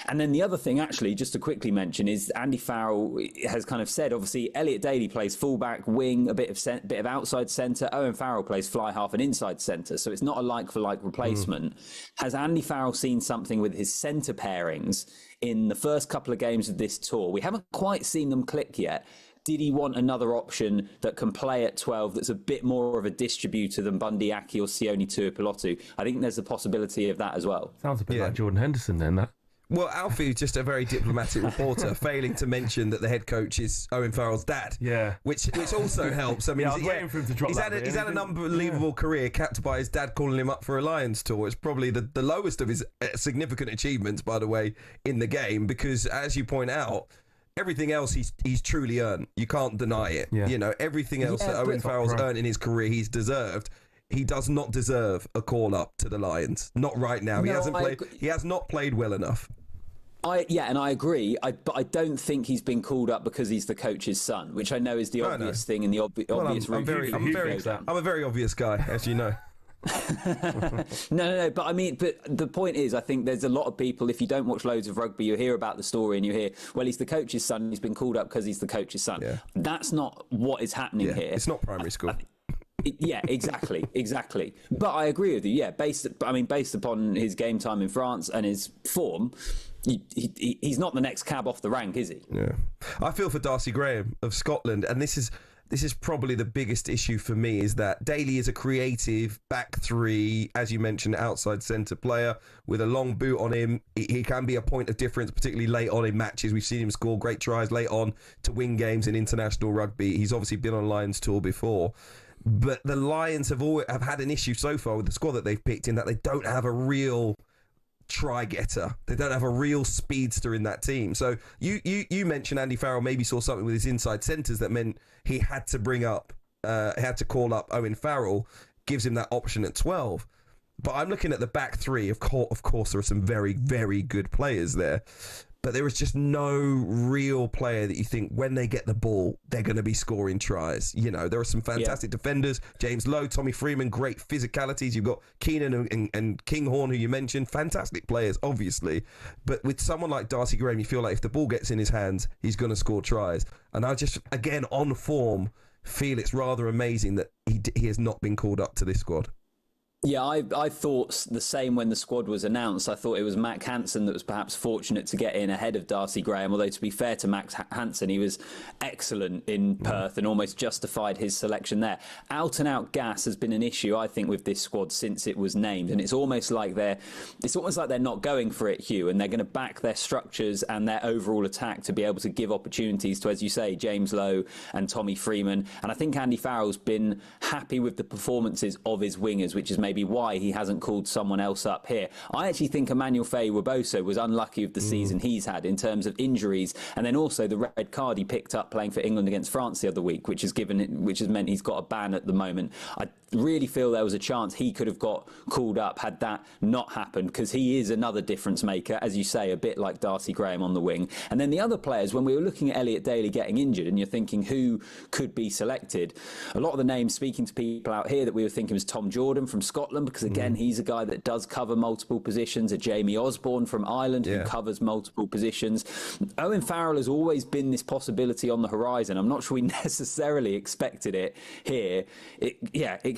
And then the other thing, actually, just to quickly mention, is Andy Farrell has kind of said, obviously, Elliot Daly plays fullback, wing, a bit of outside centre. Owen Farrell plays fly half and inside centre. So it's not a like-for-like replacement. Has Andy Farrell seen something with his centre pairings in the first couple of games of this tour? We haven't quite seen them click yet. Did he want another option that can play at 12 that's a bit more of a distributor than Bundy Aki or Sione Tuipulotu? I think there's a possibility of that as well. Sounds a bit like Jordan Henderson then, that. Well, Alfie's just a very diplomatic reporter, failing to mention that the head coach is Owen Farrell's dad. Yeah. Which also helps. I mean, I was waiting for him to drop he's that. He's had an unbelievable career capped by his dad calling him up for a Lions tour. It's probably the lowest of his significant achievements, by the way, in the game, because, as you point out, everything else he's truly earned. You can't deny it. Yeah. You know, everything else that Owen Farrell's earned in his career, he's deserved. He does not deserve a call up to the Lions. Not right now. He hasn't played. He has not played well enough. And I agree. But I don't think he's been called up because he's the coach's son, which I know is the obvious thing and the obvious route. I'm a very obvious guy, as you know. No. But I mean, the point is, I think there's a lot of people. If you don't watch loads of rugby, you hear about the story and you hear, well, he's the coach's son. He's been called up because he's the coach's son. Yeah. That's not what is happening here. It's not primary school. Yeah, exactly. But I agree with you. Yeah, based upon his game time in France and his form, he's not the next cab off the rank, is he? Yeah, I feel for Darcy Graham of Scotland, and this is probably the biggest issue for me, is that Daly is a creative back three, as you mentioned, outside centre player with a long boot on him. He can be a point of difference, particularly late on in matches. We've seen him score great tries late on to win games in international rugby. He's obviously been on Lions tour before. But the Lions have had an issue so far with the squad that they've picked, in that they don't have a real try-getter. They don't have a real speedster in that team. So you mentioned Andy Farrell maybe saw something with his inside centres that meant he had to call up Owen Farrell, gives him that option at 12. But I'm looking at the back three. Of course, there are some very, very good players there. But there is just no real player that you think when they get the ball, they're going to be scoring tries. You know, there are some fantastic defenders. James Lowe, Tommy Freeman, great physicalities. You've got Keenan and Kinghorn, who you mentioned. Fantastic players, obviously. But with someone like Darcy Graham, you feel like if the ball gets in his hands, he's going to score tries. And I just, again, on form, feel it's rather amazing that he has not been called up to this squad. Yeah, I thought the same when the squad was announced. I thought it was Mac Hansen that was perhaps fortunate to get in ahead of Darcy Graham, although to be fair to Max Hansen, he was excellent in Perth and almost justified his selection there. Out-and-out gas has been an issue, I think, with this squad since it was named, and it's almost like they're not going for it, Hugh, and they're going to back their structures and their overall attack to be able to give opportunities to, as you say, James Lowe and Tommy Freeman. And I think Andy Farrell's been happy with the performances of his wingers, which is maybe why he hasn't called someone else up here. I actually think Emmanuel Faye-Waboso was unlucky with the season he's had in terms of injuries, and then also the red card he picked up playing for England against France the other week, which has meant he's got a ban at the moment. I really feel there was a chance he could have got called up had that not happened, because he is another difference maker, as you say, a bit like Darcy Graham on the wing. And then the other players, when we were looking at Elliot Daly getting injured and you're thinking who could be selected, a lot of the names speaking to people out here that we were thinking was Tom Jordan from Scotland, because again he's a guy that does cover multiple positions, a Jamie Osborne from Ireland who covers multiple positions. Owen Farrell has always been this possibility on the horizon. I'm not sure we necessarily expected it here.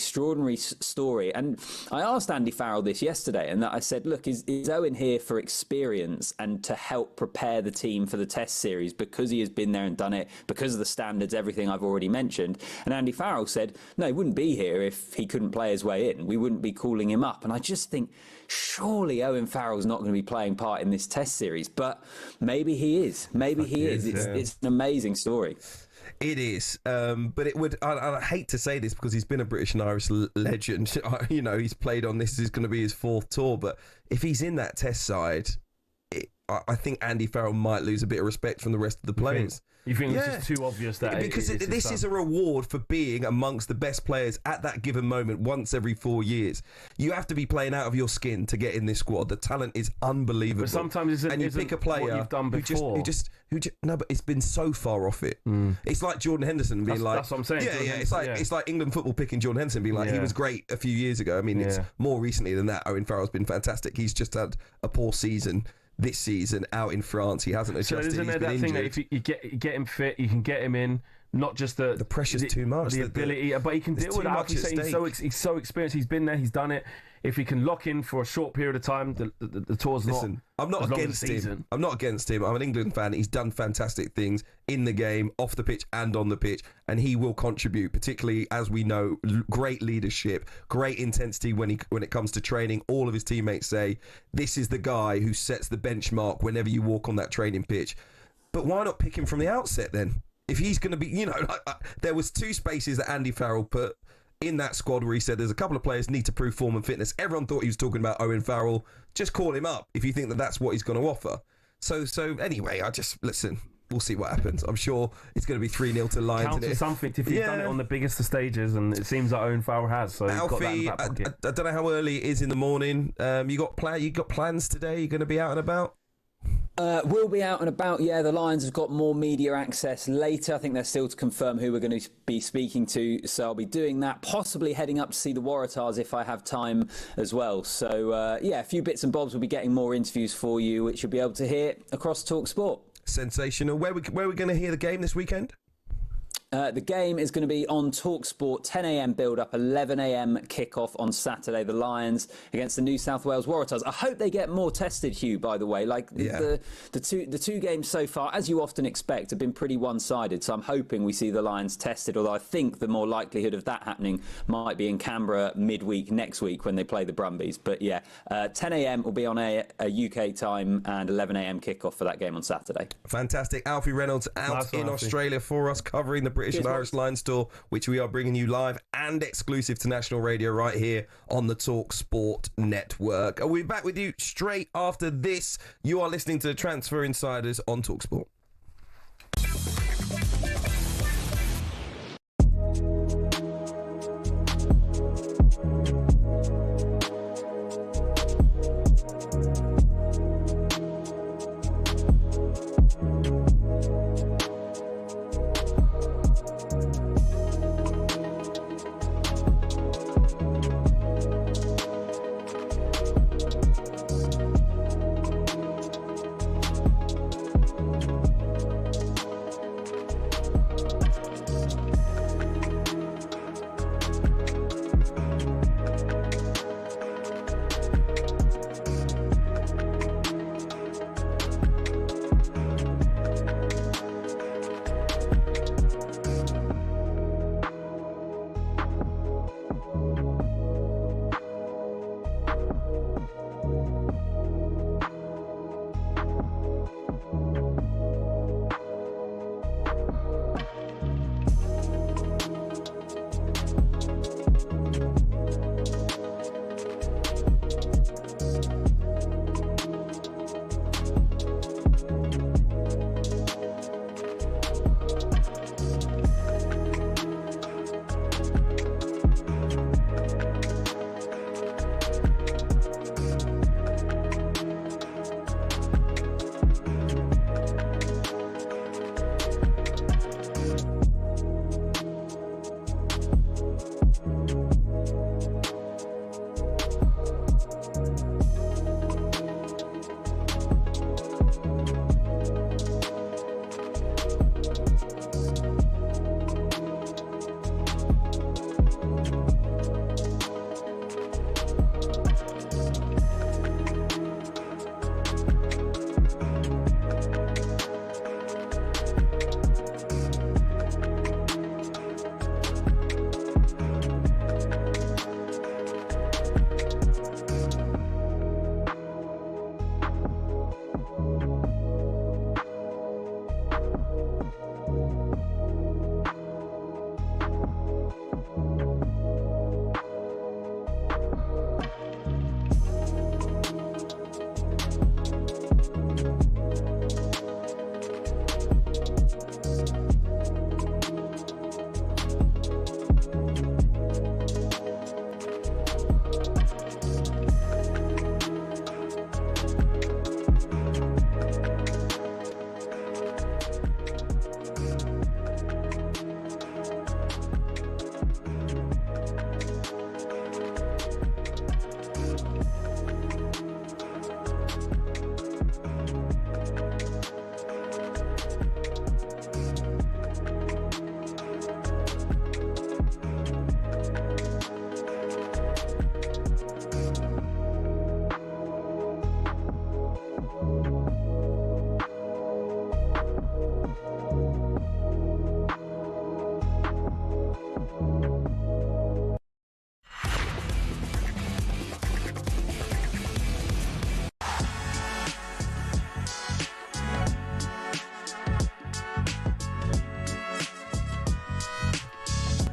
Extraordinary story. And I asked Andy Farrell this yesterday, and I said, look, is Owen here for experience and to help prepare the team for the test series because he has been there and done it, because of the standards, everything I've already mentioned? And Andy Farrell said, no, he wouldn't be here if he couldn't play his way in. We wouldn't be calling him up. And I just think, surely Owen Farrell's not going to be playing part in this test series, but maybe he is. Maybe he is. It's an amazing story. It is, but it would. I hate to say this because he's been a British and Irish legend. You know, he's played on this. This is going to be his fourth tour. But if he's in that test side, I think Andy Farrell might lose a bit of respect from the rest of the players. You think it's just too obvious that because this is a reward for being amongst the best players at that given moment once every 4 years. You have to be playing out of your skin to get in this squad. The talent is unbelievable. But sometimes you pick a player what you've done before. No, but it's been so far off it. It's like Jordan Henderson being that's what I'm saying. It's like England football picking Jordan Henderson being like he was great a few years ago. I mean, it's more recently than that. Owen Farrell's been fantastic. He's just had a poor season. This season out in France, he hasn't adjusted. So isn't there that thing that if you get him fit, you can get him in, not just the pressure's too much, the ability, but he can deal with it. Like he's so experienced. He's been there. He's done it. If he can lock in for a short period of time, the tour's not. Listen, I'm not against him. I'm not against him. I'm an England fan. He's done fantastic things in the game, off the pitch and on the pitch, and he will contribute, particularly as we know, great leadership, great intensity when it comes to training. All of his teammates say this is the guy who sets the benchmark whenever you walk on that training pitch. But why not pick him from the outset then? If he's going to be, there was 2 spaces that Andy Farrell put in that squad where he said there's a couple of players need to prove form and fitness. Everyone thought he was talking about Owen Farrell. Just call him up if you think that that's what he's going to offer. So anyway, listen. We'll see what happens. I'm sure it's going to be 3-0 to Lions. Counts for something if he's done it on the biggest of stages, and it seems like Owen Farrell has. So Alfie, I don't know how early it is in the morning. You got plans today? You're going to be out and about? We'll be out and about, yeah. The Lions have got more media access later. I think they're still to confirm who we're going to be speaking to, so I'll be doing that, possibly heading up to see the Waratahs if I have time as well. So, a few bits and bobs. We'll be getting more interviews for you, which you'll be able to hear across talkSPORT. Sensational. Where are we going to hear the game this weekend? The game is going to be on talkSPORT, 10 a.m. build-up, 11 a.m. kick-off on Saturday. The Lions against the New South Wales Waratahs. I hope they get more tested, Hugh, by the way. The two games so far, as you often expect, have been pretty one-sided. So I'm hoping we see the Lions tested, although I think the more likelihood of that happening might be in Canberra midweek next week when they play the Brumbies. But 10 a.m. will be on a UK time and 11 a.m. kick-off for that game on Saturday. Fantastic. Alfie Reynolds out in Australia for us, covering the British and Irish Lions tour, which we are bringing you live and exclusive to national radio right here on the talkSPORT network. We'll be back with you straight after this. You are listening to the Transfer Insiders on talkSPORT.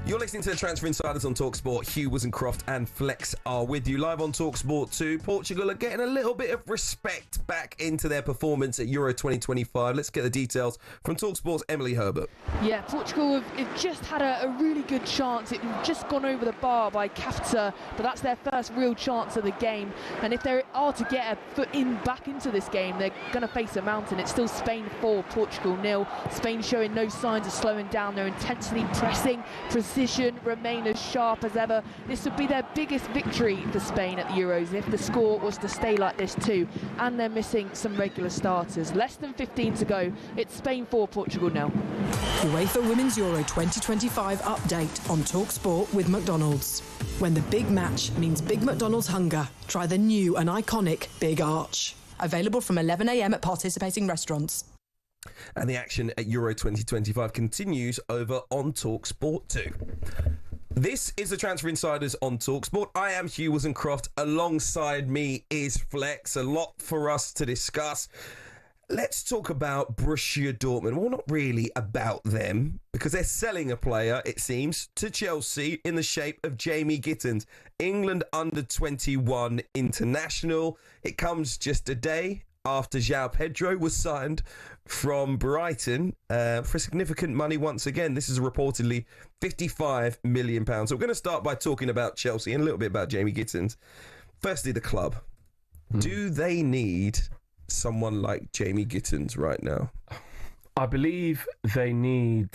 You're listening to the Transfer Insiders on talkSPORT. Hugh, Woozencroft and Flex are with you live on talkSPORT 2. Portugal are getting a little bit of respect back into their performance at Euro 2025. Let's get the details from talkSPORT's Emily Herbert. Yeah, Portugal have just had a really good chance. It's just gone over the bar by Kafta, but that's their first real chance of the game. And if they are to get a foot back into this game, they're going to face a mountain. It's still Spain 4, Portugal 0. Spain showing no signs of slowing down. They're intensely pressing, precision, remain as sharp as ever. This would be their biggest victory for Spain at the Euros if the score was to stay like this too. And they're missing some regular starters. Less than 15 to go. It's Spain 4, Portugal 0. UEFA Women's Euro 2025 update on talkSPORT with McDonald's. When the big match means Big McDonald's hunger, try the new and iconic Big Arch. Available from 11 a.m. at participating restaurants. And the action at Euro 2025 continues over on talkSPORT 2. This is the Transfer Insiders on talkSPORT. I am Hugh Woozencroft. Alongside me is Flex. A lot for us to discuss. Let's talk about Borussia Dortmund. Well, not really about them, because they're selling a player, it seems, to Chelsea in the shape of Jamie Gittens, England under-21 international. It comes just a day after João Pedro was signed from Brighton for significant money once again. This is reportedly £55 million. So we're going to start by talking about Chelsea and a little bit about Jamie Gittens. Firstly, the club. Do they need someone like Jamie Gittens right now? I believe they need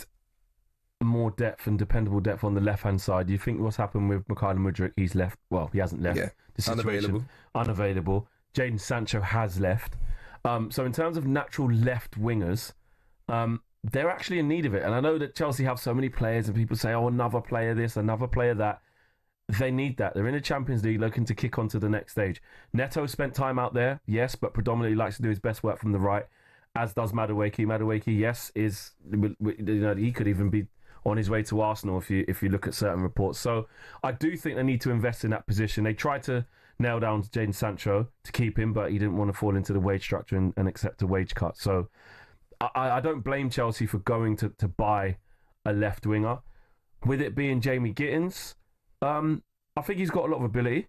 more depth and dependable depth on the left-hand side. You think what's happened with Mikhail Mudryk? He's left. Well, he hasn't left. Yeah, Unavailable. Jadon Sancho has left. So in terms of natural left wingers, they're actually in need of it. And I know that Chelsea have so many players and people say, oh, another player this, another player that. They need that. They're in the Champions League looking to kick on to the next stage. Neto spent time out there, yes, but predominantly likes to do his best work from the right, as does Madueke. Madueke, yes, he could even be on his way to Arsenal if you look at certain reports. So I do think they need to invest in that position. They tried to nail down Jadon Sancho to keep him, but he didn't want to fall into the wage structure and accept a wage cut. So I don't blame Chelsea for going to buy a left winger. With it being Jamie Gittens, I think he's got a lot of ability.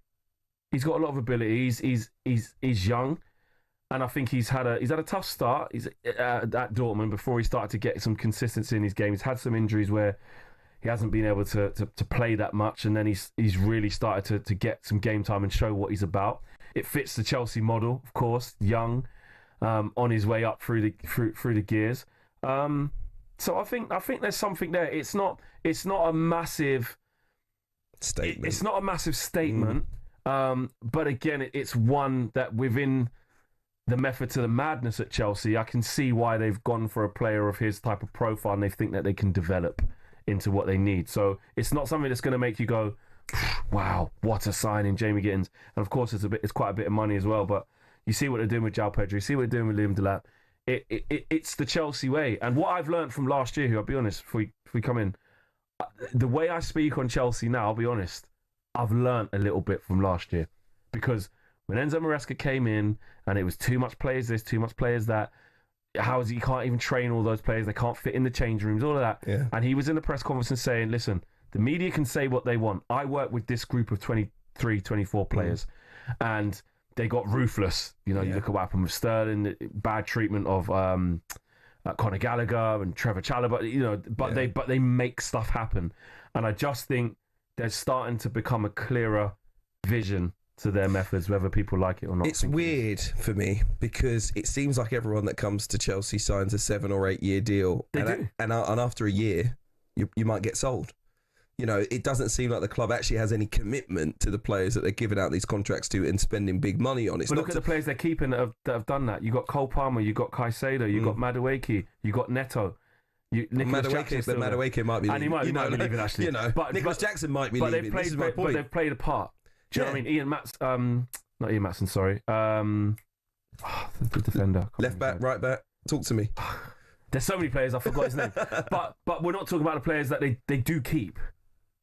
He's young, and I think he's had a tough start. He's at Dortmund before he started to get some consistency in his game. He's had some injuries where he hasn't been able to play that much, and then he's really started to get some game time and show what he's about. It fits the Chelsea model, of course. Young, on his way up through the gears. So I think there's something there. It's not a massive statement. It's not a massive statement, but again, it's one that within the method to the madness at Chelsea, I can see why they've gone for a player of his type of profile, and they think that they can develop into what they need. So it's not something that's going to make you go, wow, what a signing, Jamie Gittens. And of course, it's quite a bit of money as well. But you see what they're doing with João Pedro. You see what they're doing with Liam Delap. It's the Chelsea way. And what I've learned from last year, I'll be honest, if we come in, the way I speak on Chelsea now, I'll be honest, I've learnt a little bit from last year. Because when Enzo Maresca came in and it was too much players this, too much players that, you can't even train all those players, they can't fit in the change rooms, all of that. Yeah. And he was in the press conference and saying, listen, the media can say what they want. I work with this group of 23, 24 players. And they got ruthless. You look at what happened with Sterling, bad treatment of Conor Gallagher and Trevor Chalobah, but they make stuff happen. And I just think there's starting to become a clearer vision to their methods, whether people like it or not. It's weird for me because it seems like everyone that comes to Chelsea signs a 7 or 8 year deal, and after a year, you might get sold. It doesn't seem like the club actually has any commitment to the players that they're giving out these contracts to and spending big money on. But look at the players they're keeping that have done that. You got Cole Palmer, you got Caicedo, you got Madueke, you got Neto. Madueke might be leaving. And he might be leaving, actually. But Nicholas Jackson might be leaving. This is my point. But they've played a part. Do you know what I mean? Not Ian Maatson, sorry. The defender. Left back, right back. Talk to me. There's so many players, I forgot his name. But we're not talking about the players that they do keep.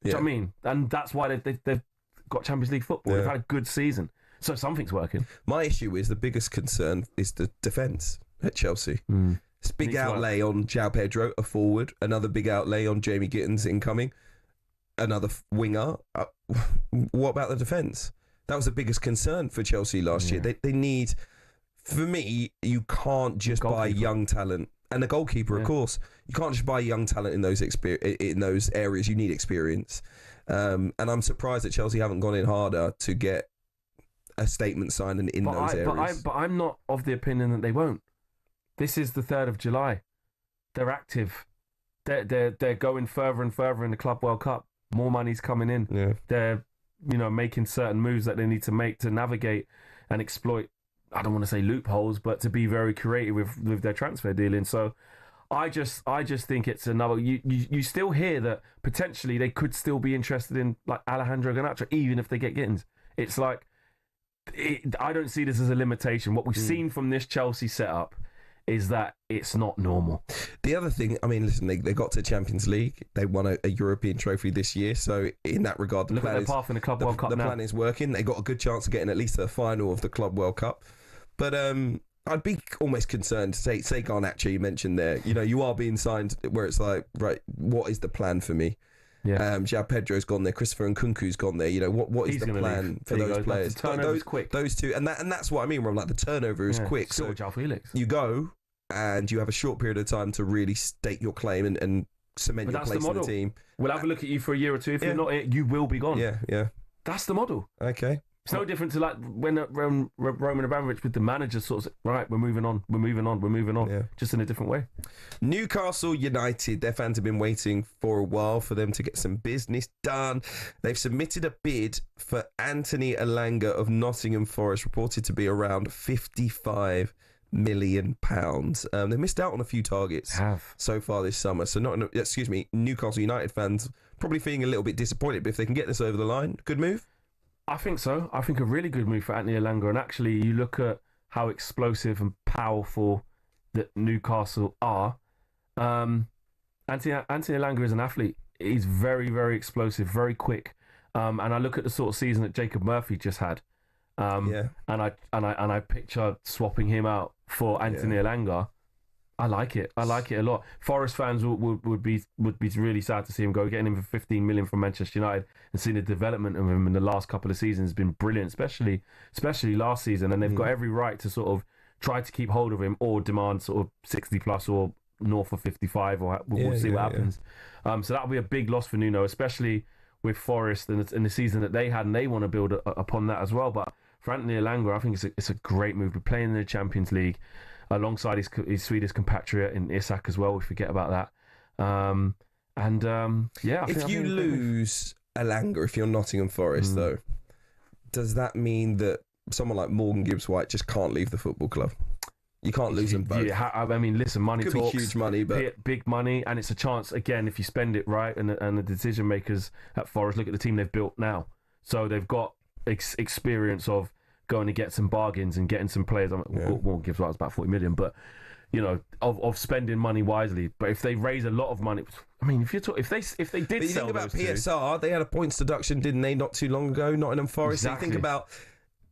Do you know what I mean? And that's why they've got Champions League football. They've had a good season. So something's working. My issue is the biggest concern is the defence at Chelsea. It's a big outlay on João Pedro, a forward. Another big outlay on Jamie Gittens incoming. another winger. What about the defence? That was the biggest concern for Chelsea last year. They need, for me, you can't just buy young talent. And the goalkeeper, of course. You can't just buy young talent in those areas. You need experience. And I'm surprised that Chelsea haven't gone in harder to get a statement signed in those areas. But I'm not of the opinion that they won't. This is the 3rd of July. They're active. They're going further and further in the Club World Cup. More money's coming in. Yeah. They're making certain moves that they need to make to navigate and exploit, I don't want to say loopholes, but to be very creative with their transfer dealing. So I just think it's another. You still hear that potentially they could still be interested in like Alejandro Garnacho, even if they get Gittins. It's like I don't see this as a limitation. What we've seen from this Chelsea setup is that it's not normal. The other thing, I mean, listen, they got to Champions League. They won a European trophy this year. So in that regard, the plan is working. They got a good chance of getting at least to the final of the Club World Cup. But I'd be almost concerned. Say Garnacho, you mentioned there. You are being signed where it's like, right, what is the plan for me? Yeah. João Pedro's gone there. Christopher Nkunku's gone there. What is the plan for those players? The turnover's quick. Those two, and that's what I mean. Where I'm like, the turnover is quick. So Felix. You go and you have a short period of time to really state your claim and cement your place in the team. We'll have a look at you for a year or two. If you're not it, you will be gone. Yeah. That's the model. Okay. It's no different to like when Roman Abramovich with the manager sort of right, we're moving on, just in a different way. Newcastle United, their fans have been waiting for a while for them to get some business done. They've submitted a bid for Anthony Elanga of Nottingham Forest, reported to be around £55 million. They missed out on a few targets so far this summer. So Newcastle United fans probably feeling a little bit disappointed, but if they can get this over the line, good move. I think so. I think a really good move for Anthony Elanga. And actually, you look at how explosive and powerful that Newcastle are. Anthony Elanga is an athlete. He's very, very explosive, very quick. And I look at the sort of season that Jacob Murphy just had. And I picture swapping him out for Anthony Elanga. I like it a lot. Forest fans would be really sad to see him go. Getting him for 15 million from Manchester United and seeing the development of him in the last couple of seasons has been brilliant, especially last season. And they've got every right to sort of try to keep hold of him or demand sort of 60 plus or north of 55, or we'll see what happens. So that'll be a big loss for Nuno, especially with Forest and the season that they had, and they want to build upon that as well. But for Anthony Elanga, I think it's a great move. We're playing in the Champions League alongside his Swedish compatriot in Isak as well. We forget about that. If you lose Elanga, if you're Nottingham Forest, though, does that mean that someone like Morgan Gibbs-White just can't leave the football club? You can't lose them both. Yeah, I mean, listen, money could talks. Be huge money, but big money, and it's a chance again if you spend it right. And the decision makers at Forest, look at the team they've built now. So they've got experience of going to get some bargains and getting some players. Morgan Gibbs-White was about 40 million, but of spending money wisely. But if they raise a lot of money, I mean, if they did but you sell think about those PSR, they had a points deduction, didn't they, not too long ago? Nottingham Forest. Exactly. So you think about.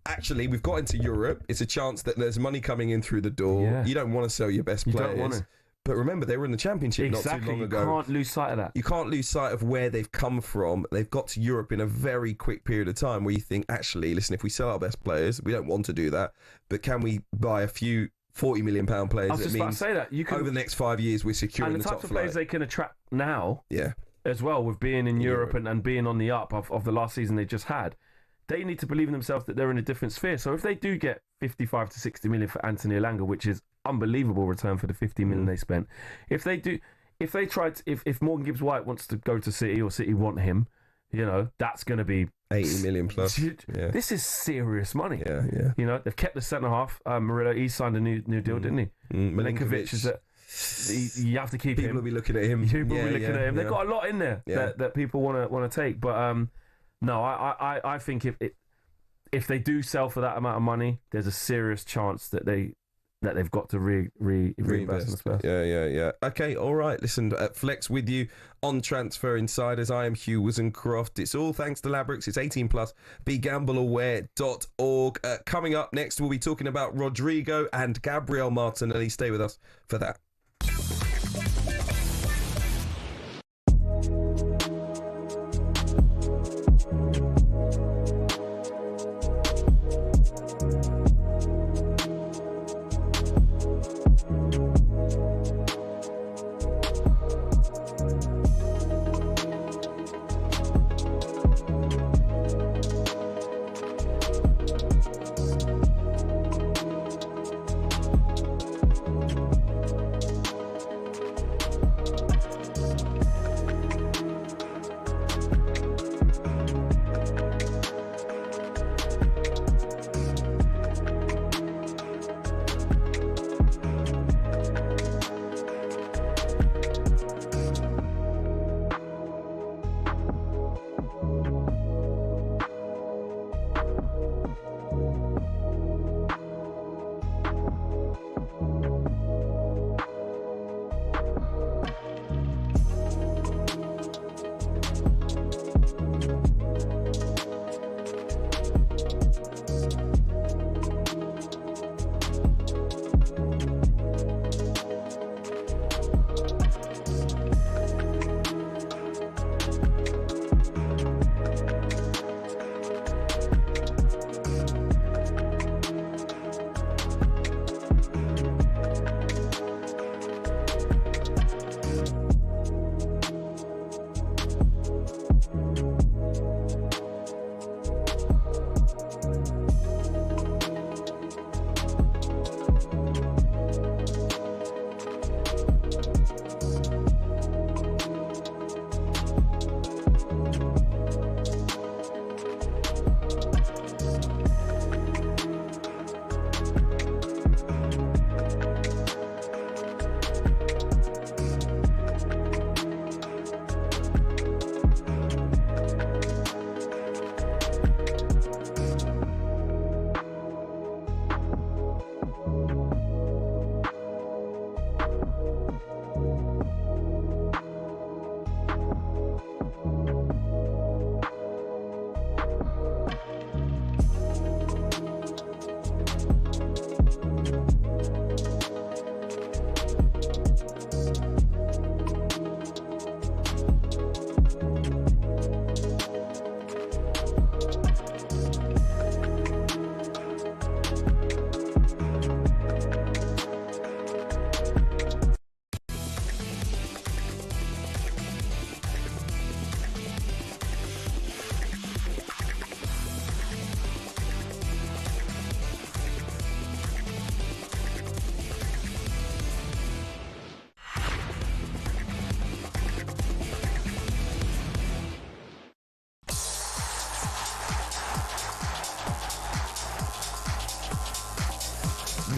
Actually, we've got into Europe. It's a chance that there's money coming in through the door. Yeah. You don't want to sell your best players. Don't want to. But remember, they were in the Championship not too long ago. You can't lose sight of that. You can't lose sight of where they've come from. They've got to Europe in a very quick period of time where you think, actually, listen, if we sell our best players, we don't want to do that, but can we buy a few £40 million players? I was just about to say that. Over the next 5 years, we're securing the top types of players they can attract now as well, with being in Europe and being on the up of the last season they just had. They need to believe in themselves that they're in a different sphere. So if they do get 55 to 60 million for Anthony Elanga, which is unbelievable return for the 50 million they spent, if Morgan Gibbs-White wants to go to City or City want him, that's going to be 80 million plus. This is serious money. Yeah. They've kept the centre half. Murillo, he signed a new deal, didn't he? Milinkovic is that. You have to keep him. People will be looking at him. People will be looking at him. They've got a lot in there that people want to take, but. No, I think if they do sell for that amount of money, there's a serious chance that they've got to reinvest in the Spurs. Yeah. Okay, all right. Listen, Flex with you on Transfer Insiders. I am Hugh Woozencroft. It's all thanks to Ladbrokes. It's 18+. BeGambleAware.org. Coming up next, we'll be talking about Rodrigo and Gabriel Martinelli. Stay with us for that.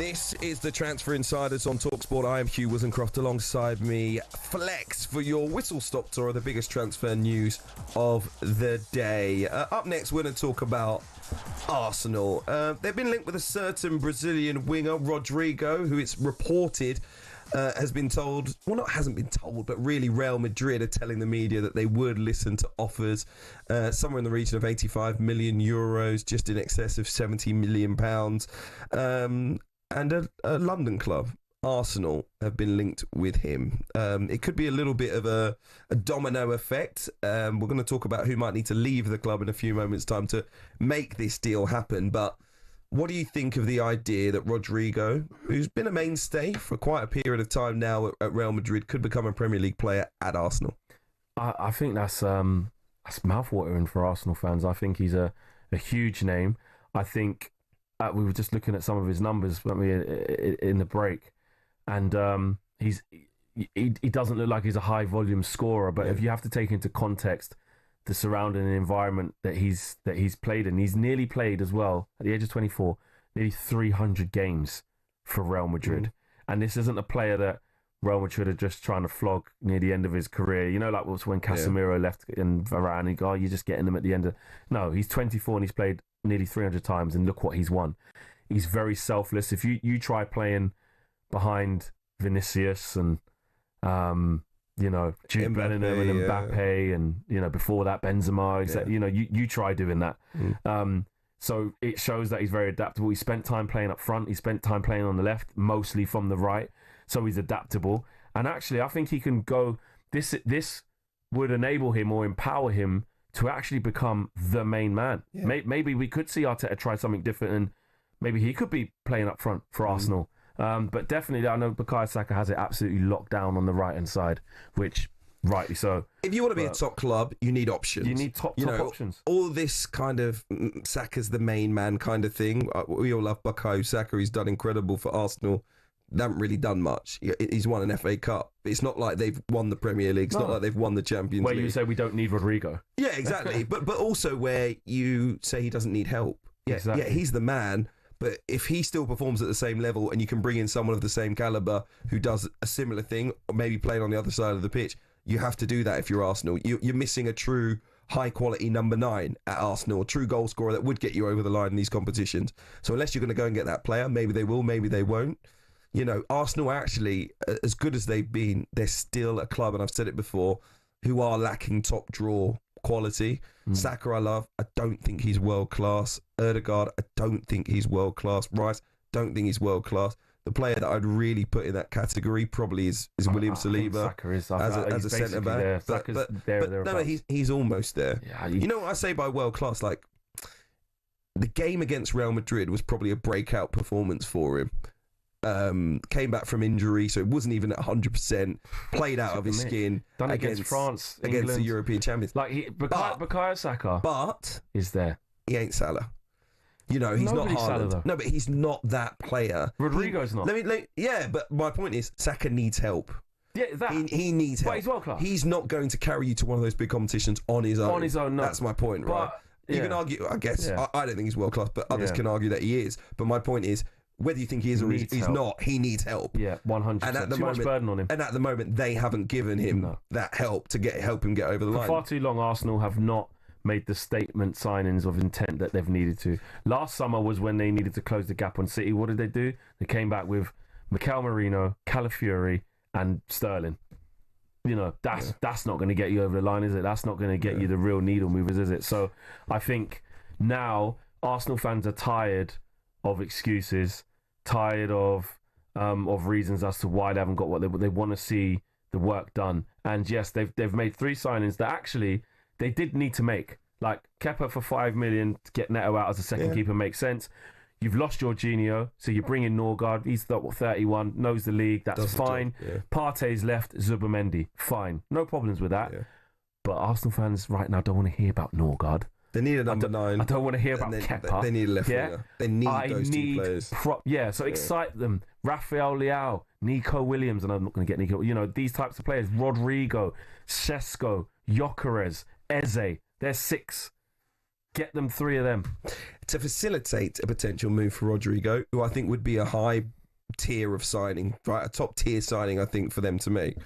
This is the Transfer Insiders on talkSPORT. I am Hugh Woozencroft, alongside me, Flex, for your whistle-stop tour of the biggest transfer news of the day. Up next, we're going to talk about Arsenal. They've been linked with a certain Brazilian winger, Rodrigo, who it's reported has been told, well, not hasn't been told, but really Real Madrid are telling the media that they would listen to offers somewhere in the region of 85 million euros, just in excess of 70 million pounds. And a London club, Arsenal, have been linked with him. It could be a little bit of a domino effect. We're going to talk about who might need to leave the club in a few moments' time to make this deal happen. But what do you think of the idea that Rodrigo, who's been a mainstay for quite a period of time now at Real Madrid, could become a Premier League player at Arsenal? I think that's mouthwatering for Arsenal fans. I think he's a huge name. I think we were just looking at some of his numbers, weren't we, in the break, and he doesn't look like he's a high volume scorer. But if you have to take into context the surrounding environment that he's played in, he's nearly played as well at the age of 24, nearly 300 games for Real Madrid, and this isn't a player that Real Madrid are just trying to flog near the end of his career. You know, like when Casemiro left and Varane, you go, oh, you're just getting them at the end of... No, he's 24 and he's played nearly 300 times, and look what he's won. He's very selfless. If you try playing behind Vinicius and Jude Bellingham and Mbappe and before that Benzema, you try doing that. So it shows that he's very adaptable. He spent time playing up front. He spent time playing on the left, mostly from the right. So he's adaptable. And actually, I think he can go... This would enable him or empower him to actually become the main man. Yeah. Maybe we could see Arteta try something different, and maybe he could be playing up front for Arsenal. But definitely, I know Bukayo Saka has it absolutely locked down on the right-hand side, which... rightly so. If you want to be a top club, you need options. You need top options. All this kind of Saka's the main man kind of thing. We all love Bukayo Saka. He's done incredible for Arsenal. They haven't really done much. He's won an FA Cup. It's not like they've won the Premier League. It's not like they've won the Champions League. Where you say we don't need Rodrigo. Yeah, exactly. but also where you say he doesn't need help. Yeah, exactly. Yeah, he's the man. But if he still performs at the same level and you can bring in someone of the same calibre who does a similar thing, or maybe playing on the other side of the pitch, you have to do that if you're Arsenal. You're missing a true high-quality number 9 at Arsenal, a true goal scorer that would get you over the line in these competitions. So unless you're going to go and get that player, maybe they will, maybe they won't. Arsenal actually, as good as they've been, they're still a club, and I've said it before, who are lacking top draw quality. Saka I love. I don't think he's world-class. Ødegaard, I don't think he's world-class. Rice, don't think he's world-class. The player that I'd really put in that category probably is William Saliba Saka is, as a centre-back. But he's almost there. Yeah, you know what I say by world-class? Like, the game against Real Madrid was probably a breakout performance for him. Came back from injury, so it wasn't even at 100%. Played out of his skin. Done against France, against England. the European champions. Like Bukayo Saka, is there? He ain't Salah. He's Nobody's not Haaland. No, but he's not that player. Rodrigo's not. But my point is, Saka needs help. Yeah, he needs help. But he's world class. He's not going to carry you to one of those big competitions on his own. No. That's my point, right? You can argue. I guess I don't think he's world class, but others can argue that he is. But my point is, whether you think he is or he's not, he needs help. Yeah, 100%. Too much burden on him. And at the moment, they haven't given him that help to help him get over the line. For far too long, Arsenal have not made the statement signings of intent that they've needed to. Last summer was when they needed to close the gap on City. What did they do? They came back with Mikel Merino, Calafiori, and Sterling. That's not going to get you over the line, is it? That's not going to get you the real needle movers, is it? So I think now Arsenal fans are tired of excuses, tired of reasons as to why they haven't got what they want to see the work done. And yes, they've made 3 signings that actually they did need to make. Like Kepa for 5 million to get Neto out as a second keeper makes sense. You've lost Jorginho, so you bring in Norgard. He's 31, knows the league. That's fine. Partey's left. Zubimendi, fine. No problems with that. Yeah. But Arsenal fans right now don't want to hear about Norgard. They need a number 9. I don't want to hear about Kepa. They need a left winger. They need those 2 players. So excite them. Rafael Leao, Nico Williams, and I'm not going to get Nico. These types of players. Rodrigo, Šeško, Gyökeres, Eze. They're 6. Get them 3 of them. To facilitate a potential move for Rodrigo, who I think would be a high tier of signing, right? A top tier signing, I think, for them to make.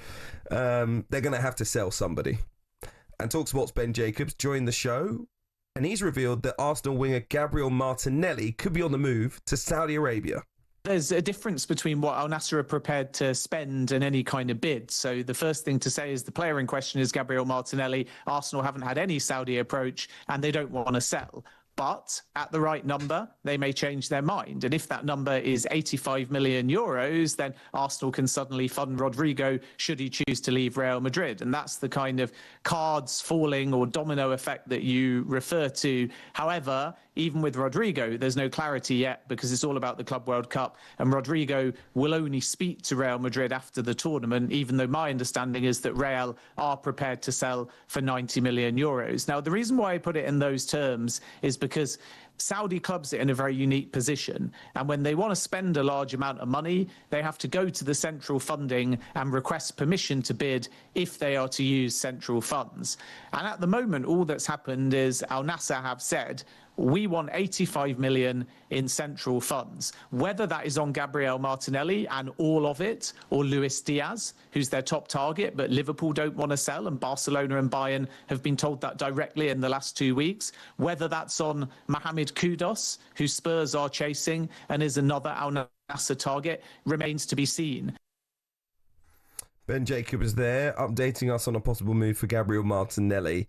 They're going to have to sell somebody. And talkSPORT's Ben Jacobs joined the show, and he's revealed that Arsenal winger Gabriel Martinelli could be on the move to Saudi Arabia. There's a difference between what Al Nassr are prepared to spend and any kind of bid. So the first thing to say is the player in question is Gabriel Martinelli. Arsenal haven't had any Saudi approach and they don't want to sell. But at the right number, they may change their mind. And if that number is 85 million euros, then Arsenal can suddenly fund Rodrigo should he choose to leave Real Madrid. And that's the kind of cards falling or domino effect that you refer to. However, even with Rodrigo, there's no clarity yet because it's all about the Club World Cup. And Rodrigo will only speak to Real Madrid after the tournament, even though my understanding is that Real are prepared to sell for 90 million euros. Now, the reason why I put it in those terms is because Saudi clubs are in a very unique position. And when they want to spend a large amount of money, they have to go to the central funding and request permission to bid if they are to use central funds. And at the moment, all that's happened is Al Nassr have said, we want 85 million in central funds. Whether that is on Gabriel Martinelli and all of it, or Luis Diaz, who's their top target, but Liverpool don't want to sell, and Barcelona and Bayern have been told that directly in the last 2 weeks. Whether that's on Mohamed Kudus, who Spurs are chasing and is another Al Nassr target, remains to be seen. Ben Jacob is there, updating us on a possible move for Gabriel Martinelli.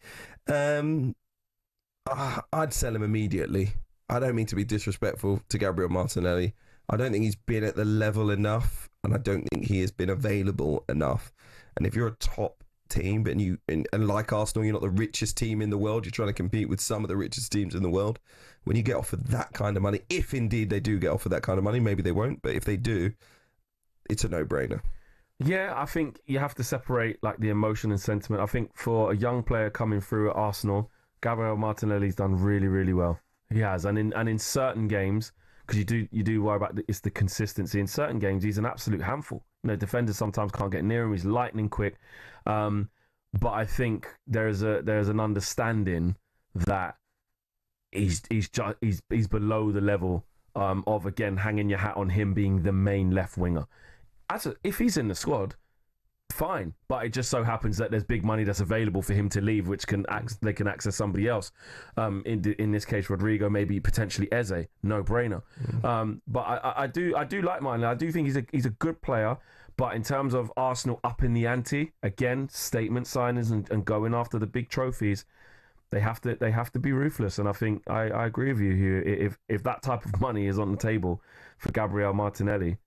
I'd sell him immediately. I don't mean to be disrespectful to Gabriel Martinelli. I don't think he's been at the level enough, and I don't think he has been available enough. And if you're a top team, but and like Arsenal, you're not the richest team in the world, you're trying to compete with some of the richest teams in the world, when you get offered that kind of money, if indeed they do get offered that kind of money, maybe they won't, but if they do, it's a no-brainer. Yeah, I think you have to separate like the emotion and sentiment. I think for a young player coming through at Arsenal, Gabriel Martinelli's done really, really well. He has, and in certain games, because you do worry about it's the consistency. In certain games, he's an absolute handful. You know, defenders sometimes can't get near him. He's lightning quick, but I think there's an understanding that he's below the level of, again, hanging your hat on him being the main left winger. If he's in the squad, fine, but it just so happens that there's big money that's available for him to leave, which they can access somebody else. In this case, Rodrigo, maybe potentially Eze, no brainer. But I do like Martin. I do think he's a good player. But in terms of Arsenal upping the ante, again, statement signings and going after the big trophies, they have to be ruthless. And I think I agree with you, Hugh. If that type of money is on the table for Gabriel Martinelli,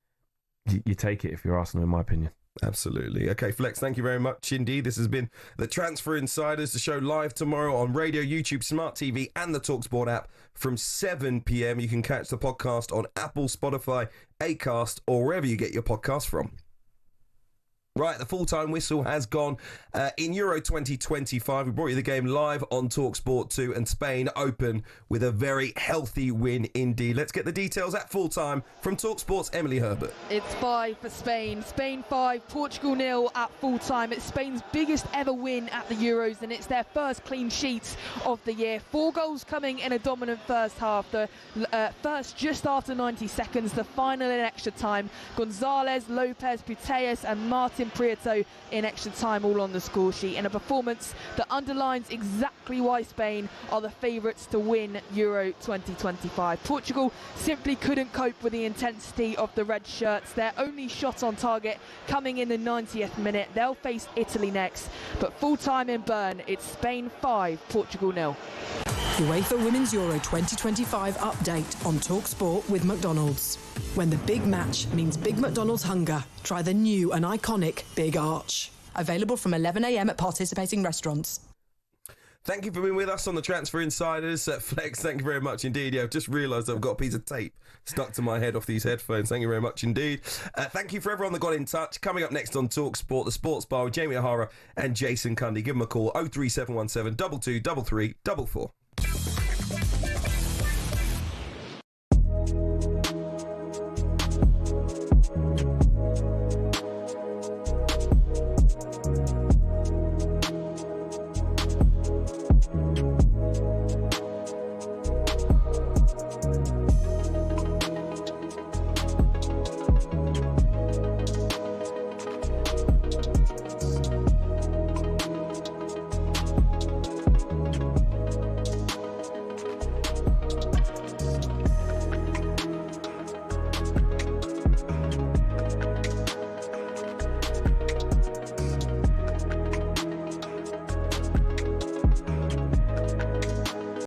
you take it if you're Arsenal, in my opinion. Absolutely. Okay, Flex, thank you very much indeed. This has been the Transfer Insiders, the show live tomorrow on radio, YouTube, Smart TV and the talkSPORT app from 7 p.m. You can catch the podcast on Apple, Spotify, Acast, or wherever you get your podcasts from. Right, the full-time whistle has gone in Euro 2025. We brought you the game live on talkSPORT 2, and Spain open with a very healthy win indeed. Let's get the details at full-time from talkSPORT's Emily Herbert. It's 5 for Spain. Spain 5, Portugal 0 at full-time. It's Spain's biggest ever win at the Euros, and it's their first clean sheet of the year. 4 goals coming in a dominant first half. The first just after 90 seconds, the final in extra time. Gonzalez, Lopez, Putellas and Martin Prieto in extra time, all on the score sheet, in a performance that underlines exactly why Spain are the favourites to win Euro 2025. Portugal simply couldn't cope with the intensity of the red shirts. Their only shot on target coming in the 90th minute. They'll face Italy next, but full time in Bern, it's Spain 5, Portugal 0. UEFA Women's Euro 2025 update on talkSPORT with McDonald's. When the big match means big McDonald's hunger, try the new and iconic Big Arch. Available from 11 a.m. at participating restaurants. Thank you for being with us on the Transfer Insiders. Flex, thank you very much indeed. Yeah, I've just realised I've got a piece of tape stuck to my head off these headphones. Thank you very much indeed. Thank you for everyone that got in touch. Coming up next on talkSPORT, the Sports Bar with Jamie O'Hara and Jason Cundy. Give them a call, 03717 2233 44.